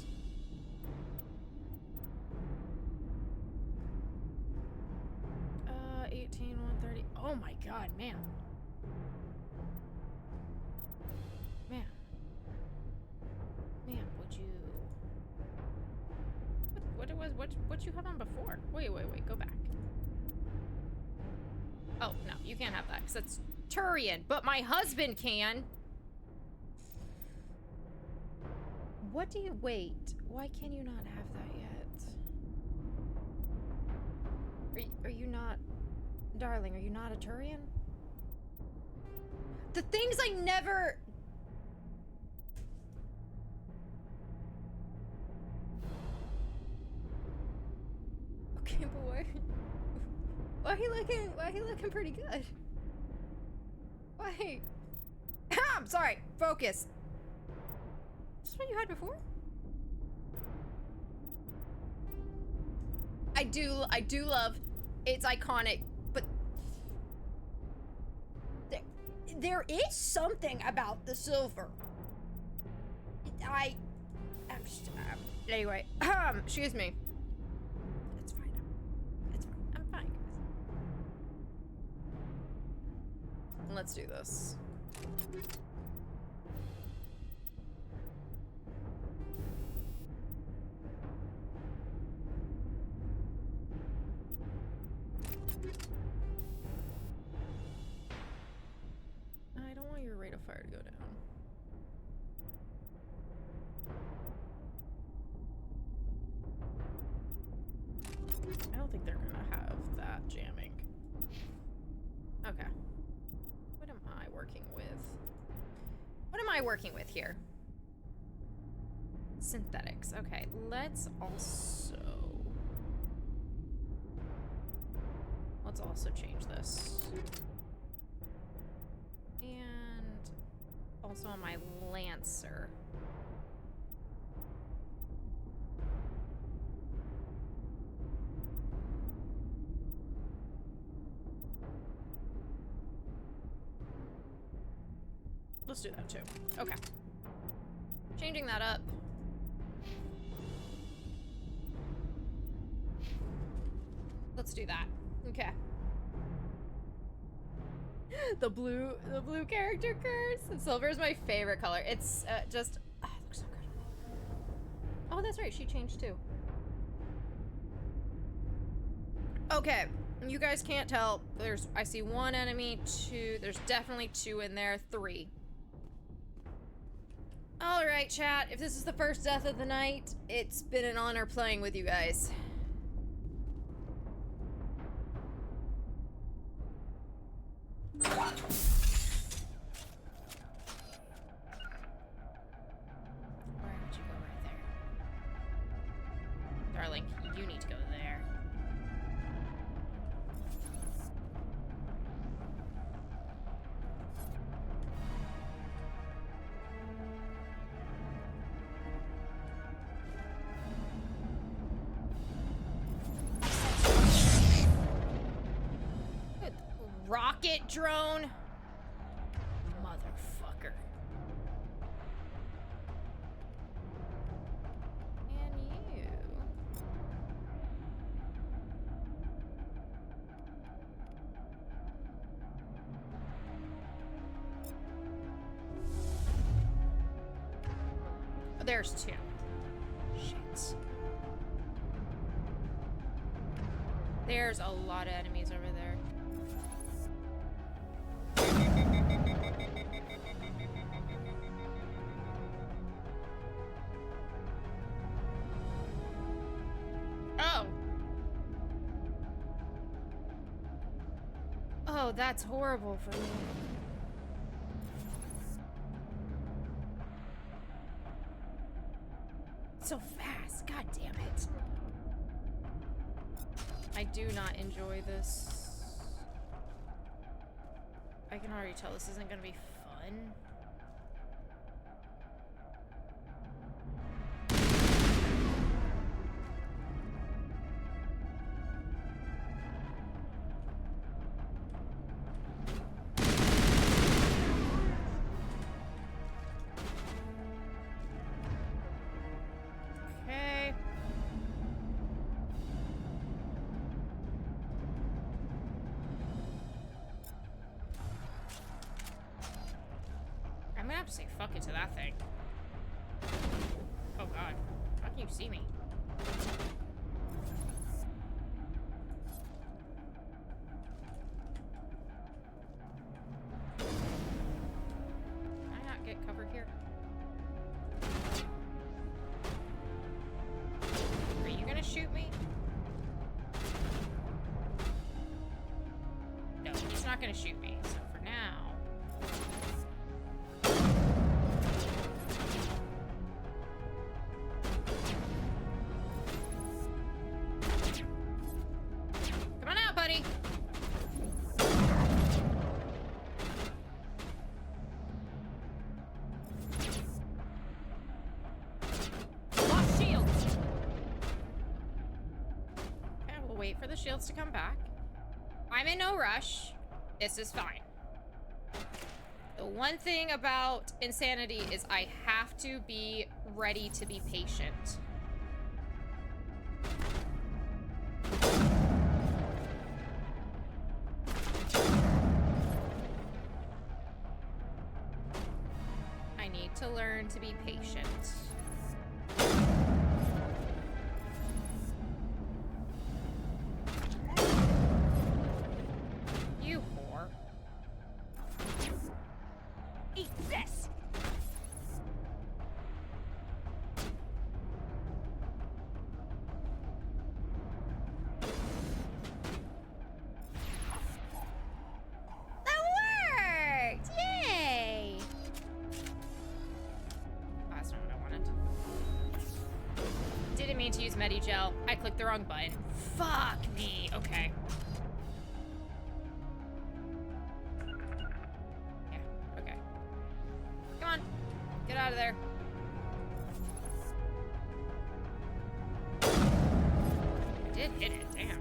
Uh, 18, 130. Oh my god, man. Man. Man, would you... What you have on before? Wait, go back. Oh, no, you can't have that, because that's Turian, but my husband can. What do you... Wait, why can you not have that yet? Are you not... Darling, are you not a Turian? The things I never... Okay, but why he looking pretty good? Why? I'm sorry, focus. Is this what you had before? I do love, it's iconic, but there is something about the silver. Anyway, excuse me. It's fine. It's fine. I'm fine, guys. Let's do this. I don't want your rate of fire to go down. I don't think they're gonna have that jamming. Okay. What am I working with? What am I working with here? Synthetics. Okay, let's also change this. And also on my Lancer. Let's do that too. Okay. Changing that up. Let's do that. Okay. The blue character curse. Silver is my favorite color. It's just it looks so good. Oh, that's right. She changed too. Okay. You guys can't tell. I see 1 enemy, 2. There's definitely 2 in there. 3. All right, chat. If this is the first death of the night, it's been an honor playing with you guys. Why don't you go right there? Darling, you need to go there. Good rocket drone. Motherfucker. And you. there's two. Shit. There's a lot of enemies over there. Oh. Oh, that's horrible for me. So fast, god damn it. I do not enjoy this. I can already tell this isn't gonna be fun. Okay. I'm gonna have to say fuck it to that thing. Oh god. How can you see me? Can I not get covered here? Are you gonna shoot me? No, he's not gonna shoot me. So for now... Come on out, buddy. Lost shields. Okay, we'll wait for the shields to come back. I'm in no rush. This is fine. The one thing about Insanity is I have to be ready to be patient. I need to learn to be patient. You whore. Eat this! That worked! Yay! That's not what I wanted. Didn't mean to use Medigel. I clicked the wrong button. Fuck me. Okay. Yeah, okay. Come on. Get out of there. I did hit it. Damn.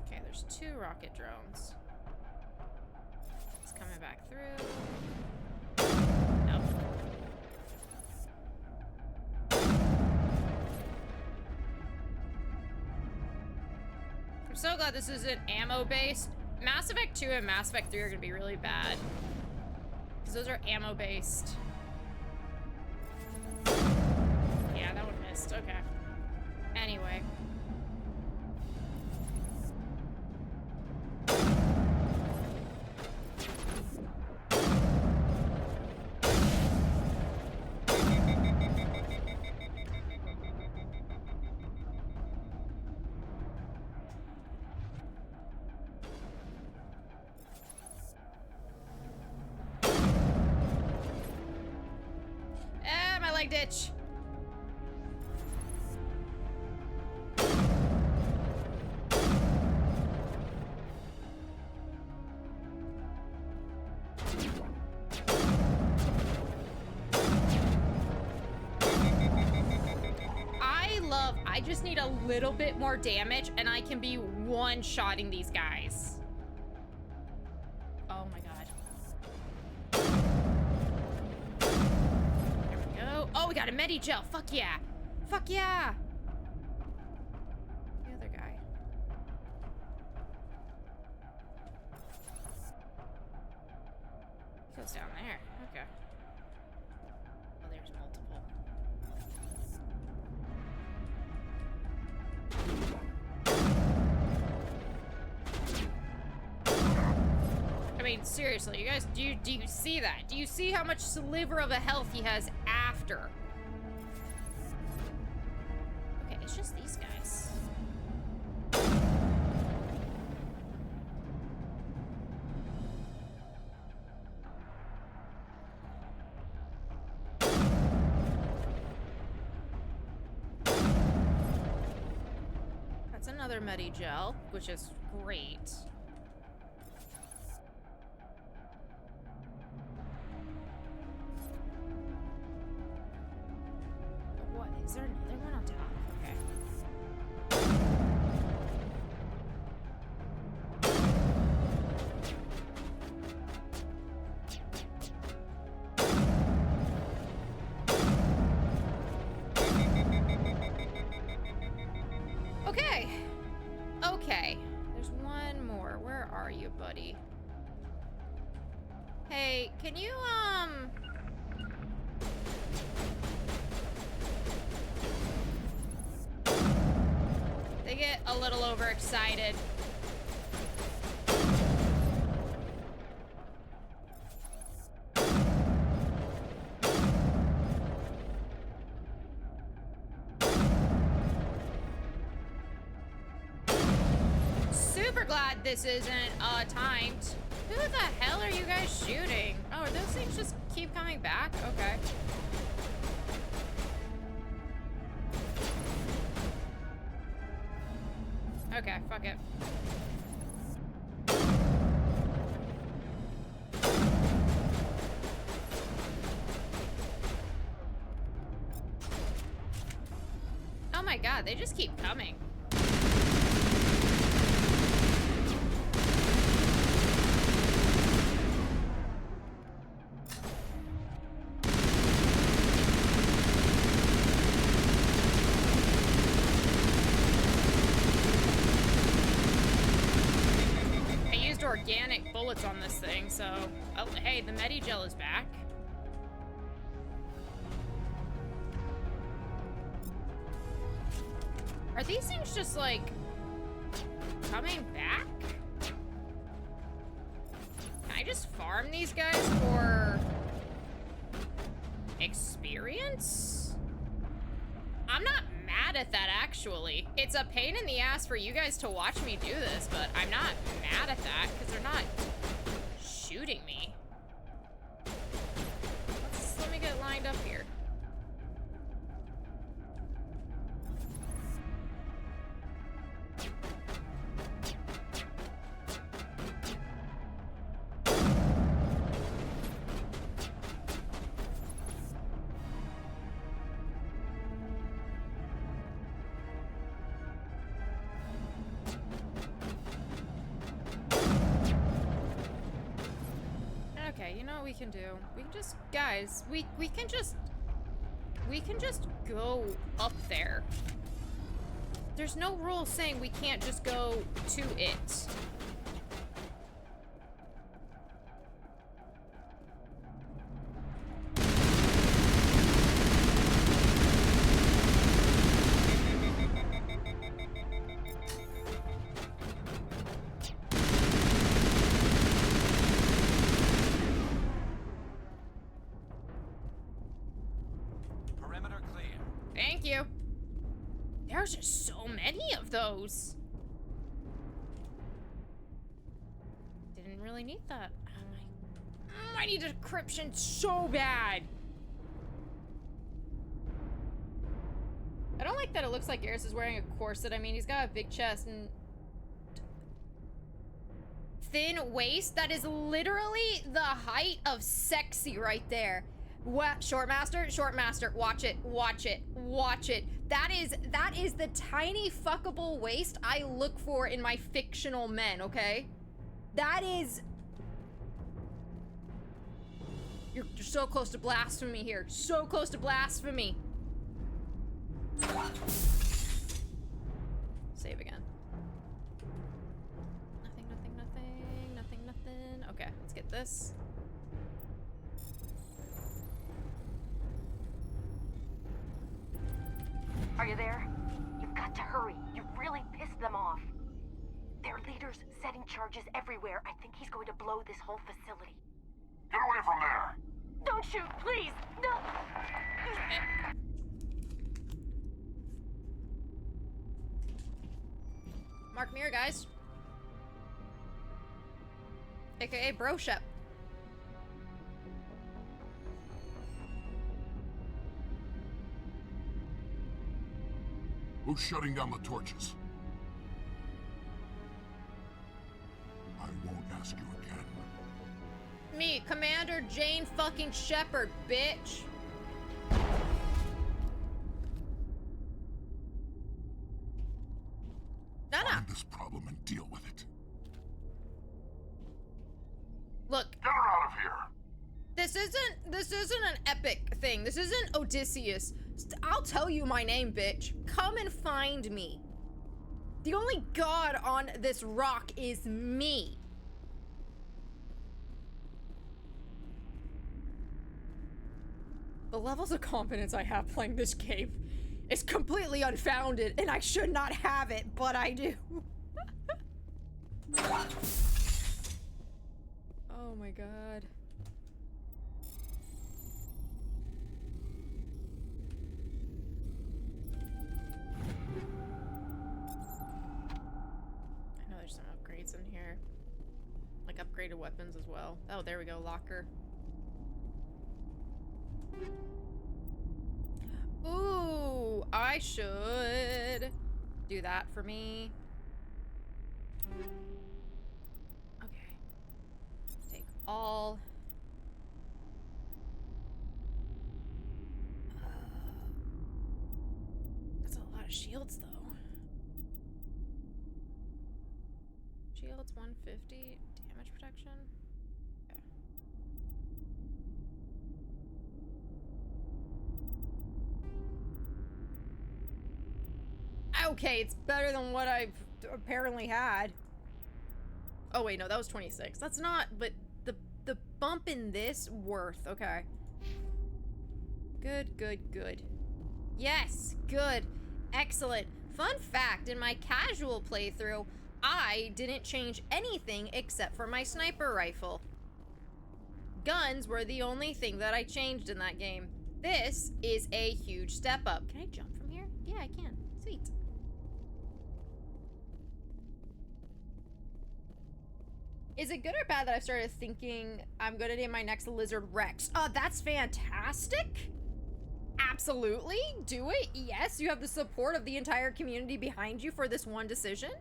Okay, there's two rocket drones. It's coming back through. Nope. I'm so glad this isn't ammo-based. Mass Effect 2 and Mass Effect 3 are gonna be really bad. Because those are ammo-based. Yeah, that one missed. Okay. Anyway. My leg ditch. I just need a little bit more damage and I can be one-shotting these guys. Oh my god. There we go. Oh, we got a Medi-gel. Fuck yeah. Fuck yeah. The other guy. He goes down there. Okay. Oh, there's multiple. I mean, seriously, you guys, do you see that? Do you see how much sliver of a health he has after? Okay, it's just these guys. That's another Medi-gel, which is great. What? Is there another one on top? Okay. Okay. Okay. There's one more. Where are you, buddy? Hey, can you, They get a little overexcited. Super glad this isn't timed. Who the hell are you guys shooting? Oh, are those things just keep coming back? Okay. Okay, fuck it. Oh my god, they just keep coming. Organic bullets on this thing, so oh, hey, the Medi-gel is back. Are these things just like coming back? Can I just farm these guys for experience? I'm not mad at that, actually. It's a pain in the ass for you guys to watch me do this, but I'm not mad at that because they're not shooting me. Let me get lined up here. Okay, you know what we can do? We can just, guys, we can just go up there. There's no rule saying we can't just go to it. Thank you. There's just so many of those. Didn't really need that. I need a decryption so bad. I don't like that it looks like Garrus is wearing a corset. I mean, he's got a big chest and thin waist. That is literally the height of sexy right there. What? Short master, watch it, watch it, watch it. That is the tiny fuckable waist I look for in my fictional men, okay? That is... You're so close to blasphemy here. So close to blasphemy. Save again. Nothing. Okay, let's get this. Are you there? You've got to hurry. You've really pissed them off. Their leader's setting charges everywhere. I think he's going to blow this whole facility. Get away from there! Don't shoot, please! No! Mark Mirror, guys. AKA Broshep. Who's shutting down the torches? I won't ask you again. Me, Commander Jane fucking Shepard, bitch. Find this problem and deal with it. Look. Get her out of here. This isn't an epic thing. This isn't Odysseus. I'll tell you my name, bitch. Come and find me. The only god on this rock is me. The levels of confidence I have playing this game is completely unfounded, and I should not have it, but I do. Oh my god. I know there's some upgrades in here. Like upgraded weapons as well. Oh, there we go, locker. Ooh, I should do that for me. Okay. Take all. That's a lot of shields, though. Shields 150, damage protection. Okay, it's better than what I've apparently had. Oh wait, no, that was 26. That's not, but the bump in this worth. Okay. Good. Yes, good. Excellent. Fun fact, in my casual playthrough, I didn't change anything except for my sniper rifle. Guns were the only thing that I changed in that game. This is a huge step up. Can I jump from here? Yeah, I can. Sweet. Is it good or bad that I've started thinking I'm gonna name my next lizard Rex? That's fantastic. Absolutely. Do it. Yes, you have the support of the entire community behind you for this one decision.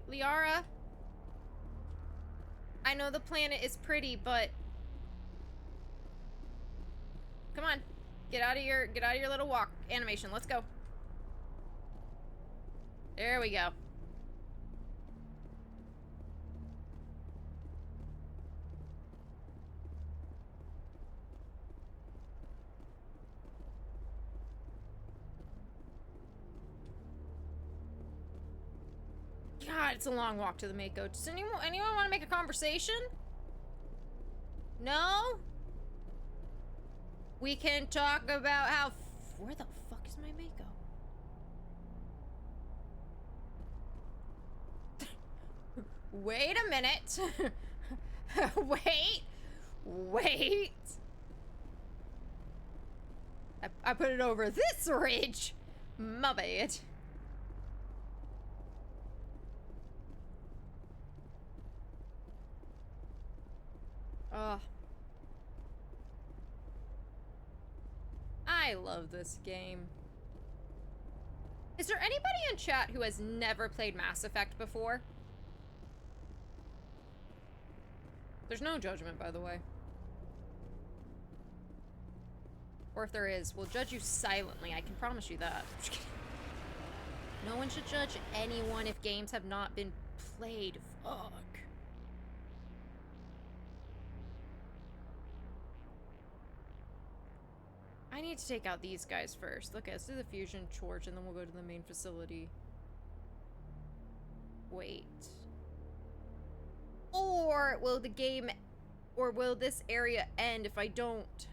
Liara. I know the planet is pretty, but come on. Get out of your little walk animation. Let's go. There we go. God, it's a long walk to the Mako. Does anyone want to make a conversation? No? We can talk about how... Where the fuck is my Mako? Wait a minute. Wait. I put it over this ridge. My bad. Oh. I love this game. Is there anybody in chat who has never played Mass Effect before? There's no judgment, by the way. Or if there is, we'll judge you silently. I can promise you that. Just kidding. No one should judge anyone if games have not been played. Fuck. I need to take out these guys first. Okay, let's do the fusion torch and then we'll go to the main facility. Wait. Or will the game, or will this area end if I don't?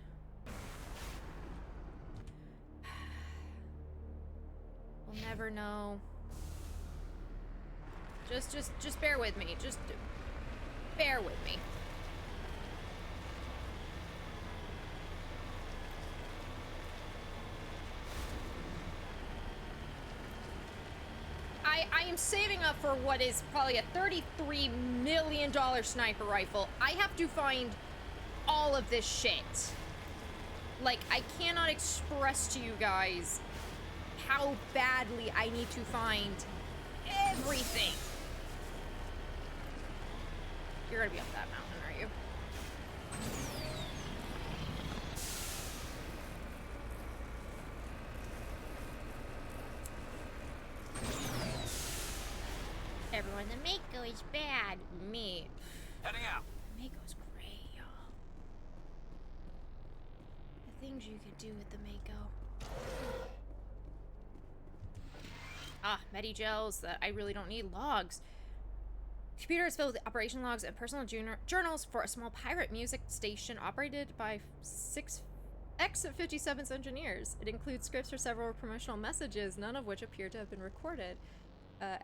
We'll never know. Just bear with me. Just bear with me. I am saving up for what is probably a $33 million sniper rifle. I have to find all of this shit. Like, I cannot express to you guys how badly I need to find everything. You're gonna be up that mountain, are you? Everyone, the Mako is bad. Me. Heading out. The Mako's great, y'all. The things you could do with the Mako. Ah, Medi-gels that I really don't need. Logs. Computer is filled with operation logs and personal journals for a small pirate music station operated by 6 X-57's engineers. It includes scripts for several promotional messages, none of which appear to have been recorded.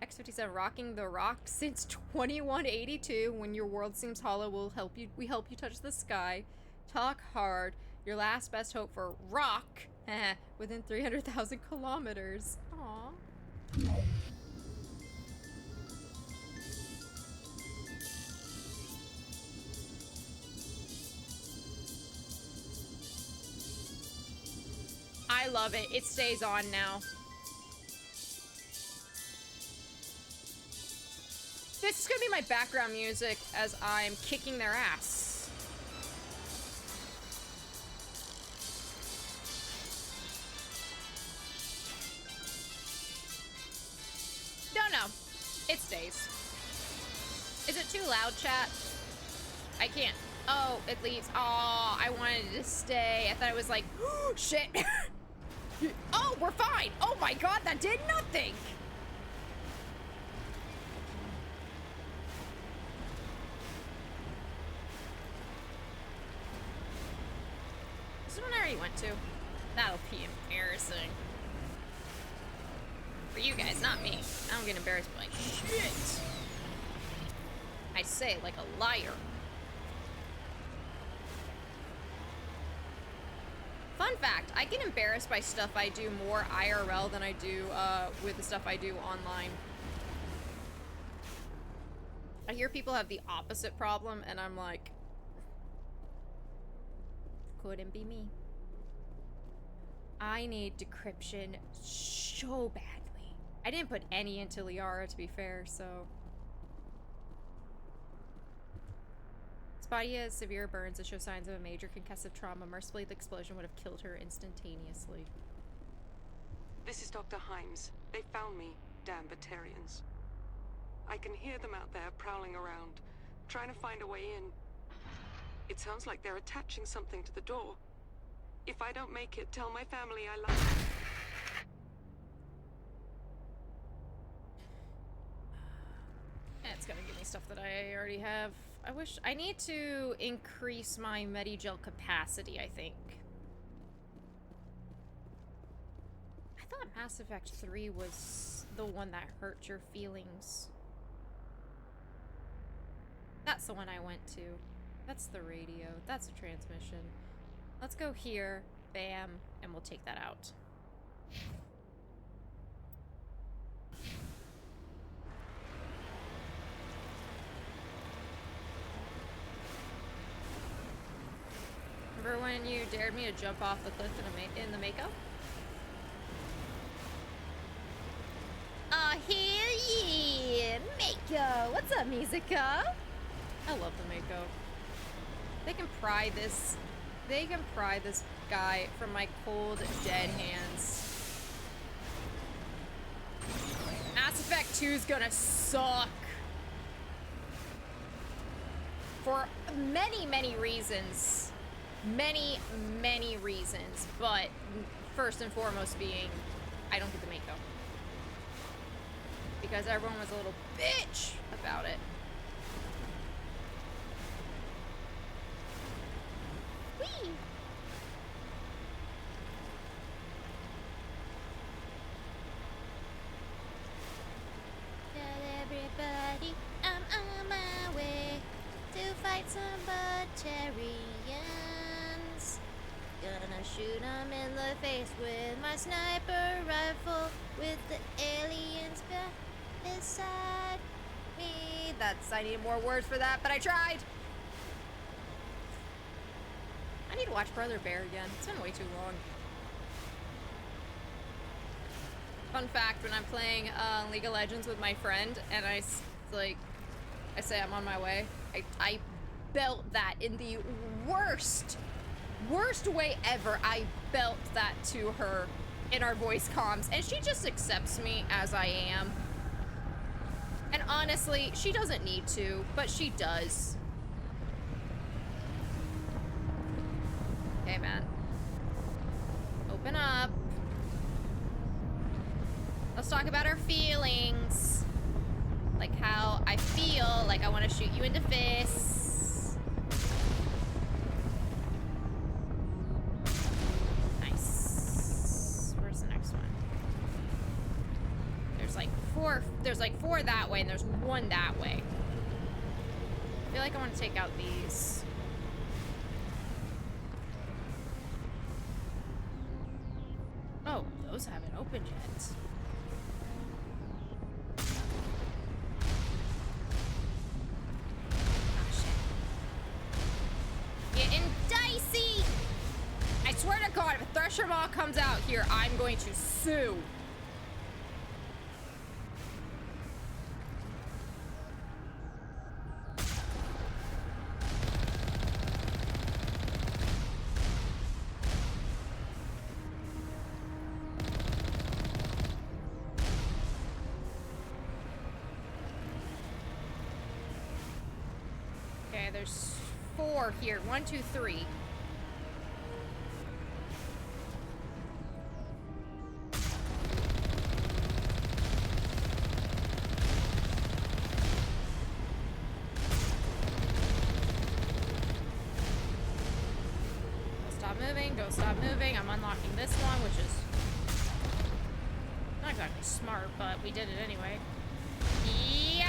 X-57 rocking the rock since 2182. When your world seems hollow, we help you touch the sky. Talk hard. Your last best hope for rock within 300,000 kilometers. Aww. I love it. It stays on now. This is gonna be my background music as I'm kicking their ass. No. It stays. Is it too loud, chat? I can't. Oh, it leaves. Oh, I wanted it to stay. I thought it was like, oh, shit. Oh, we're fine. Oh my god, that did nothing. This is one I already went to. That'll be embarrassing. For you guys, not me. I don't get embarrassed by like, shit. I say it like a liar. Fun fact, I get embarrassed by stuff I do more IRL than I do with the stuff I do online. I hear people have the opposite problem and I'm like, couldn't be me. I need decryption so badly. I didn't put any into Liara, to be fair, so. Spotty has severe burns that show signs of a major concussive trauma. Mercifully, the explosion would have killed her instantaneously. This is Dr. Himes. They found me, damn Batarians. I can hear them out there prowling around, trying to find a way in. It sounds like they're attaching something to the door. If I don't make it, tell my family I love them. It's gonna give me stuff that I already have. I wish I need to increase my Medi-gel capacity, I think. I thought Mass Effect 3 was the one that hurt your feelings. That's the one I went to. That's the radio. That's the transmission. Let's go here. Bam. And we'll take that out. Remember when you dared me to jump off the cliff in the Mako? Aw, hell yeah! Mako! What's up, Musica? I love the Mako. They can pry this they can pry this guy from my cold, dead hands. Mass Effect 2 is gonna suck. For many, many reasons. Many, many reasons. But first and foremost being, I don't get the Mako. Because everyone was a little bitch about it. Whee! Tell everybody I'm on my way to fight some Batarians. Gonna shoot 'em in the face with my sniper rifle with the aliens beside me. I need more words for that, but I tried. I need to watch Brother Bear again. It's been way too long. Fun fact, when I'm playing League of Legends with my friend and I say I'm on my way, I belt that in the worst way ever. I belt that to her in our voice comms, and she just accepts me as I am. And honestly, she doesn't need to, but she does. Okay, man. Open up. Let's talk about our feelings. Like how I feel like I want to shoot you in the face. Nice. Where's the next one? There's like four that way and there's one that way. I feel like I want to take out these. Oh, those haven't opened yet. Getting dicey! I swear to God, if a Thresher Maw comes out here, I'm going to sue. Okay, there's 4 here. 1, 2, 3. Don't stop moving. I'm unlocking this one, which is not exactly smart, but we did it anyway. Yeah!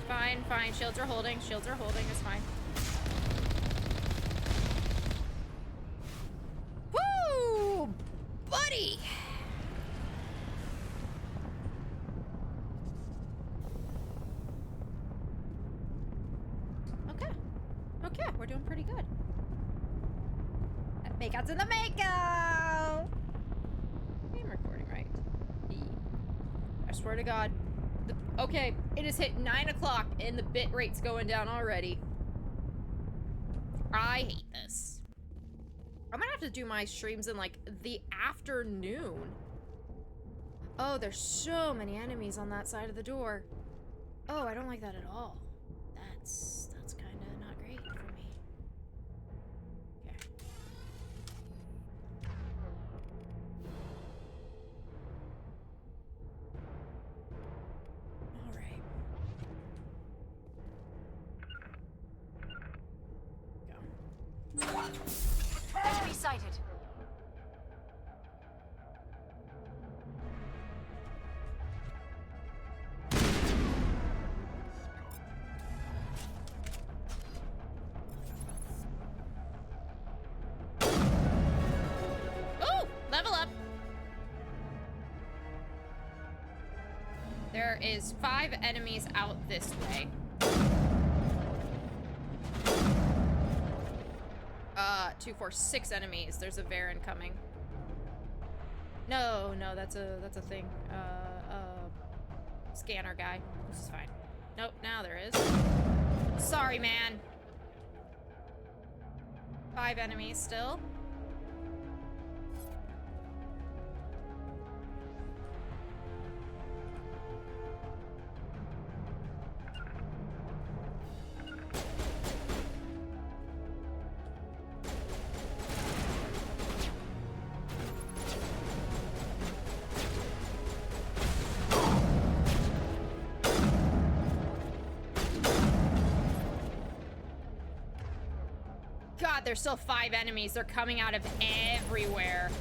Fine, fine. Shields are holding. Shields are holding. It's fine. Woo! Buddy! Okay, we're doing pretty good. Makeouts in the makeout! I'm recording, right? I swear to God. Okay, it has hit 9 o'clock and the bit rate's going down already. I hate this. I'm gonna have to do my streams in like the afternoon. Oh, there's so many enemies on that side of the door. Oh, I don't like that at all. That's kind of not great for me. Okay. All right. Go. Enemy sighted. Level up. There is 5 enemies out this way. 2, 4, 6 enemies. There's a Varen coming. No, that's a thing. Scanner guy. This is fine. Nope, now there is. Sorry, man. 5 enemies still. God, there's still 5 enemies. They're coming out of everywhere.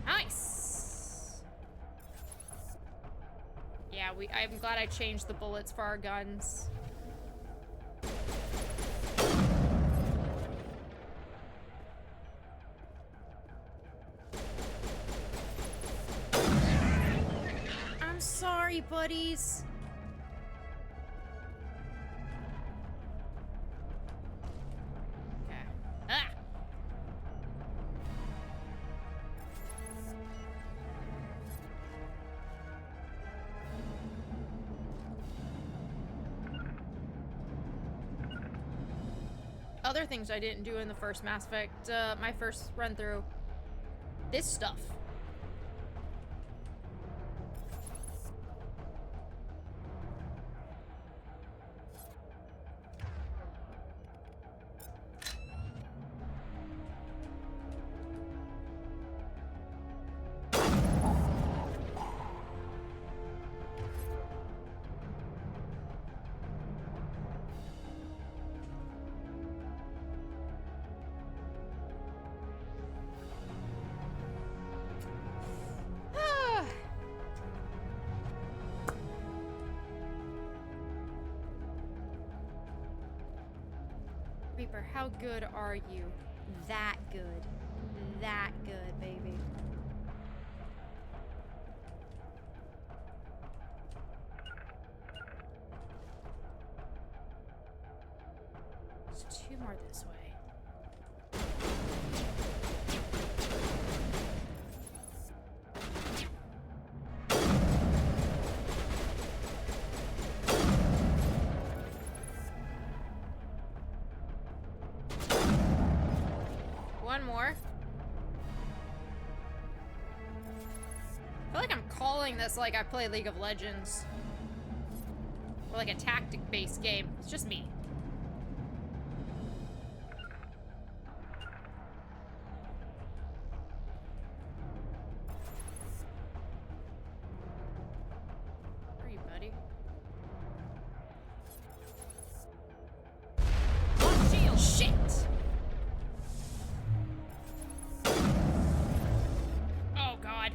Nice. Yeah, I'm glad I changed the bullets for our guns. I'm sorry, buddies. Other things I didn't do in the first Mass Effect, my first run through. This stuff. Reaper, how good are you? That good. That good, baby. There's 2 more this way. One more. I feel like I'm calling this like I play League of Legends. Or like a tactic-based game. It's just me. Where are you, buddy? Lost shield! Shit! Oh, God.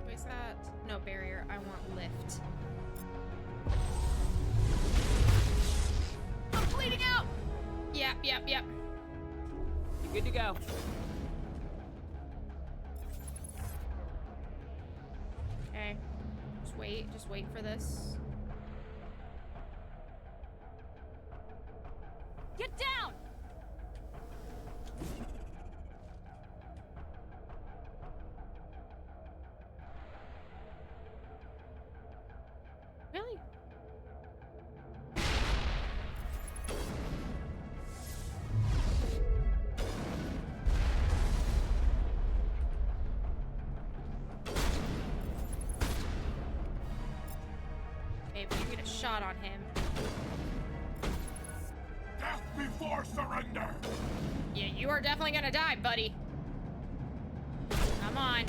What's that? No barrier. I want lift. I'm bleeding out! Yep. You're good to go. Okay. Just wait for this. Get down! Really? Okay, but you get a shot on him. Death before surrender! Yeah, you are definitely gonna die, buddy. Come on.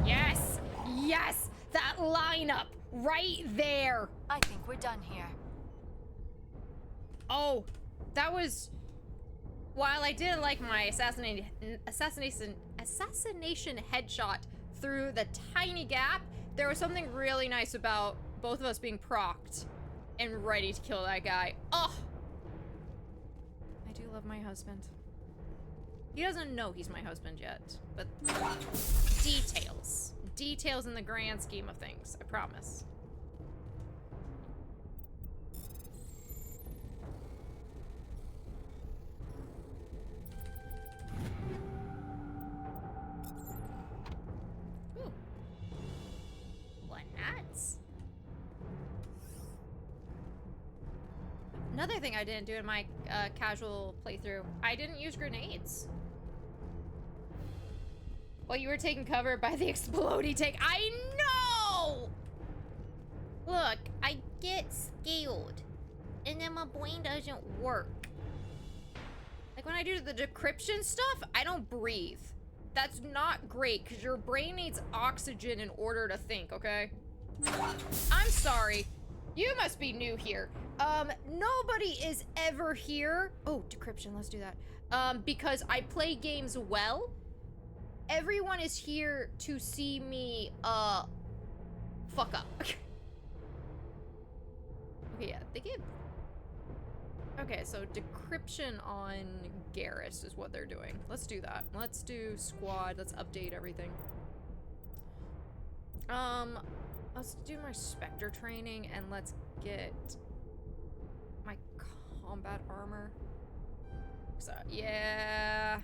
Yes! Yes! That lineup! Right there! I think we're done here. Oh, that was... While I didn't like my assassination headshot through the tiny gap, there was something really nice about both of us being procced and ready to kill that guy. Oh! I do love my husband. He doesn't know he's my husband yet, but details. Details in the grand scheme of things, I promise. Another thing I didn't do in my casual playthrough, I didn't use grenades. Well, you were taken cover by the explodey tank. I know! Look, I get scared. And then my brain doesn't work. Like when I do the decryption stuff, I don't breathe. That's not great, because your brain needs oxygen in order to think, okay? I'm sorry. You must be new here. Nobody is ever here. Oh, decryption, let's do that. Because I play games well. Everyone is here to see me, fuck up. Okay, yeah, they give... Okay, so decryption on Garrus is what they're doing. Let's do that. Let's do squad. Let's update everything. Let's do my Spectre training and let's get my combat armor. So, yeah.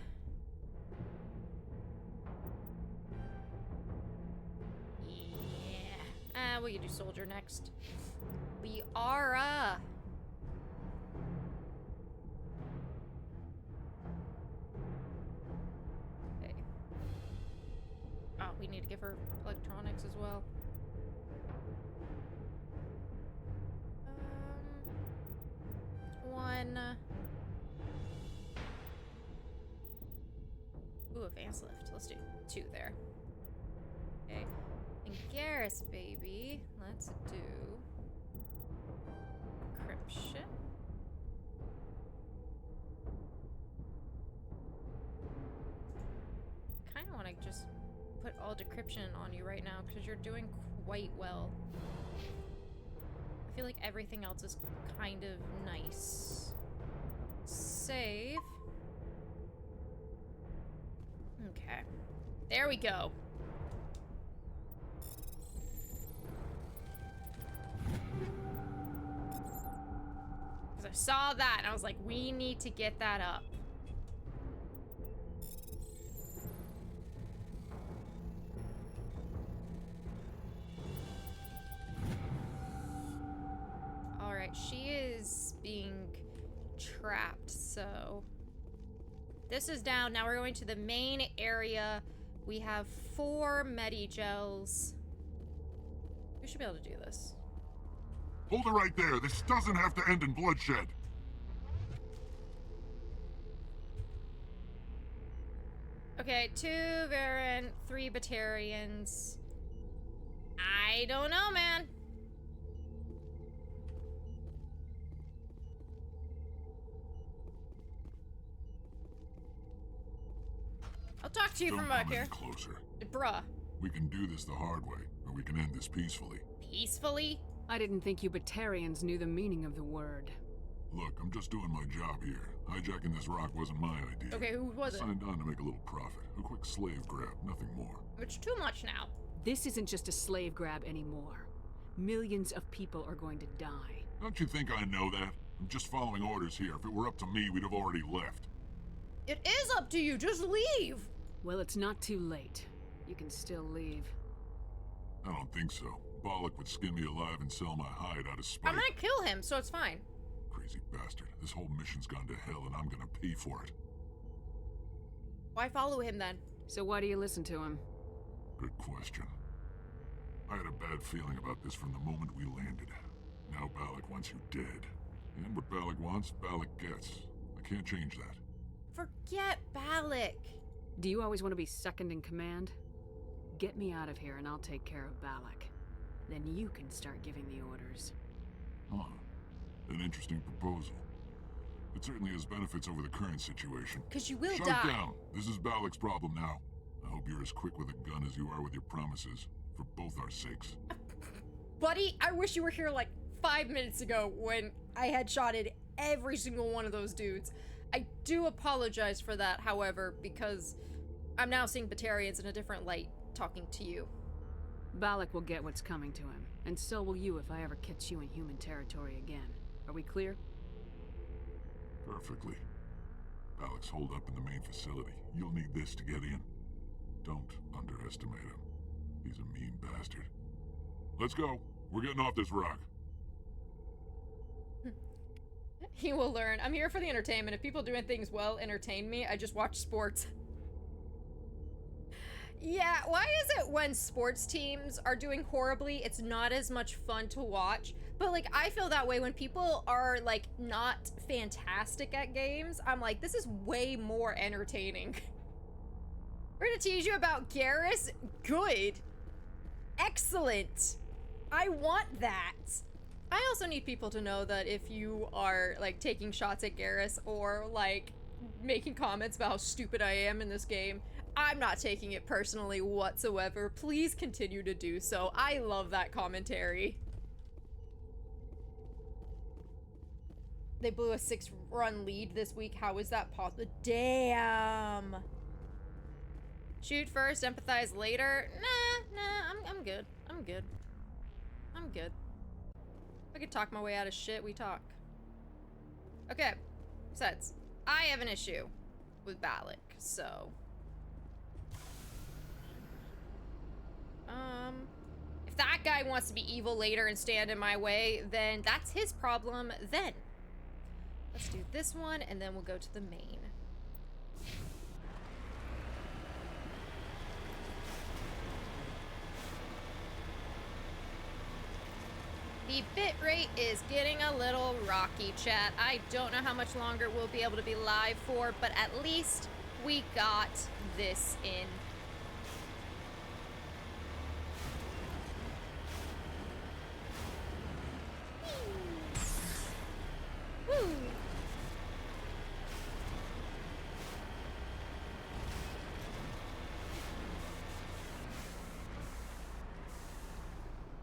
Yeah. We can do soldier next. We are, okay. Oh, we need to give her electronics as well. One. Ooh, advanced lift. Let's do 2 there. Okay. And Garrus, baby. Let's do encryption. Kind of want to just put all decryption on you right now because you're doing quite well. I feel like everything else is kind of nice. Save. Okay. There we go. Because I saw that and I was like, we need to get that up. Alright, she is being trapped, so... This is down. Now we're going to the main area. We have 4 Medi-Gels. We should be able to do this. Hold it right there. This doesn't have to end in bloodshed. Okay, 2 Varen, 3 Batarians. I don't know, man. I'll talk to you from back here. Closer. Bruh. We can do this the hard way, or we can end this peacefully. Peacefully? I didn't think you Batarians knew the meaning of the word. Look, I'm just doing my job here. Hijacking this rock wasn't my idea. Okay, who was it? I signed on to make a little profit. A quick slave grab, nothing more. It's too much now. This isn't just a slave grab anymore. Millions of people are going to die. Don't you think I know that? I'm just following orders here. If it were up to me, we'd have already left. It is up to you. Just leave. Well, it's not too late. You can still leave. I don't think so. Bollock would skin me alive and sell my hide out of spite. I'm gonna kill him, so it's fine. Crazy bastard. This whole mission's gone to hell and I'm gonna pay for it. Why follow him then? So why do you listen to him? Good question. I had a bad feeling about this from the moment we landed. Now Bollock wants you dead. And what Bollock wants, Bollock gets. I can't change that. Forget Bollock. Do you always want to be second in command? Get me out of here and I'll take care of Bollock. Then you can start giving the orders. Huh. An interesting proposal. It certainly has benefits over the current situation. Because you will Shut die. it down. This is Bollock's problem now. I hope you're as quick with a gun as you are with your promises. For both our sakes. Buddy, I wish you were here like 5 minutes ago when I had shotted every single one of those dudes. I do apologize for that, however, because I'm now seeing Batarians in a different light talking to you. Bollock will get what's coming to him, and so will you if I ever catch you in human territory again. Are we clear? Perfectly. Bollock's holed up in the main facility. You'll need this to get in. Don't underestimate him. He's a mean bastard. Let's go. We're getting off this rock. He will learn. I'm here for the entertainment. If people doing things well entertain me, I just watch sports. Yeah, why is it when sports teams are doing horribly, it's not as much fun to watch? But, like, I feel that way when people are, like, not fantastic at games. I'm like, this is way more entertaining. We're gonna tease you about Garrus? Good. Excellent. I want that. I also need people to know that if you are, like, taking shots at Garrus or, like, making comments about how stupid I am in this game, I'm not taking it personally whatsoever. Please continue to do so. I love that commentary. They blew a 6-run lead this week. How is that possible? Damn. Shoot first, empathize later. Nah, I'm good. I'm good. I'm good. If I could talk my way out of shit, we talk. Okay. Besides, I have an issue with Balak, so... if that guy wants to be evil later and stand in my way, then that's his problem then. Let's do this one, and then we'll go to the main. The bitrate is getting a little rocky, chat. I don't know how much longer we'll be able to be live for, but at least we got this in. Woo!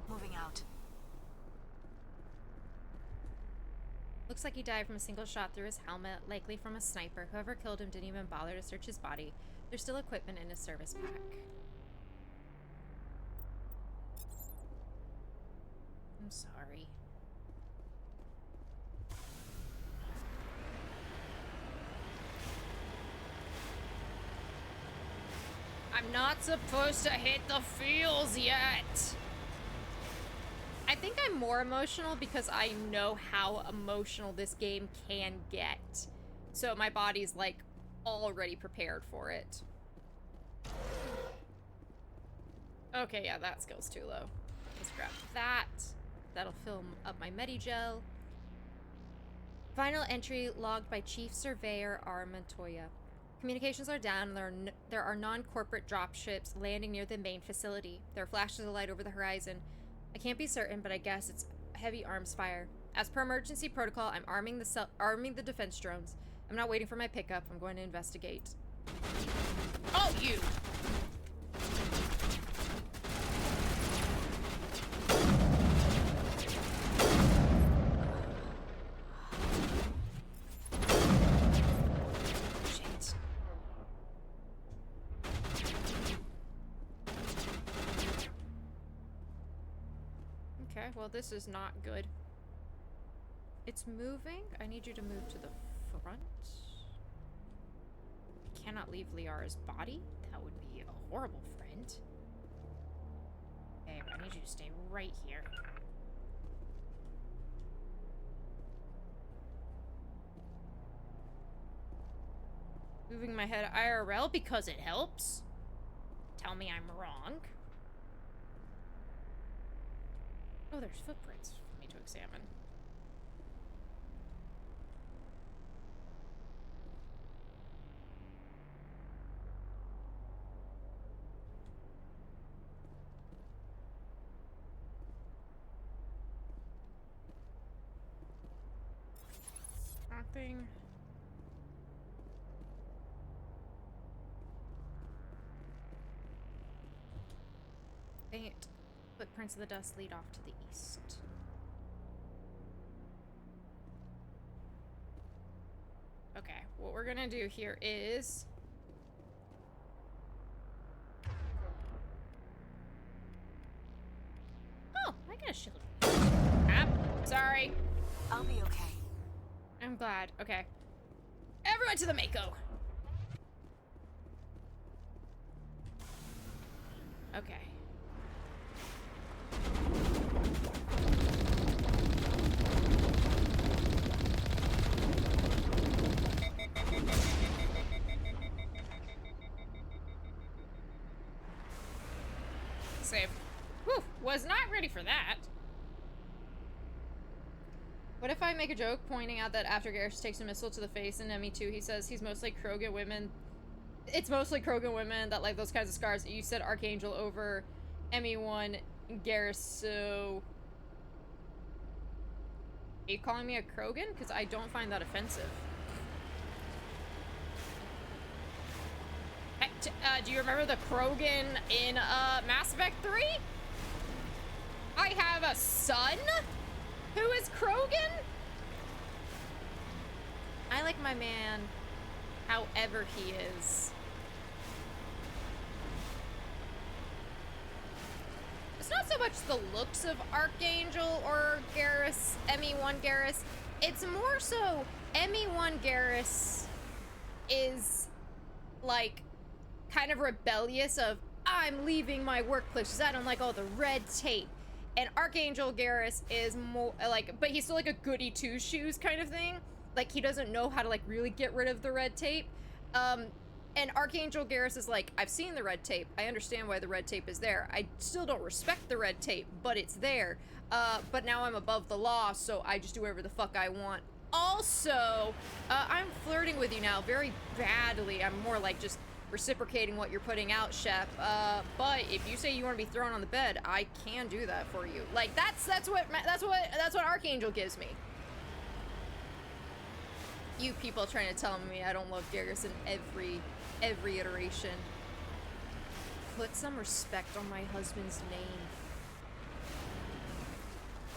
Moving out. Looks like he died from a single shot through his helmet, likely from a sniper. Whoever killed him didn't even bother to search his body. There's still equipment in his service pack. I'm sorry. I'm not supposed to hit the feels yet. I think I'm more emotional because I know how emotional this game can get. So my body's like already prepared for it. Okay, yeah, that skill's too low. Let's grab that. That'll fill up my Medigel. Final entry logged by Chief Surveyor R. Montoya. Communications are down and there are non-corporate dropships landing near the main facility. There are flashes of light over the horizon. I can't be certain, but I guess it's heavy arms fire. As per emergency protocol, I'm arming the defense drones. I'm not waiting for my pickup. I'm going to investigate. Oh, you! Okay, well, this is not good. It's moving. I need you to move to the front. I cannot leave Liara's body. That would be a horrible friend. Okay, I need you to stay right here. Moving my head IRL because it helps. Tell me I'm wrong. Oh, there's footprints for me to examine. Nothing. Dang it. Footprints of the dust lead off to the east. Okay, what we're gonna do here is... Oh, I got a shield. Ah, sorry. I'll be okay. I'm glad. Okay. Everyone to the Mako! Okay. for that. What if I make a joke pointing out that after Garrus takes a missile to the face in ME2, he says he's mostly Krogan women. It's mostly Krogan women that like those kinds of scars. You said Archangel over ME1 Garrus, so... Are you calling me a Krogan? Because I don't find that offensive. Do you remember the Krogan in Mass Effect 3? I have a son who is Krogan? I like my man however he is. It's not so much the looks of Archangel or Garrus, ME1 Garrus. It's more so ME1 Garrus is like kind of rebellious of, I'm leaving my workplace because I don't like all the red tape. And Archangel Garrus is more like, but he's still like a goody two shoes kind of thing. Like he doesn't know how to like really get rid of the red tape. And Archangel Garrus is like, I've seen the red tape. I understand why the red tape is there. I still don't respect the red tape, but it's there. But now I'm above the law, so I just do whatever the fuck I want. Also, I'm flirting with you now very badly. I'm more like just reciprocating what you're putting out, Chef. But if you say you want to be thrown on the bed, I can do that for you. Like that's what Archangel gives me. You people trying to tell me I don't love Garrus in every iteration. Put some respect on my husband's name.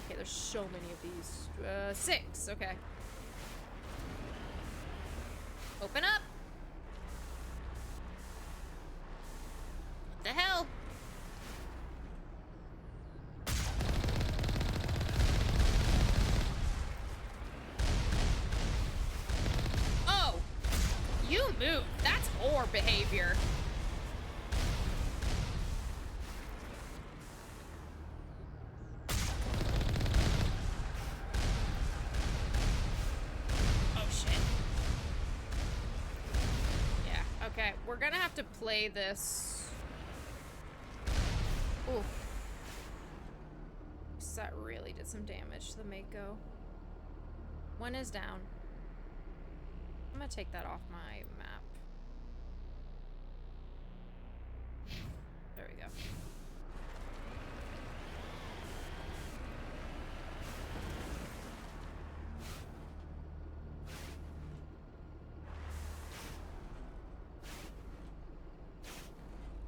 Okay, there's so many of these. 6, okay. Open up. What the hell? Oh! You moved. That's whore behavior. Oh, shit. Yeah, okay. We're gonna have to play this. Ooh. That really did some damage to the Mako. One is down. I'm gonna take that off my map. There we go.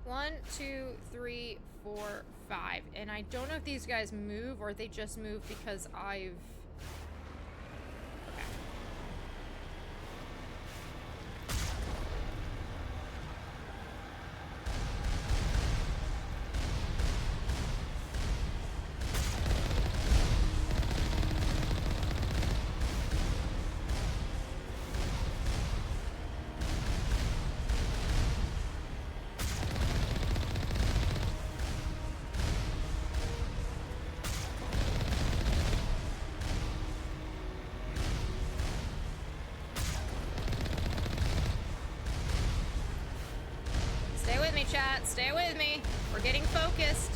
One, 2, 3, 4, 5. And I don't know if these guys move or they just move because I've... Okay. Stay with me, chat. Stay with me. We're getting focused.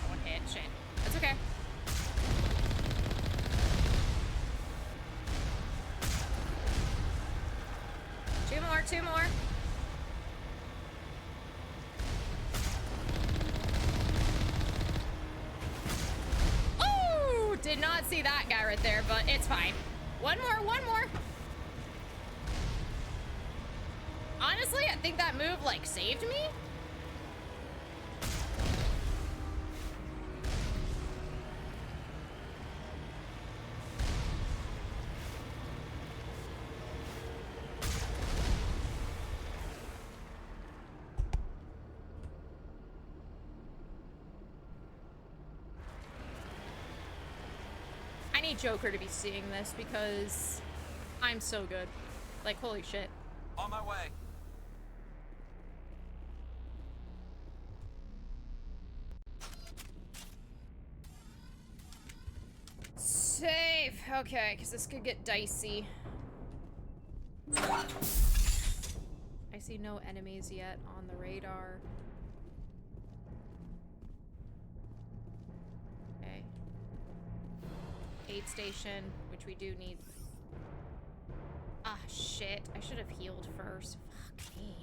One hit. Shit. That's okay. Two more. Oh, did not see that guy right there, but it's fine. One more. Honestly, I think that move, like, saved me. I need Joker to be seeing this because I'm so good. Like, holy shit. On my way. Save! Okay, because this could get dicey. I see no enemies yet on the radar. Okay. Aid station, which we do need. Ah, shit. I should have healed first. Fuck me.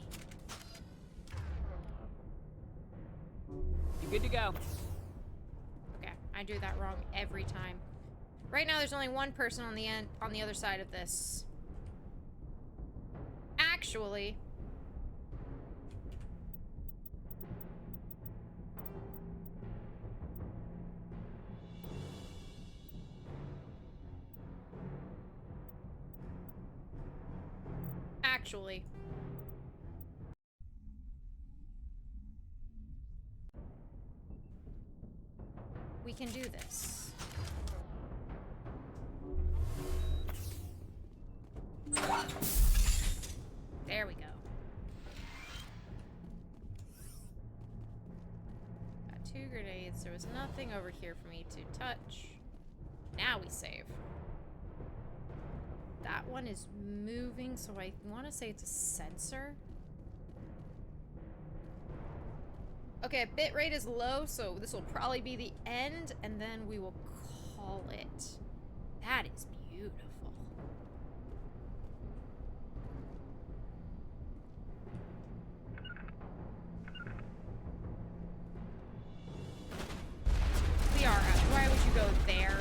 You good to go? Okay, I do that wrong every time. Right now, there's only one person on the other side of this. Actually, we can do this. There we go. Got 2 grenades. There was nothing over here for me to touch. Now we save. That one is moving, so I want to say it's a sensor. Okay, bitrate is low, so this will probably be the end, and then we will call it. That is beautiful. Liara, why would you go there?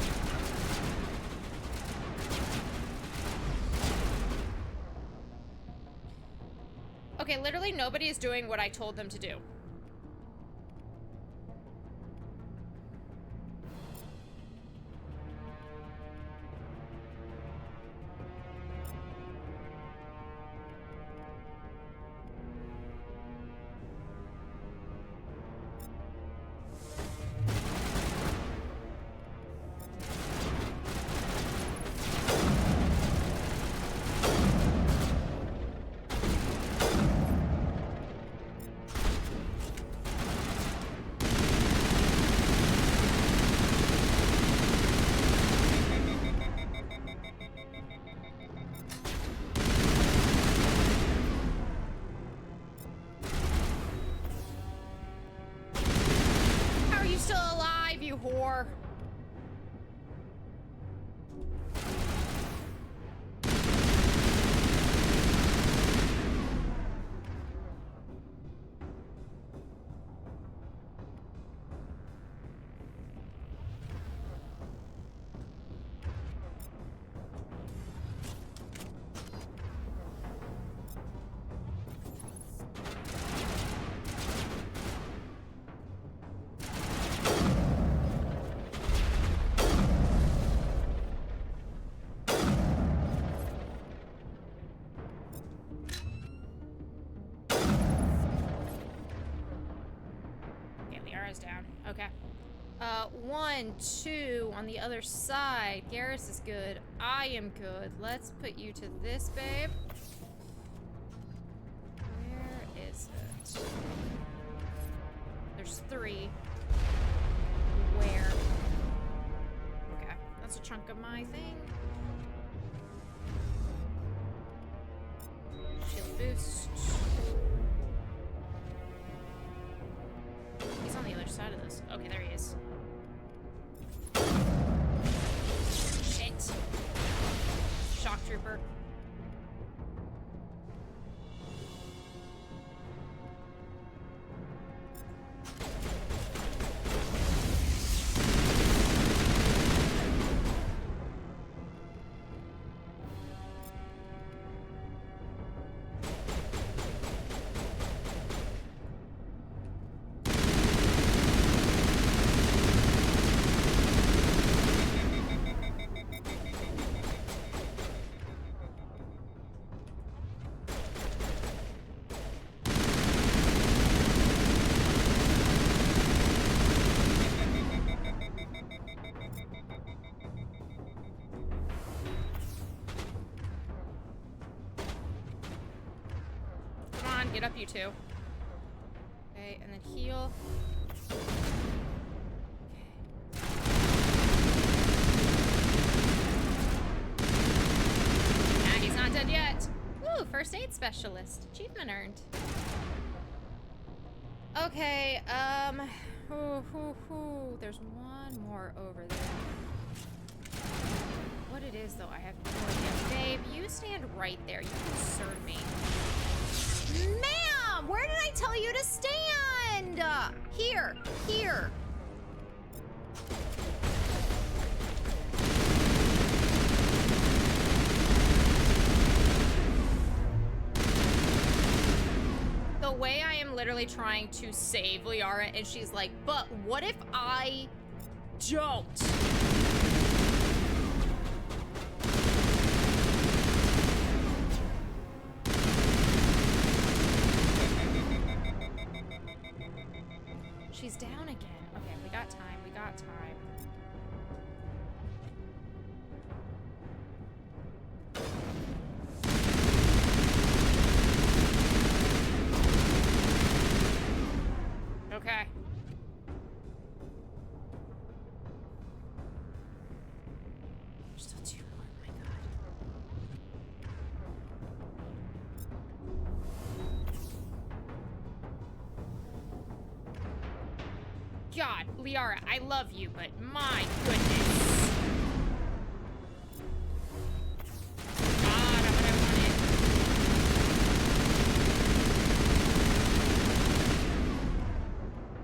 Okay, literally nobody is doing what I told them to do. Whore. Down. Okay. 1, 2 on the other side. Garrus is good. I am good. Let's put you to this, babe. Where is it? There's 3. Where? Okay. That's a chunk of my thing. Shield boost. He's on the other side of this. Okay, there he is. Shit. Shock trooper. Get up, you two. Okay, and then heal. Ah, he's not dead yet. Woo, first aid specialist. Achievement earned. Okay, there's one more over there. What it is, though, I have no idea. Babe, you stand right there. You concern me. Ma'am, where did I tell you to stand? Here, here. The way I am literally trying to save Liara, and she's like, but what if I don't? She's down again. Okay, we got time. We got time. Okay. There's still two more. Oh my God. God, Liara, I love you, but my goodness. God, what I wanted.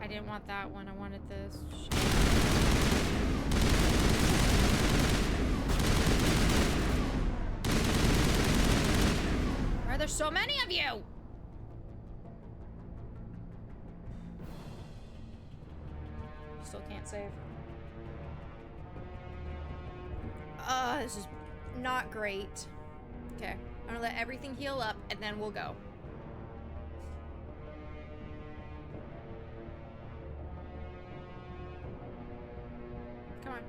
I didn't want that one. I wanted this. Shit. Why are there so many of you? Still can't save. This is not great. Okay, I'm gonna let everything heal up and then we'll go. Come on.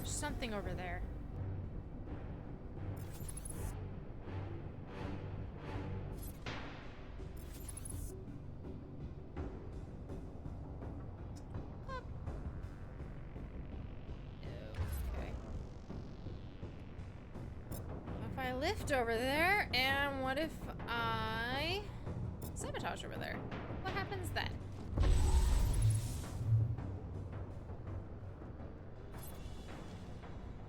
Something over there. Okay. If I lift over there, and what if I sabotage over there? What happens then?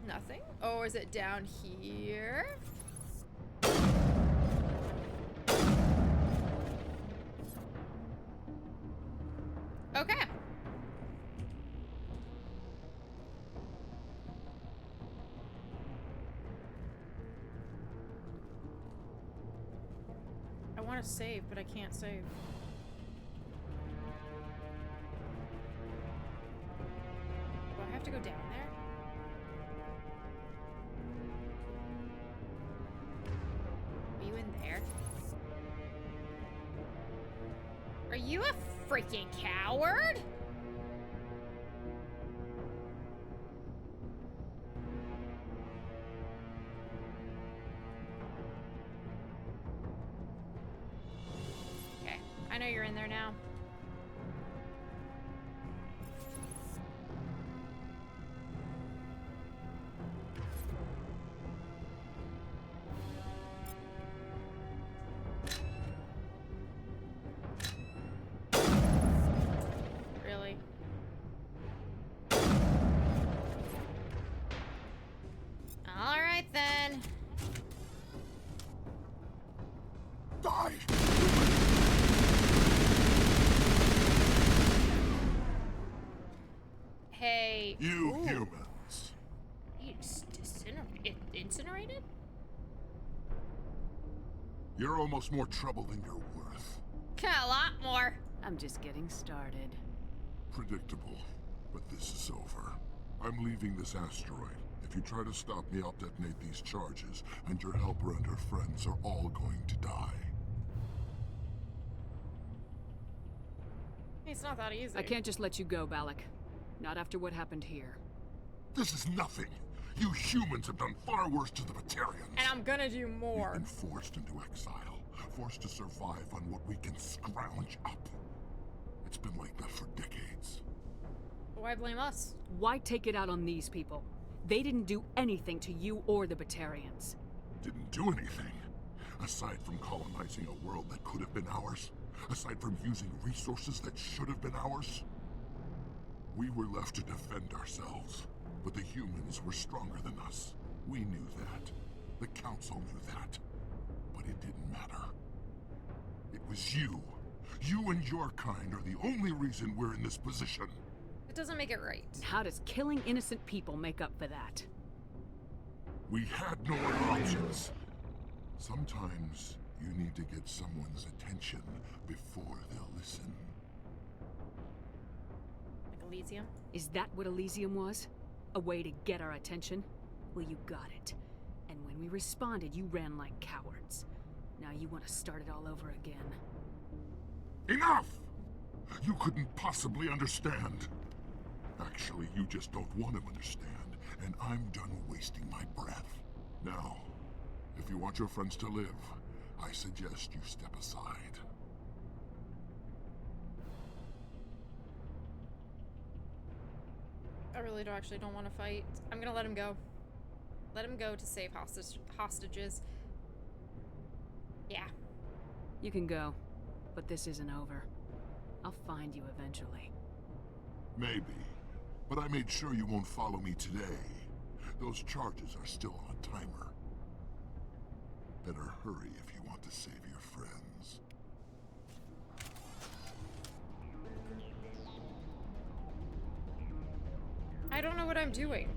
Nothing? Or is it down here? Okay. I want to save, but I can't save. Do I have to go down there? Are you in there? Are you a freaking coward? Okay, I know you're in there now. Really? All right then. Die! Hey. You Ooh. humans. He's incinerated? You're almost more trouble than you're worth. A lot more. I'm just getting started. Predictable, but this is over. I'm leaving this asteroid. If you try to stop me, I'll detonate these charges, and your helper and her friends are all going to die. It's not that easy. I can't just let you go, Balak. Not after what happened here. This is nothing. You humans have done far worse to the Batarians. And I'm gonna do more. We've been forced into exile, forced to survive on what we can scrounge up. It's been like that for decades. Why blame us? Why take it out on these people? They didn't do anything to you or the Batarians. Didn't do anything. Aside from colonizing a world that could have been ours. Aside from using resources that should have been ours. We were left to defend ourselves. But the humans were stronger than us. We knew that. The Council knew that. But it didn't matter. It was you. You and your kind are the only reason we're in this position. It doesn't make it right. How does killing innocent people make up for that? We had no other options. Sometimes you need to get someone's attention before they'll listen. Like Elysium? Is that what Elysium was? A way to get our attention? Well, you got it. And when we responded, you ran like cowards. Now you want to start it all over again. Enough! You couldn't possibly understand. Actually, you just don't want to understand, and I'm done wasting my breath. Now, if you want your friends to live, I suggest you step aside. I really don't want to fight. I'm gonna let him go. Let him go to save hostages. Yeah. You can go, but this isn't over. I'll find you eventually. Maybe, but I made sure you won't follow me today. Those charges are still on a timer. Better hurry if you want to save your friends. I don't know what I'm doing.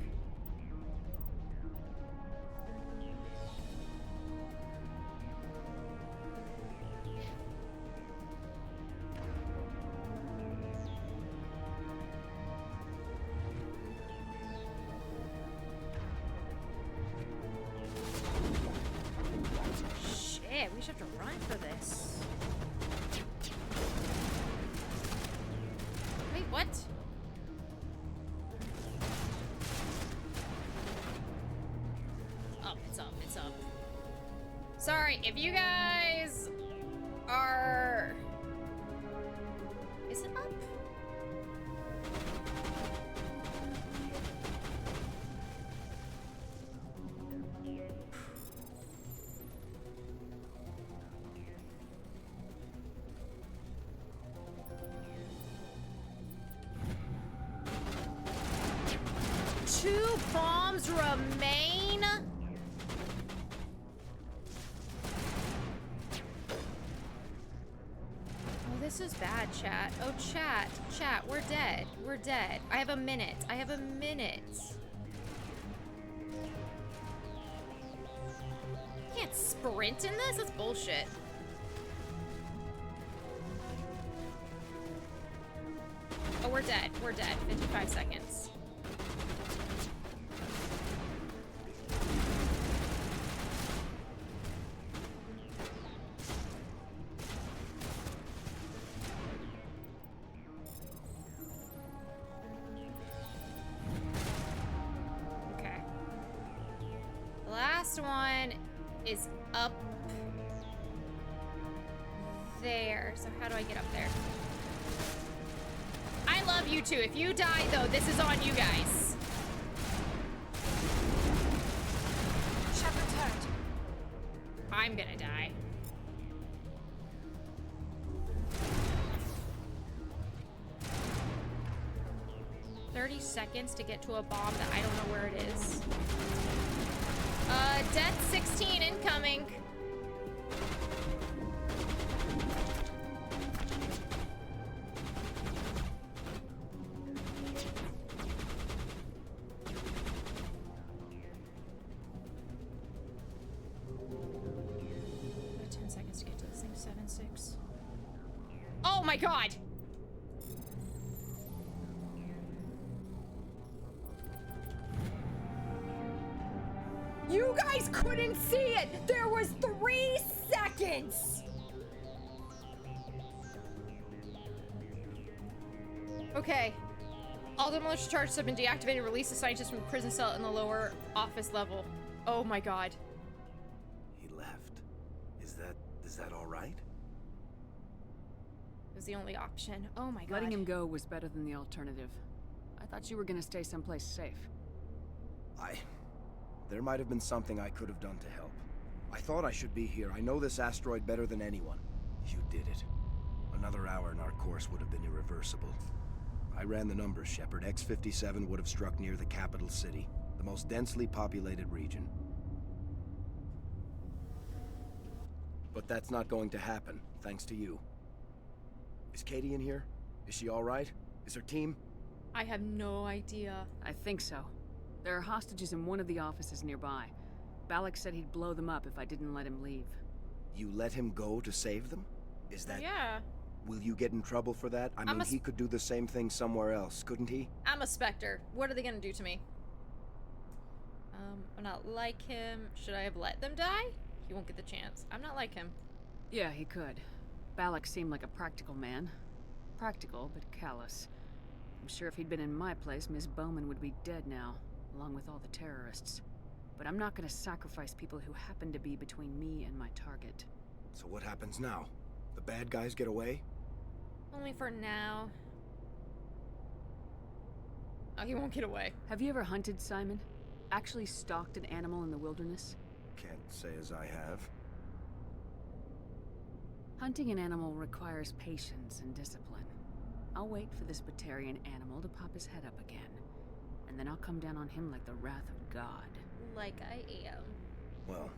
Shit, we should have to run for this. Wait, what? It's up. Sorry, if you guys are... Is it up? Two bombs remain? this is bad, chat. Oh, chat, we're dead. We're dead. I have a minute. I have a minute. I can't sprint in this? That's bullshit. Oh, we're dead. We're dead. 55 seconds. Okay. The last one is up there. So how do I get up there? I love you too. If you die, though, this is on you guys. Shepard's hurt. I'm gonna die. Seconds to get to a bomb that I don't know where it is. Death 16 incoming. Oh my god! You guys couldn't see it! There was 3 seconds! Okay. All demolition charges have been deactivated. Release the scientist from the prison cell in the lower office level. Oh my god. He left. Is that all right? It was the only option. Oh my god. Letting him go was better than the alternative. I thought you were gonna stay someplace safe. There might have been something I could have done to help. I thought I should be here. I know this asteroid better than anyone. You did it. Another hour and our course would have been irreversible. I ran the numbers, Shepard. X-57 would have struck near the capital city, the most densely populated region. But that's not going to happen, thanks to you. Is Katie in here? Is she all right? Is her team? I have no idea. I think so. There are hostages in one of the offices nearby. Balak said he'd blow them up if I didn't let him leave. You let him go to save them? Is that... Yeah. Will you get in trouble for that? I mean, he could do the same thing somewhere else, couldn't he? I'm a Spectre. What are they gonna do to me? I'm not like him. Should I have let them die? He won't get the chance. I'm not like him. Yeah, he could. Balak seemed like a practical man. Practical, but callous. I'm sure if he'd been in my place, Miss Bowman would be dead now, along with all the terrorists. But I'm not gonna sacrifice people who happen to be between me and my target. So what happens now? The bad guys get away? Only for now. Oh, he won't get away. Have you ever hunted, Simon? Actually stalked an animal in the wilderness? Can't say as I have. Hunting an animal requires patience and discipline. I'll wait for this Batarian animal to pop his head up again. And then I'll come down on him like the wrath of God. Like I am. Well,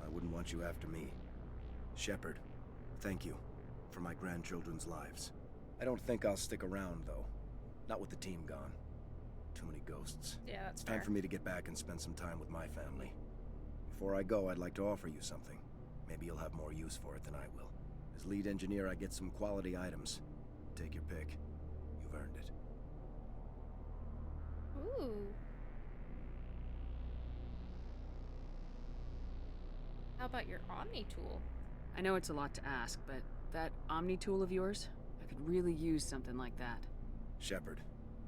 I wouldn't want you after me. Shepard, thank you for my grandchildren's lives. I don't think I'll stick around, though. Not with the team gone. Too many ghosts. Yeah, that's fair. Time for me to get back and spend some time with my family. Before I go, I'd like to offer you something. Maybe you'll have more use for it than I will. As lead engineer, I get some quality items. Take your pick. You've earned it. Ooh. How about your Omni tool? I know it's a lot to ask, but that Omni tool of yours, I could really use something like that. Shepard,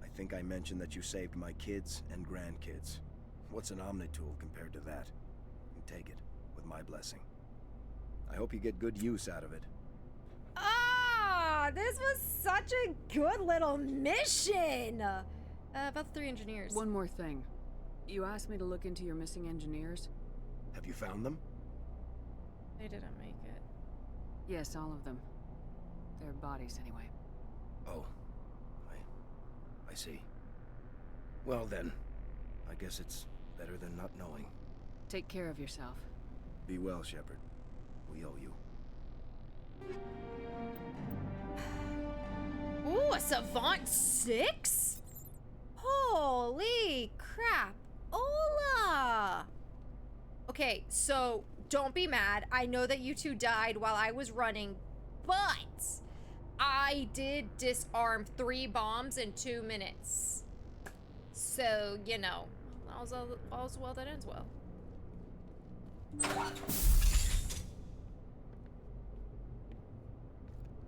I think I mentioned that you saved my kids and grandkids. What's an Omni tool compared to that? Take it, with my blessing. I hope you get good use out of it. Ah, this was such a good little mission! About 3 engineers. One more thing. You asked me to look into your missing engineers? Have you found them? They didn't make it. Yes, all of them. Their bodies, anyway. Oh. I see. Well then, I guess it's better than not knowing. Take care of yourself. Be well, Shepard. We owe you. Ooh, a Savant 6? Holy crap. Hola! Okay, so don't be mad. I know that you two died while I was running, but I did disarm 3 bombs in 2 minutes. So, you know, all's well that ends well.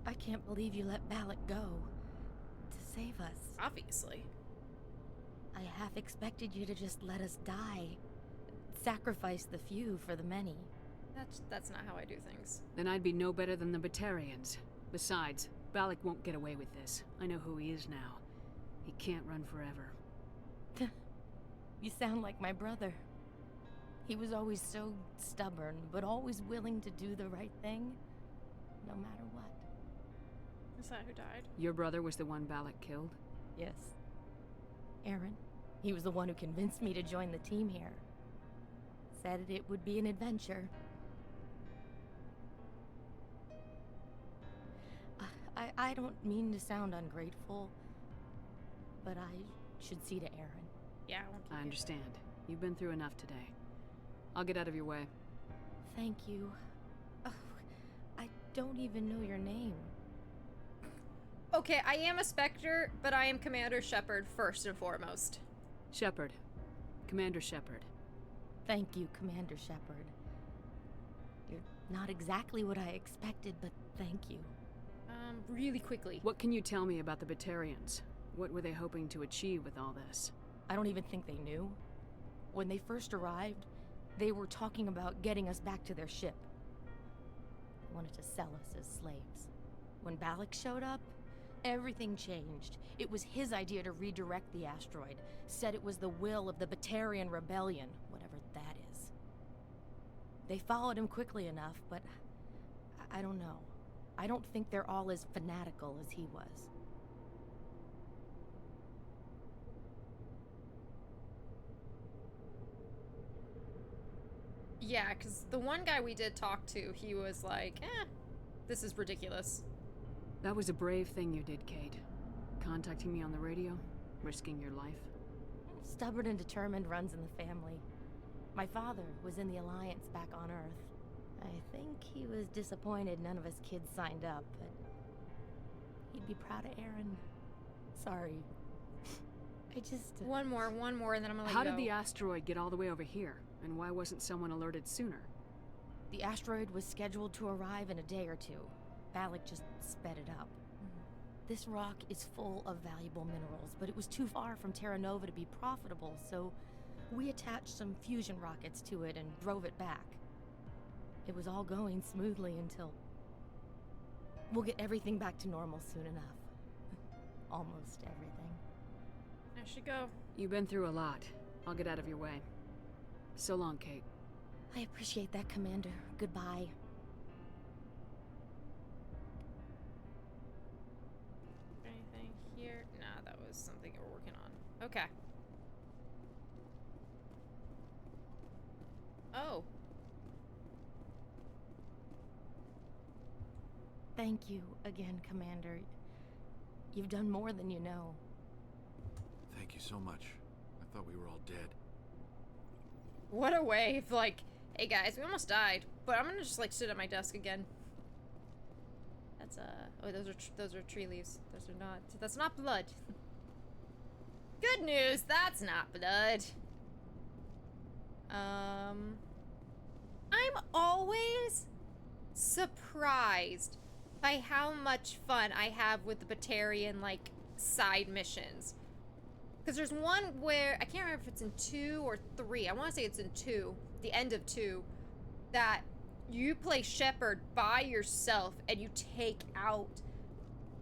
I can't believe you let Balak go to save us. Obviously. I half expected you to just let us die. Sacrifice the few for the many. That's not how I do things. Then I'd be no better than the Batarians. Besides, Balak won't get away with this. I know who he is now. He can't run forever. You sound like my brother. He was always so stubborn, but always willing to do the right thing, no matter what. Is that who died? Your brother was the one Balak killed? Yes. Aaron. He was the one who convinced me to join the team here. Said it would be an adventure. I don't mean to sound ungrateful, but I should see to Aaron. Yeah, I won't keep I understand. You've been through enough today. I'll get out of your way. Thank you. Oh, I don't even know your name. Okay, I am a Spectre, but I am Commander Shepard first and foremost. Shepard. Commander Shepard. Thank you, Commander Shepard. You're not exactly what I expected, but thank you. Really quickly. What can you tell me about the Batarians? What were they hoping to achieve with all this? I don't even think they knew. When they first arrived, they were talking about getting us back to their ship. They wanted to sell us as slaves. When Balak showed up, everything changed. It was his idea to redirect the asteroid. Said it was the will of the Batarian Rebellion, whatever that is. They followed him quickly enough, but I don't know. I don't think they're all as fanatical as he was. Yeah, because the one guy we did talk to, he was like, this is ridiculous. That was a brave thing you did, Kate. Contacting me on the radio, risking your life. Stubborn and determined runs in the family. My father was in the Alliance back on Earth. I think he was disappointed none of us kids signed up, but he'd be proud of Aaron. Sorry. I just... One more, and then I'm gonna let you go. How did the asteroid get all the way over here? And why wasn't someone alerted sooner? The asteroid was scheduled to arrive in a day or two. Balak just sped it up. This rock is full of valuable minerals, but it was too far from Terra Nova to be profitable, so we attached some fusion rockets to it and drove it back. It was all going smoothly until... We'll get everything back to normal soon enough. Almost everything. I should go. You've been through a lot. I'll get out of your way. So long, Kate. I appreciate that, Commander. Goodbye. Anything here? Nah, that was something you were working on. Okay. Oh. Thank you again, Commander. You've done more than you know. Thank you so much. I thought we were all dead. What a way of like, hey guys, we almost died, but I'm gonna just like sit at my desk again. That's oh, those are tree leaves. Those are not. That's not blood. Good news, that's not blood. I'm always surprised by how much fun I have with the Batarian like side missions. Because there's one where, I can't remember if it's in 2 or 3. I want to say it's in 2, the end of 2, that you play Shepard by yourself and you take out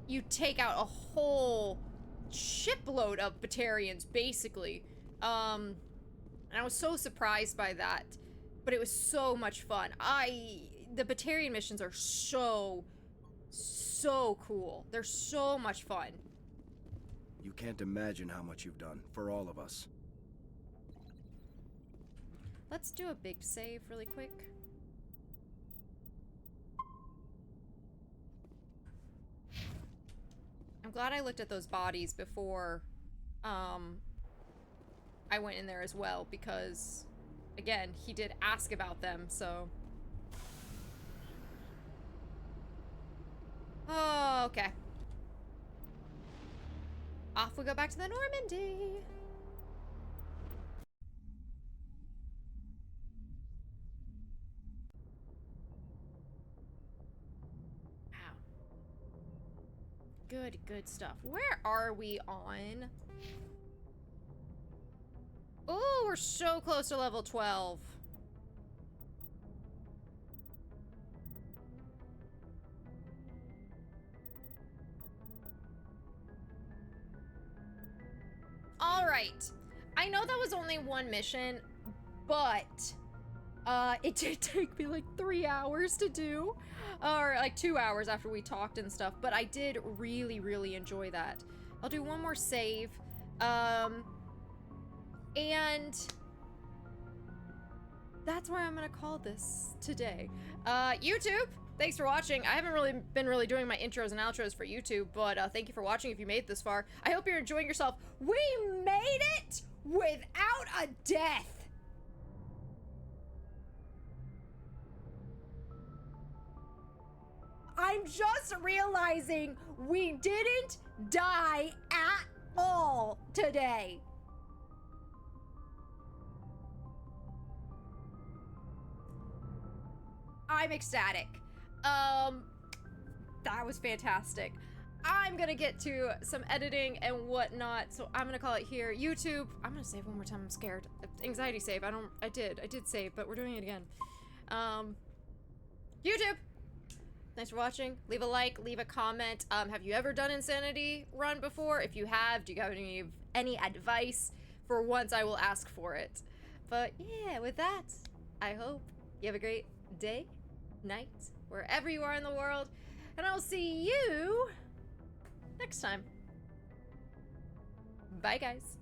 a whole shipload of Batarians, basically. And I was so surprised by that, but it was so much fun. The Batarian missions are so cool. They're so much fun. You can't imagine how much you've done, for all of us. Let's do a big save really quick. I'm glad I looked at those bodies before I went in there as well, because again, he did ask about them, so. Oh, okay. Off we go back to the Normandy. Wow. Good stuff. Where are we on? Oh, we're so close to level 12. All right. I know that was only one mission, but it did take me like 3 hours to do, or like 2 hours after we talked and stuff, but I did really enjoy that. I'll do one more save, and that's where I'm gonna call this today. YouTube, thanks for watching. I haven't really been doing my intros and outros for YouTube, but thank you for watching if you made it this far. I hope you're enjoying yourself. We made it without a death. I'm just realizing we didn't die at all today. I'm ecstatic. That was fantastic. I'm gonna get to some editing and whatnot, so I'm gonna call it here. YouTube, I'm gonna save one more time, I'm scared. Anxiety save, I did save, but we're doing it again. YouTube, thanks for watching. Leave a like, leave a comment. Have you ever done Insanity Run before? If you have, do you have any advice? For once, I will ask for it. But yeah, with that, I hope you have a great day, night, wherever you are in the world, and I'll see you next time. Bye, guys.